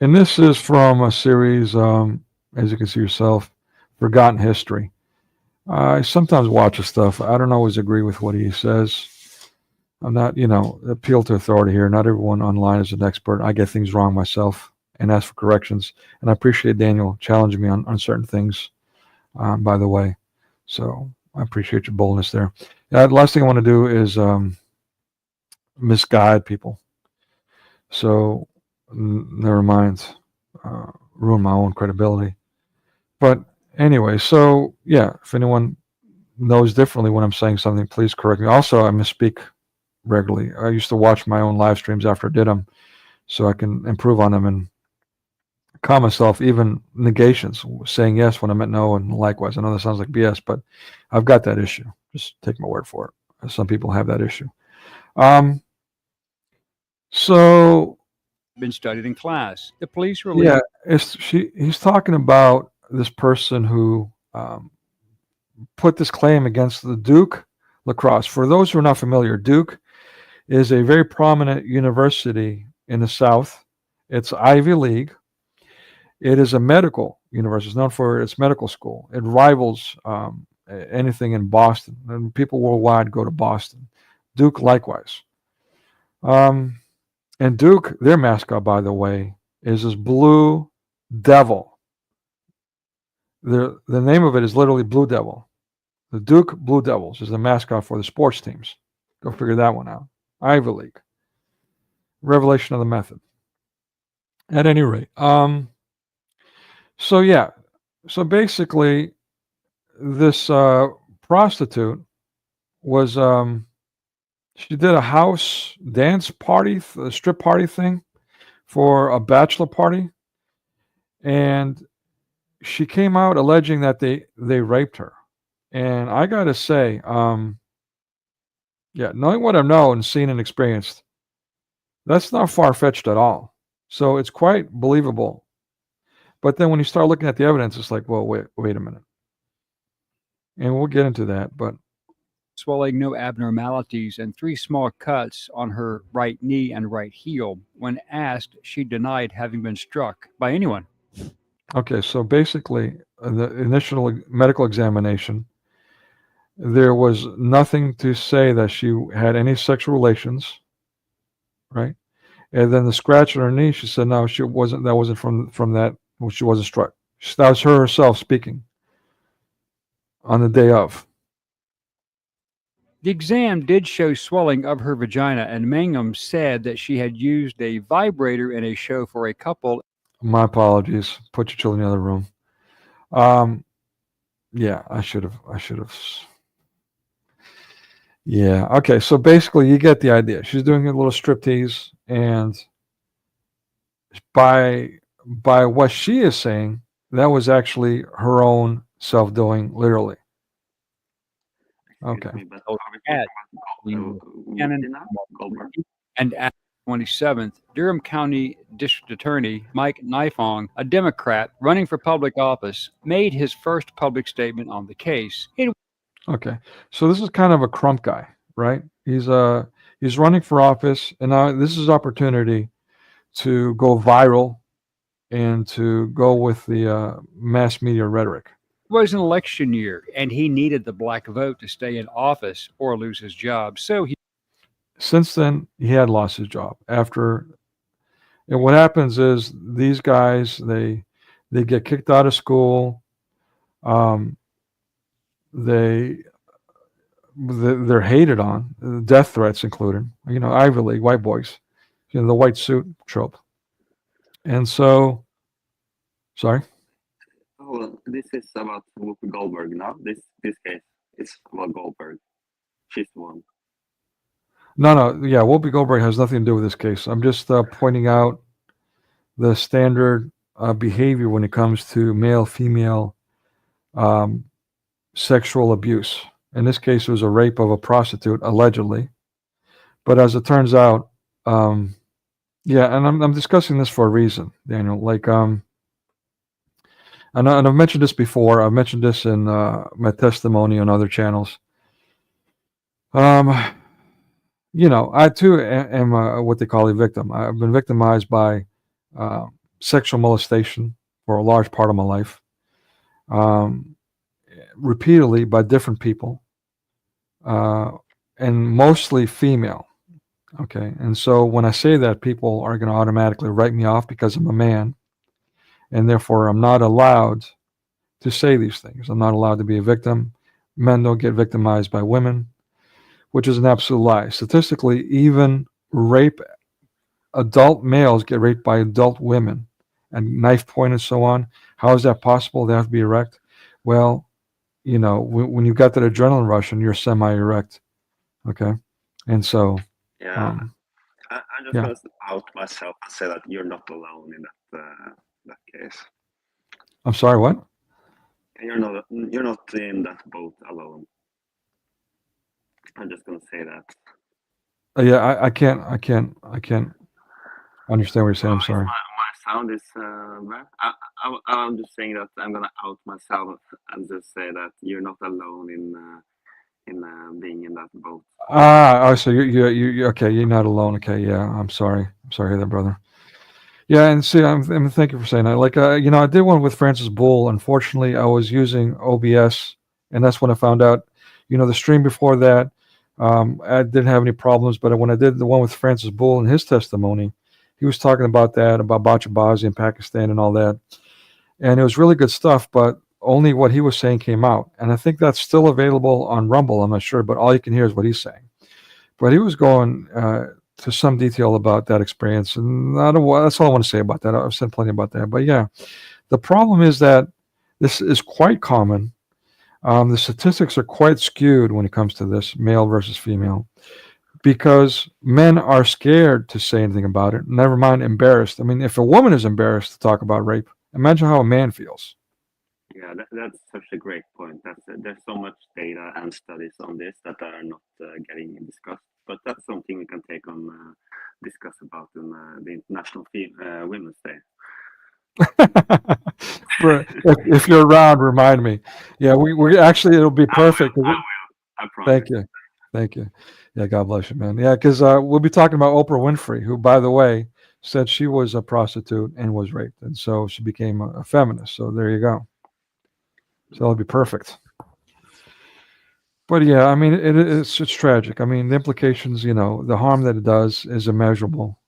And this is from a series, as you can see yourself, Forgotten History. I sometimes watch his stuff. I don't always agree with what he says. I'm not, appeal to authority here. Not everyone online is an expert. I get things wrong myself and ask for corrections. And I appreciate Daniel challenging me on certain things, by the way. So I appreciate your boldness there. The last thing I want to do is misguide people. So never mind, ruin my own credibility. But anyway, so yeah, if anyone knows differently when I'm saying something, please correct me. Also, I misspeak regularly. I used to watch my own live streams after I did them so I can improve on them and calm myself, even negations, saying yes when I meant no, and likewise. I know that sounds like BS, but I've got that issue. Just take my word for it. Some people have that issue. So been studied in class. The police released. Yeah, he's talking about this person who put this claim against the Duke lacrosse. For those who are not familiar, Duke is a very prominent university in the South. It's Ivy League. It is a medical university. It's known for its medical school. It rivals anything in Boston, and people worldwide go to Boston. Duke likewise. And Duke, their mascot, by the way, is this blue devil. The name of it is literally Blue Devil. The Duke Blue Devils is the mascot for the sports teams. Go figure that one out. Ivy League. Revelation of the method. At any rate, so basically, this prostitute was she did a house dance party, a strip party thing for a bachelor party, and she came out alleging that they raped her. And I gotta say, knowing what I know and seen and experienced, that's not far-fetched at all. So it's quite believable. But then when you start looking at the evidence, it's like, well, wait a minute. And we'll get into that, but swelling, no abnormalities, and 3 small cuts on her right knee and right heel. When asked, she denied having been struck by anyone. Okay, so basically, the initial medical examination, there was nothing to say that she had any sexual relations, right? And then the scratch on her knee, she said, no, she wasn't. That wasn't from that. Well, she wasn't struck. That was her herself speaking on the day of. The exam did show swelling of her vagina, and Mangum said that she had used a vibrator in a show for a couple. My apologies. Put your children in the other room. Yeah, I should have. Yeah. Okay. So basically, you get the idea. She's doing a little striptease, and by what she is saying, that was actually her own self-doing, literally. Okay. Me, but Oh, are we talking in about Cannon, Whoopi now? Goldberg? and at 27th, Durham County District Attorney Mike Nifong, a Democrat running for public office, made his first public statement on the case. Okay. So this is kind of a Trump guy, right? He's running for office, and now this is his opportunity to go viral and to go with the mass media rhetoric. It was an election year, and he needed the black vote to stay in office or lose his job. So he Since then, he had lost his job. And what happens is these guys they get kicked out of school. They're hated on, death threats included. Ivy League white boys, the white suit trope. And so, sorry. Oh, this is about Whoopi Goldberg now. This case is about Goldberg. She's the one. No, yeah, Whoopi Goldberg has nothing to do with this case. I'm just pointing out the standard behavior when it comes to male-female sexual abuse. In this case, it was a rape of a prostitute, allegedly. But as it turns out, yeah, and I'm discussing this for a reason, Daniel. Like, and I've mentioned this before. I've mentioned this in my testimony on other channels. I too am what they call a victim. I've been victimized by sexual molestation for a large part of my life, repeatedly by different people, and mostly female. Okay, and so when I say that, people are going to automatically write me off because I'm a man, and therefore I'm not allowed to say these things. I'm not allowed to be a victim. Men don't get victimized by women, which is an absolute lie. Statistically, even adult males get raped by adult women, and knife point and so on. How is that possible? They have to be erect. Well, when you've got that adrenaline rush and you're semi-erect, okay, and so. Yeah, I'm just yeah. going to out myself and say that you're not alone in that case. I'm sorry, what? You're not in that boat alone. I'm just going to say that. Yeah, I can't understand what you're saying. I'm sorry. My sound is bad. I'm just saying that I'm going to out myself and just say that you're not alone in being in that boat. So you okay? You're not alone. Okay, yeah. I'm sorry to hear that, brother. Yeah, and see, I'm thank you for saying that. Like, I did one with Francis Bull. Unfortunately, I was using OBS, and that's when I found out. The stream before that, I didn't have any problems. But when I did the one with Francis Bull and his testimony, he was talking about Bachabazi in Pakistan and all that, and it was really good stuff. But only what he was saying came out, and I think that's still available on Rumble. I'm not sure, but all you can hear is what he's saying. But he was going to some detail about that experience, and that's all I want to say about that. I've said plenty about that. But yeah, the problem is that this is quite common. The statistics are quite skewed when it comes to this, male versus female, because men are scared to say anything about it, never mind embarrassed. I mean, if a woman is embarrassed to talk about rape, imagine how a man feels. Yeah, that's such a great point. There's so much data and studies on this that are not getting discussed, but that's something we can take on discuss about in the International Women's Day. If you're around, remind me. Yeah, we actually, it'll be perfect. I will. I promise. Thank you. Yeah, God bless you, man. Yeah, because we'll be talking about Oprah Winfrey, who, by the way, said she was a prostitute and was raped, and so she became a feminist. So there you go. So that'll be perfect. But yeah, I mean, it's tragic. I mean, the implications, the harm that it does is immeasurable.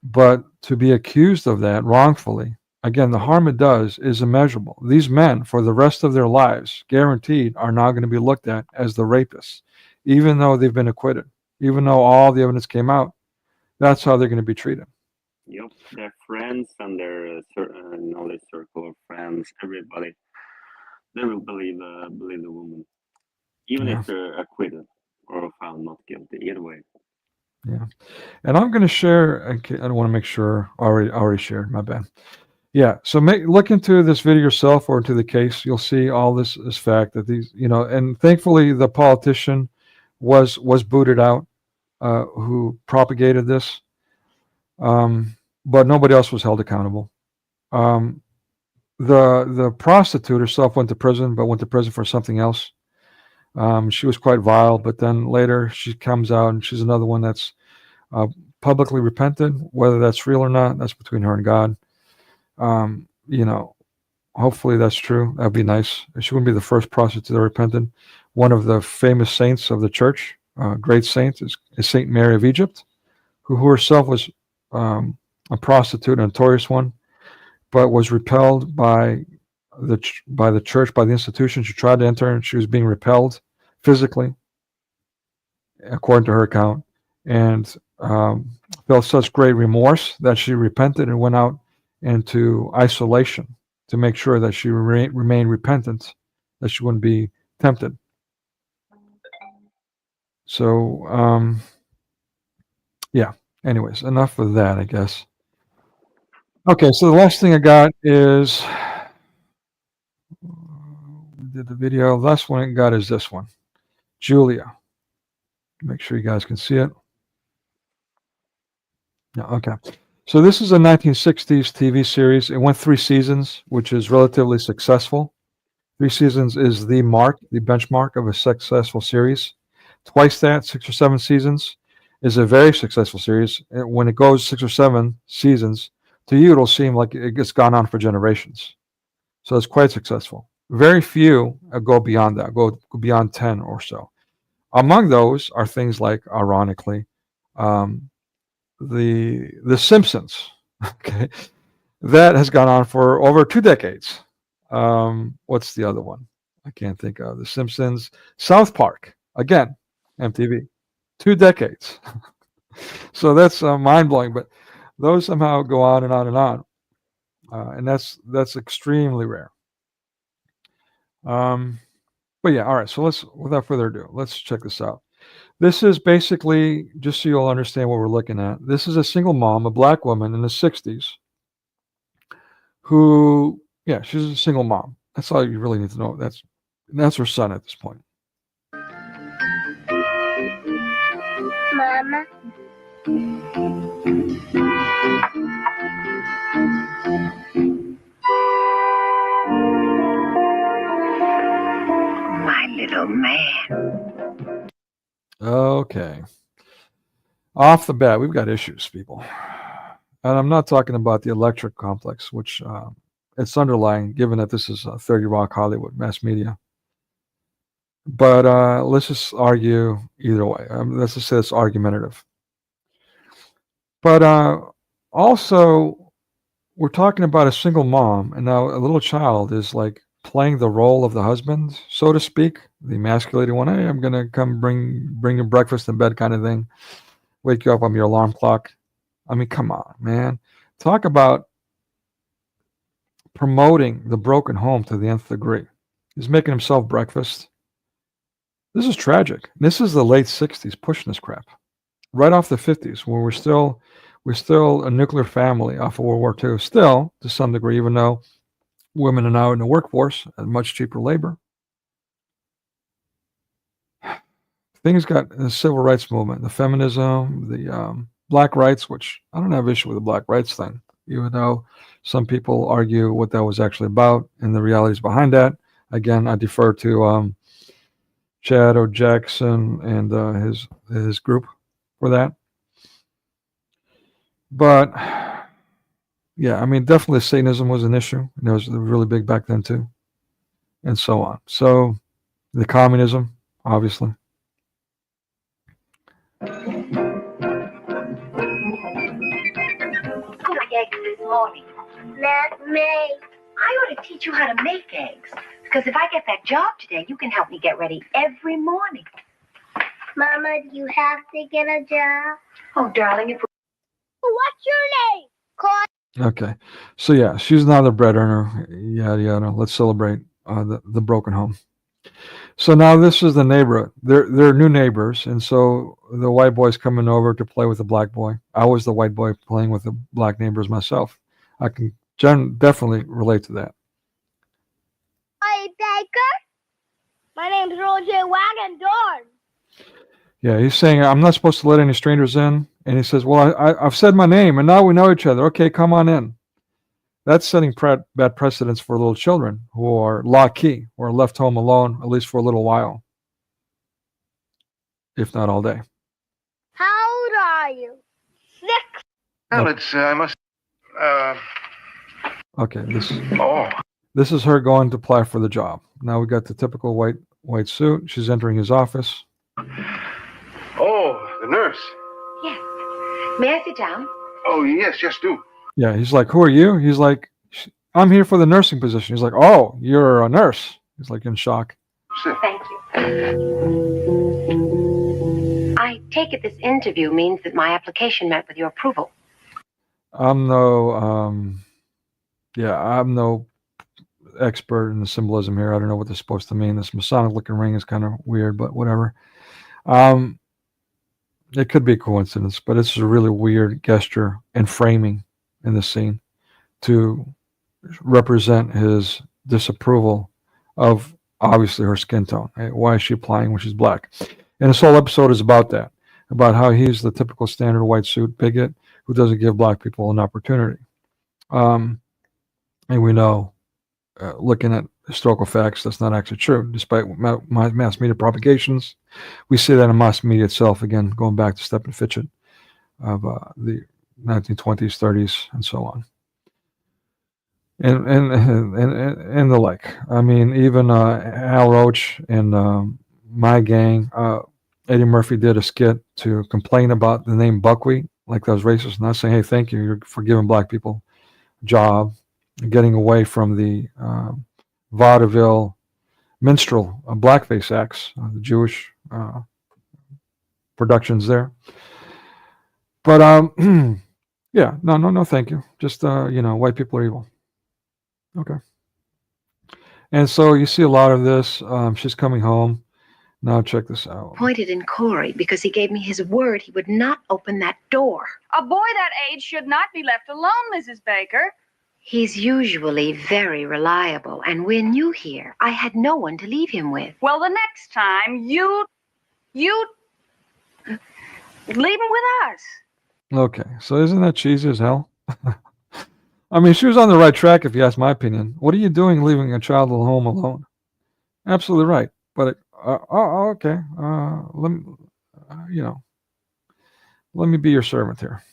But to be accused of that wrongfully, again, the harm it does is immeasurable. These men, for the rest of their lives, guaranteed, are now going to be looked at as the rapists, even though they've been acquitted, even though all the evidence came out. That's how they're going to be treated. Yep, their friends and their knowledge circle of friends, everybody, they will believe the woman, even if they're acquitted or found not guilty. Either way. Yeah. And I'm going to share. Okay, I don't want to make sure. Already shared. My bad. Yeah. So look into this video yourself or into the case. You'll see all this fact that these, and thankfully the politician was booted out who propagated this. But nobody else was held accountable. The prostitute herself went to prison, but went to prison for something else. She was quite vile, but then later she comes out and she's another one that's publicly repented. Whether that's real or not, that's between her and God. Hopefully that's true. That'd be nice. She wouldn't be the first prostitute that repented. One of the famous saints of the church, great saint, is Saint Mary of Egypt, who herself was a prostitute, a notorious one, but was repelled by the church, by the institution. She tried to enter, and she was being repelled physically, according to her account, and felt such great remorse that she repented and went out into isolation to make sure that she remained repentant, that she wouldn't be tempted. So, yeah. Anyways, enough of that, I guess. Okay, so the last thing I got is we did the video. The last one I got is this one, Julia. Make sure you guys can see it. Yeah, okay. So this is a 1960s TV series. It went 3 seasons, which is relatively successful. 3 seasons is the benchmark of a successful series. Twice that, 6 or 7 seasons, is a very successful series. When it goes 6 or 7 seasons, to you it'll seem like it's gone on for generations. So it's quite successful. Very few go beyond that, go beyond 10 or so. Among those are things like, ironically, the Simpsons. Okay, that has gone on for over 2 decades. What's the other one? I can't think of. The Simpsons. South Park, again, MTV, 2 decades. So that's mind-blowing, but those somehow go on and on and on, and that's extremely rare. But yeah, all right. So without further ado, let's check this out. This is basically, just so you'll understand what we're looking at, this is a single mom, a black woman in the 60s, who, yeah, she's a single mom. That's all you really need to know. That's her son at this point. Mama. My little man. Okay. Off the bat, we've got issues, people. And I'm not talking about the electric complex, which it's underlying, given that this is 30 Rock Hollywood mass media. But let's just argue either way. Let's just say it's argumentative. But also, we're talking about a single mom, and now a little child is like playing the role of the husband, so to speak, the emasculated one. Hey, I'm gonna come bring you breakfast in bed, kind of thing. Wake you up on your alarm clock. I mean, come on, man. Talk about promoting the broken home to the nth degree. He's making himself breakfast. This is tragic. This is the late 60s pushing this crap. Right off the 50s, where we're still a nuclear family off of World War II, still to some degree, even though women are now in the workforce at much cheaper labor. Things got the civil rights movement, the feminism, the black rights, which I don't have issue with the black rights thing, even though some people argue what that was actually about and the realities behind that. Again, I defer to Chad O. Jackson and his group for that. But yeah, I mean, definitely Satanism was an issue. And it was really big back then too, and so on. So the communism, obviously. Like eggs this morning. Not me. I ought to teach you how to make eggs. Because if I get that job today, you can help me get ready every morning. Mama, do you have to get a job? Oh, darling, if what's your name? Okay, so yeah, she's now the bread earner. Yada yada. Let's celebrate the broken home. So now this is the neighbor. They're new neighbors, and so the white boy's coming over to play with the black boy. I was the white boy playing with the black neighbors myself. I can definitely relate to that. Hi, Baker. My name's Roger Wagendorn. Yeah, he's saying, I'm not supposed to let any strangers in. And he says, well, I've said my name, and now we know each other. Okay, come on in. That's setting bad precedents for little children who are low-key or left home alone, at least for a little while, if not all day. How old are you? 6. Well, I must, Okay, oh. this is her going to apply for the job. Now we got the typical white suit. She's entering his office. Oh, the nurse. Yes. May I sit down? Oh, yes, do. Yeah, he's like, who are you? He's like, I'm here for the nursing position. He's like, oh, you're a nurse. He's like in shock. Sit. Thank you. I take it this interview means that my application met with your approval. I'm no expert in the symbolism here. I don't know what they're supposed to mean. This Masonic looking ring is kind of weird, but whatever. It could be a coincidence, but it's a really weird gesture and framing in the scene to represent his disapproval of obviously her skin tone. Why is she applying when she's black? And this whole episode is about that, about how he's the typical standard white suit bigot who doesn't give black people an opportunity. And we know, looking at historical facts, that's not actually true, despite mass media propagations. We see that in mass media itself, again, going back to Stephen Fitchett of the 1920s, 30s, and so on. And the like. I mean, even Al Roach and My Gang, Eddie Murphy did a skit to complain about the name Buckwheat, like that was racist, not saying, hey, thank you for giving black people a job, getting away from the vaudeville minstrel blackface acts, the Jewish productions there. But yeah, no, thank you. Just white people are evil. Okay. And so you see a lot of this. She's coming home. Now check this out. Appointed in Corey because he gave me his word he would not open that door. A boy that age should not be left alone, Mrs. Baker. He's usually very reliable, and we're new here. I had no one to leave him with. Well, the next time you leave him with us. Okay, so isn't that cheesy as hell? I mean, she was on the right track, if you ask my opinion. What are you doing leaving a child at home alone? Absolutely right. But okay. Let me be your servant here.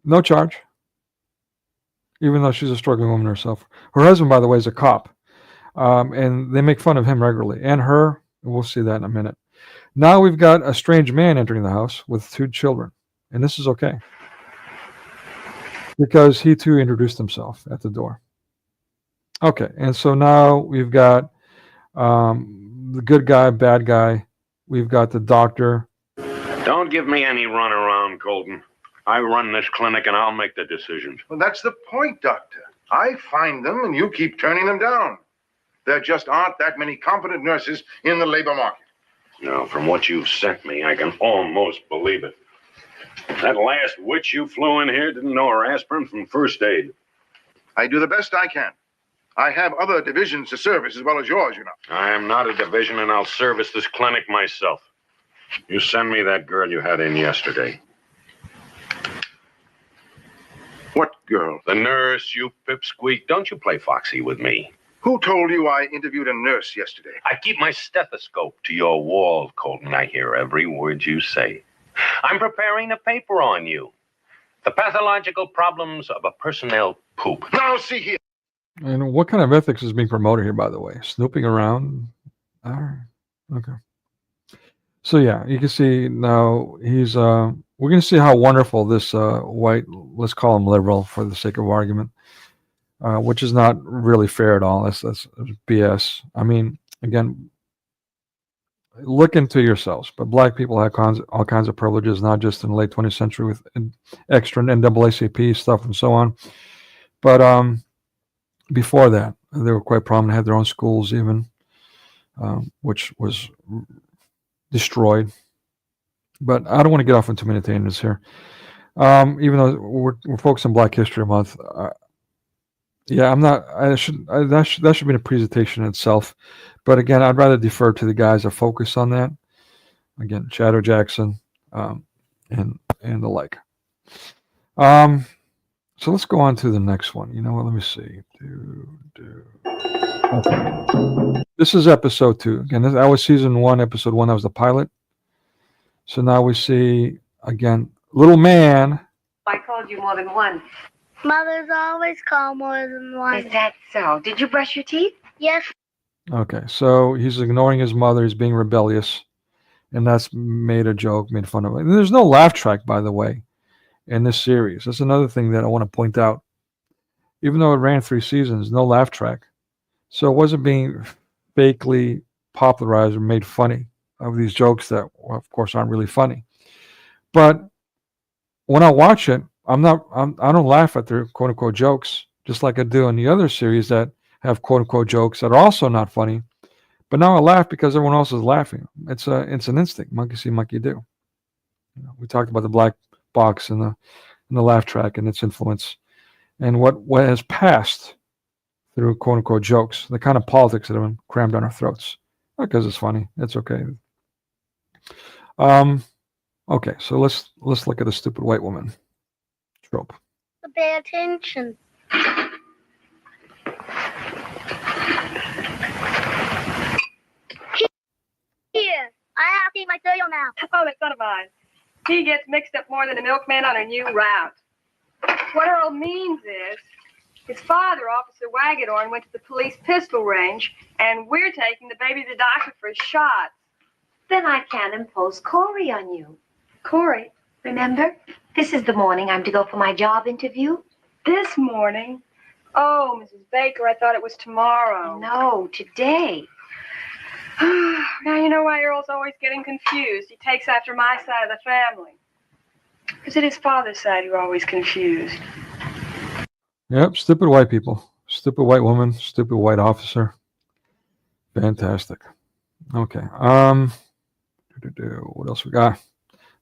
No charge. Even though she's a struggling woman herself. Her husband, by the way, is a cop. And they make fun of him regularly. And her. We'll see that in a minute. Now we've got a strange man entering the house with 2 children. And this is okay. Because he too introduced himself at the door. Okay, and so now we've got the good guy, bad guy. We've got the doctor. Don't give me any runaround, Colton. I run this clinic and I'll make the decisions. Well, that's the point, Doctor. I find them and you keep turning them down. There just aren't that many competent nurses in the labor market. Now, from what you've sent me, I can almost believe it. That last witch you flew in here didn't know her aspirin from first aid. I do the best I can. I have other divisions to service as well as yours, you know. I am not a division and I'll service this clinic myself. You send me that girl you had in yesterday. What girl? The nurse, you pipsqueak. Don't you play foxy with me. Who told you I interviewed a nurse yesterday? I keep my stethoscope to your wall, Colton. I hear every word you say. I'm preparing a paper on you. The pathological problems of a personnel poop. Now, see here. And what kind of ethics is being promoted here, by the way? Snooping around? All right. Okay. So, yeah, you can see now he's, we're going to see how wonderful this white, let's call him liberal for the sake of argument, which is not really fair at all. That's BS. I mean, again, look into yourselves. But black people have all kinds of privileges, not just in the late 20th century with extra NAACP stuff and so on. But before that, they were quite prominent, had their own schools even. which was destroyed. But I don't want to get off into too many tangents here. Even though we're focused on Black History Month, yeah, I'm not. That should be a presentation in itself. But again, I'd rather defer to the guys that focus on that. Again, Shadow Jackson, and the like. So let's go on to the next one. You know what? Let me see. Okay. This is episode 2. Again, that was season 1, episode 1. That was the pilot. So now we see again, little man. I called you more than once. Mothers always call more than once. Is that so? Did you brush your teeth? Yes. Okay, so he's ignoring his mother. He's being rebellious, and that's made a joke, made fun of it. And there's no laugh track, by the way, in this series. That's another thing that I want to point out. Even though it ran 3 seasons, no laugh track. So it wasn't being fakely popularized or made funny of these jokes that, well, of course, aren't really funny. But when I watch it, I don't laugh at their quote unquote jokes, just like I do in the other series that have quote unquote jokes that are also not funny. But now I laugh because everyone else is laughing. It's an instinct. Monkey see, monkey do. You know, we talked about the black box and the laugh track and its influence, and what has passed through quote unquote jokes, the kind of politics that have been crammed down our throats. Not because it's funny. It's okay. Okay, so let's look at the stupid white woman trope. Pay attention. Here, I have to eat my cereal now. Oh, that son of mine. He gets mixed up more than a milkman on a new route. What Earl means is, his father, Officer Wagadorn, went to the police pistol range, and we're taking the baby to the doctor for his shots. Then I can't impose Corey on you. Corey? Remember? This is the morning I'm to go for my job interview. This morning? Oh, Mrs. Baker, I thought it was tomorrow. No, today. Now you know why Earl's always getting confused. He takes after my side of the family. Is it his father's side you're always confused? Yep, stupid white people. Stupid white woman, stupid white officer. Fantastic. Okay. What else we got?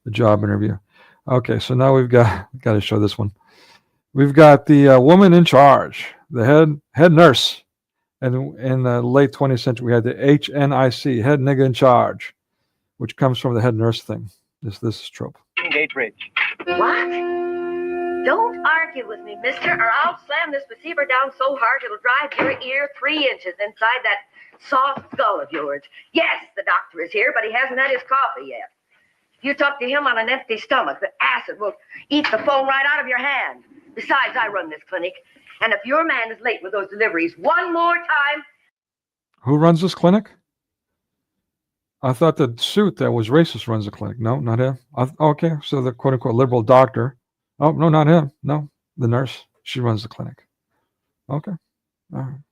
The job interview. Okay, so now we've got to show this one. We've got the woman in charge, the head nurse. And in the late 20th century, we had the HNIC, head nigga in charge, which comes from the head nurse thing. This is trope. Gate Ridge. What? Don't argue with me, mister, or I'll slam this receiver down so hard it'll drive your ear 3 inches inside that soft skull of yours. Yes, the doctor is here, but he hasn't had his coffee yet. If you talk to him on an empty stomach, the acid will eat the phone right out of your hand. Besides, I run this clinic, and if your man is late with those deliveries one more time... Who runs this clinic? I thought the suit that was racist runs the clinic. No, not him. Okay, so the quote-unquote liberal doctor. Oh, no, not him. No, the nurse. She runs the clinic. Okay. All right.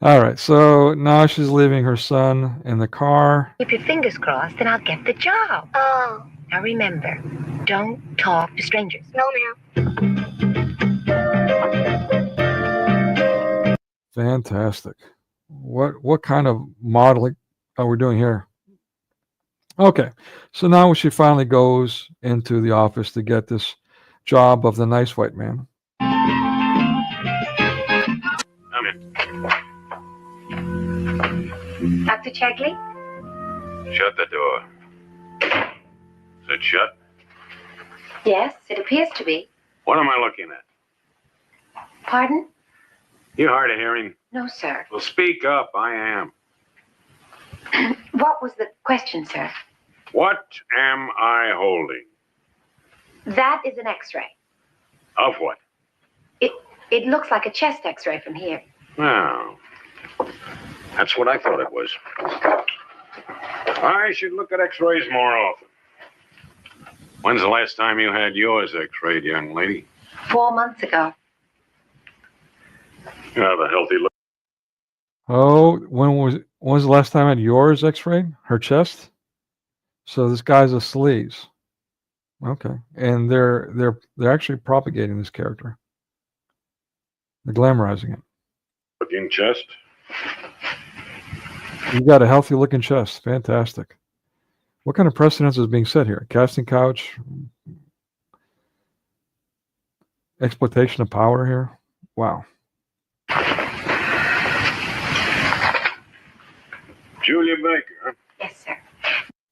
All right, so now she's leaving her son in the car. Keep your fingers crossed and I'll get the job. Oh. Now remember, don't talk to strangers. No, ma'am. Fantastic. What kind of modeling are we doing here? Okay, so now she finally goes into the office to get this job of the nice white man. Come in. Dr. Chegley? Shut the door. Is it shut? Yes, it appears to be. What am I looking at? Pardon? You hard of hearing? No, sir. Well, speak up. I am. What was the question, sir? What am I holding? That is an x-ray. Of what? It looks like a chest x-ray from here. Oh. That's what I thought it was. I should look at x-rays more often. When's the last time you had yours x-rayed, young lady? 4 months ago. You have a healthy look. Oh, when was the last time I had yours x-rayed? Her chest? So this guy's a sleaze. Okay. And they're actually propagating this character. They're glamorizing it. Looking chest. You got a healthy looking chest. Fantastic. What kind of precedence is being set here? Casting couch, exploitation of power here. Wow. Julia Baker, huh? Yes, sir.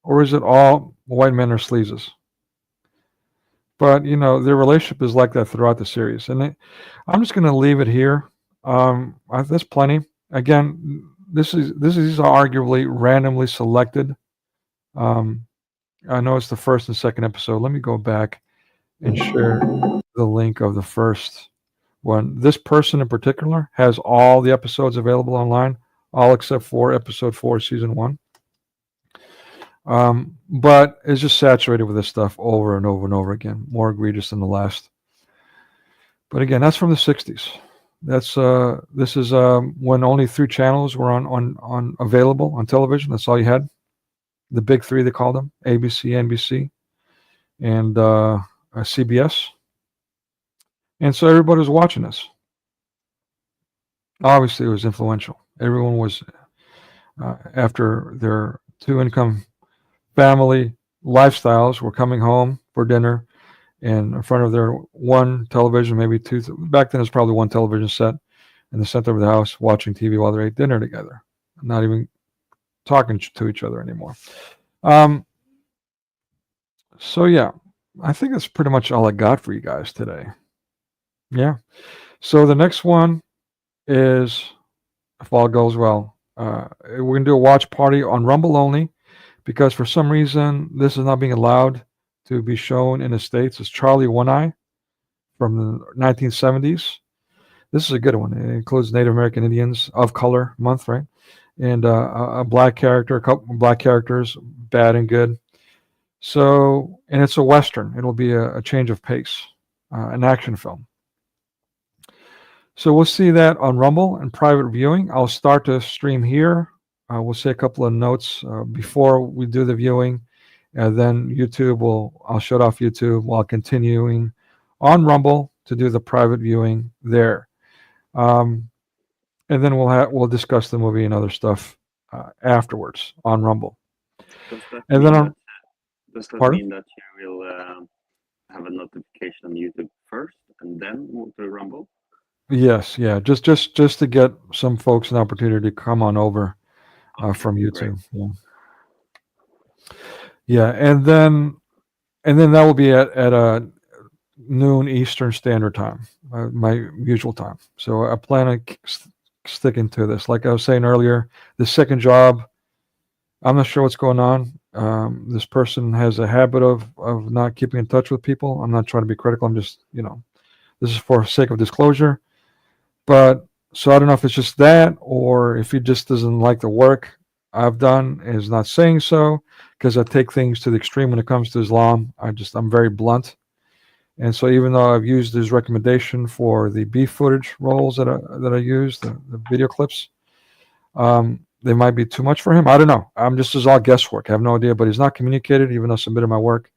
Or is it all white men are sleazes? But you know, their relationship is like that throughout the series, and I'm just going to leave it here. There's plenty. Again, these are arguably randomly selected. I know it's the first and second episode. Let me go back and share the link of the first one. This person in particular has all the episodes available online, all except for episode 4, season 1. But it's just saturated with this stuff over and over and over again, more egregious than the last. But again, that's from the 60s. This is when only 3 channels were on available on television. That's all you had. The big 3, they called them: ABC, NBC, and CBS. And so everybody was watching this. Obviously, it was influential. Everyone was after their 2-income family lifestyles were coming home for dinner, and in front of their 1 television, maybe 2. Back then, it was probably 1 television set in the center of the house, watching TV while they ate dinner together, not even talking to each other anymore. So yeah, I think that's pretty much all I got for you guys today. Yeah. So the next one is, if all goes well, we're gonna do a watch party on Rumble only, because for some reason this is not being allowed to be shown in the States. It's Charlie One Eye from the 1970s. This is a good one. It includes Native American Indians of Color Month, right? And a black character, a couple black characters, bad and good. So, and it's a Western. It'll be a change of pace, an action film. So we'll see that on Rumble and private viewing. I'll start to stream here. We'll say a couple of notes before we do the viewing, and then I'll shut off YouTube while continuing on Rumble to do the private viewing there. And then we'll discuss the movie and other stuff afterwards on Rumble. Does that And mean then mean that you will have a notification on YouTube first and then move to Rumble? yes, yeah, just to get some folks an opportunity to come on over from YouTube. Yeah, and then that will be at noon Eastern Standard Time, my usual time. So I plan on sticking to this. Like I was saying earlier, the second job, I'm not sure what's going on. This person has a habit of not keeping in touch with people. I'm not trying to be critical. I'm just, this is for sake of disclosure. But so I don't know if it's just that, or if he just doesn't like the work I've done and is not saying so, because I take things to the extreme when it comes to Islam. I'm very blunt. And so even though I've used his recommendation for the beef footage rolls that I used, the video clips, they might be too much for him. I don't know. This is all guesswork. I have no idea, but he's not communicated, even though I submitted my work.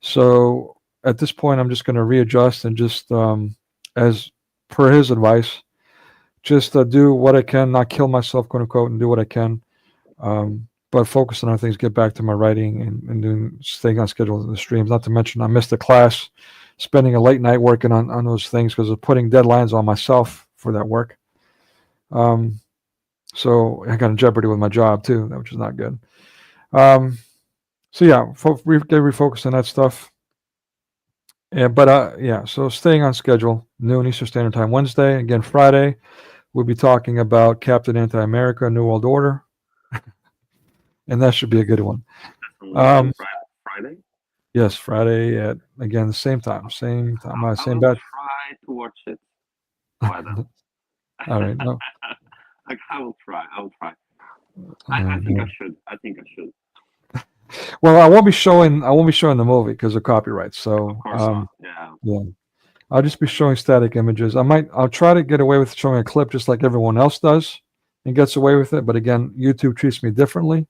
So at this point, I'm just going to readjust and just, as per his advice, just do what I can, not kill myself, quote unquote, and do what I can. But focus on other things, get back to my writing and staying on schedule with the streams. Not to mention, I missed a class, spending a late night working on those things because of putting deadlines on myself for that work. So I got in jeopardy with my job too, which is not good. So yeah, get refocused on that stuff. Yeah, but yeah, so staying on schedule, noon Eastern Standard Time Wednesday. Again, Friday, we'll be talking about Captain Anti-America, New World Order. And that should be a good one. Friday? Yes, Friday at, again, the same time, same I will batch. try to watch it. Why not? All right, no. I will try. I think I should. Well, I won't be showing the movie because of copyright. So, Of course not. Yeah. I'll just be showing static images. I'll try to get away with showing a clip just like everyone else does and gets away with it. But again, YouTube treats me differently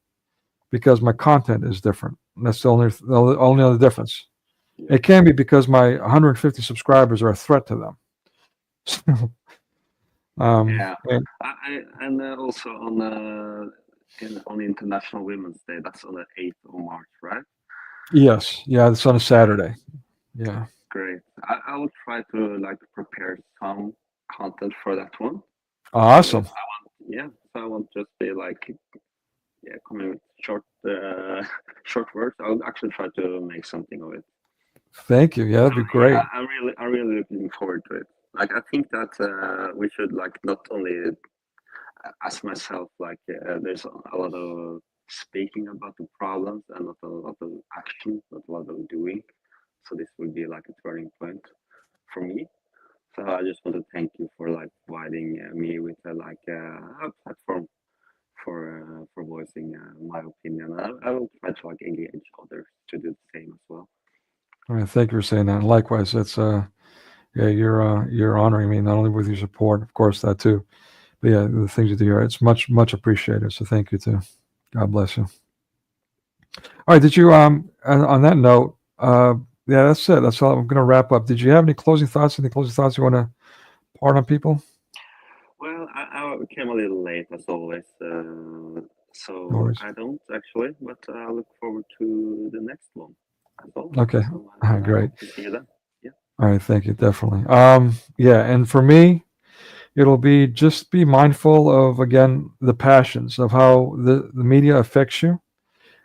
because my content is different. And that's the only other difference. It can be because my 150 subscribers are a threat to them. And also on on International Women's Day. That's on the 8th of March, right? Yes. Yeah, it's on a Saturday. Yeah. Great. I will try to like prepare some content for that one. Awesome. So I won't just be like, coming with short words. I'll actually try to make something of it. Thank you. Yeah, that'd be great. I'm really looking forward to it. Like, I think that we should like not only ask myself like there's a lot of speaking about the problems and not a lot of action, not a lot of doing. So this would be like a turning point for me. So I just want to thank you for like providing me with a platform for voicing my opinion. I will try to like engage others to do the same as well. All right, thank you for saying that. And likewise, it's you're honoring me not only with your support, of course, that too, but yeah, the things you do here, it's much appreciated. So thank you too. God bless you. All right, did you on that note? Yeah, that's it. That's all. I'm going to wrap up. Did you have any closing thoughts? Any closing thoughts you want to part on people? Well, I came a little late as always, so No I don't actually, but I look forward to the next one. Okay. So, All right, great. see you then. Yeah. All right, thank you, definitely. Yeah, and for me, it'll be just be mindful of, again, the passions of how the media affects you.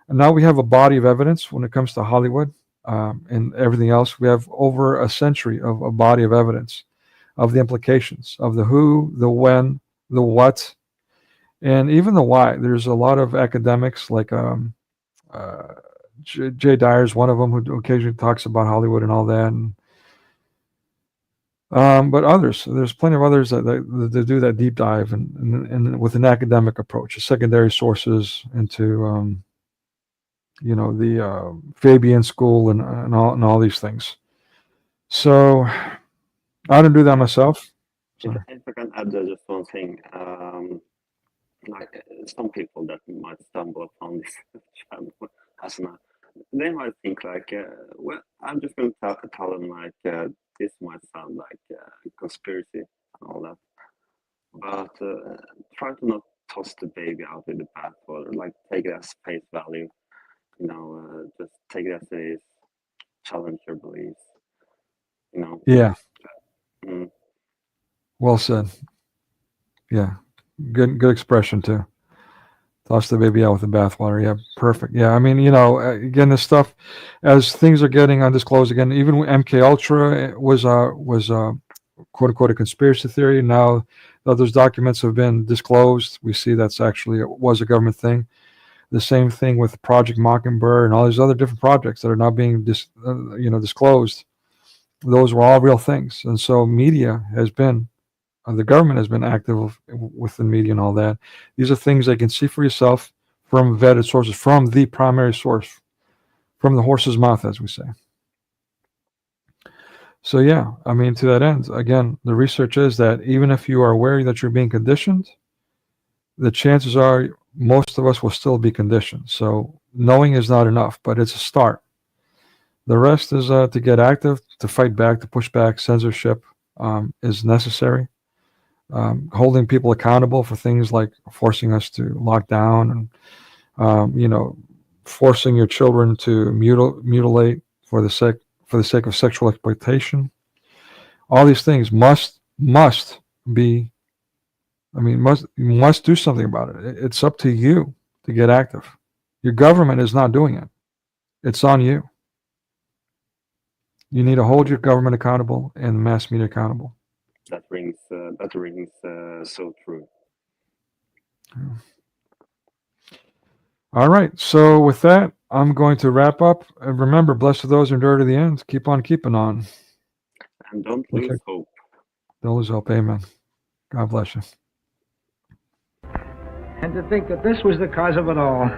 And now we have a body of evidence when it comes to Hollywood and everything else. We have over a century of a body of evidence of the implications of the who, the when, the what, and even the why. There's a lot of academics like Jay Dyer's one of them who occasionally talks about Hollywood and all that. And but others, there's plenty of others that do that deep dive and with an academic approach, secondary sources into the Fabian School and all these things. So I don't do that myself. If I can add just one thing, like some people that might stumble upon this channel they might think like, well, I'm just going to tell them like this might sound like conspiracy and all that, but try to not toss the baby out with the bathwater. Like, take it as face value. Just take it as it is. Challenge your beliefs. Yeah. Mm. Well said. Yeah. Good expression too. Toss the baby out with the bathwater. Yeah, perfect. Yeah, I mean, again, this stuff, as things are getting undisclosed again, even MK Ultra was quote unquote a conspiracy theory. Now that those documents have been disclosed, we see that's actually was a government thing. The same thing with Project Mockingbird and all these other different projects that are now being disclosed. Those were all real things, and so media has been. The government has been active with the media and all that. These are things they can see for yourself from vetted sources, from the primary source, from the horse's mouth, as we say. So yeah, I mean, to that end, again, the research is that even if you are aware that you're being conditioned, the chances are most of us will still be conditioned. So knowing is not enough, but it's a start. The rest is to get active, to fight back, to push back. Censorship is necessary. Holding people accountable for things like forcing us to lock down and forcing your children to mutilate for the sake of sexual exploitation. All these things must be. I mean, must do something about it. It's up to you to get active. Your government is not doing it. It's on you. You need to hold your government accountable and mass media accountable. That rings so true. All right. So with that, I'm going to wrap up. And remember, blessed are those who endure to the end. Keep on keeping on. And don't lose hope. Don't lose hope. Amen. God bless you. And to think that this was the cause of it all.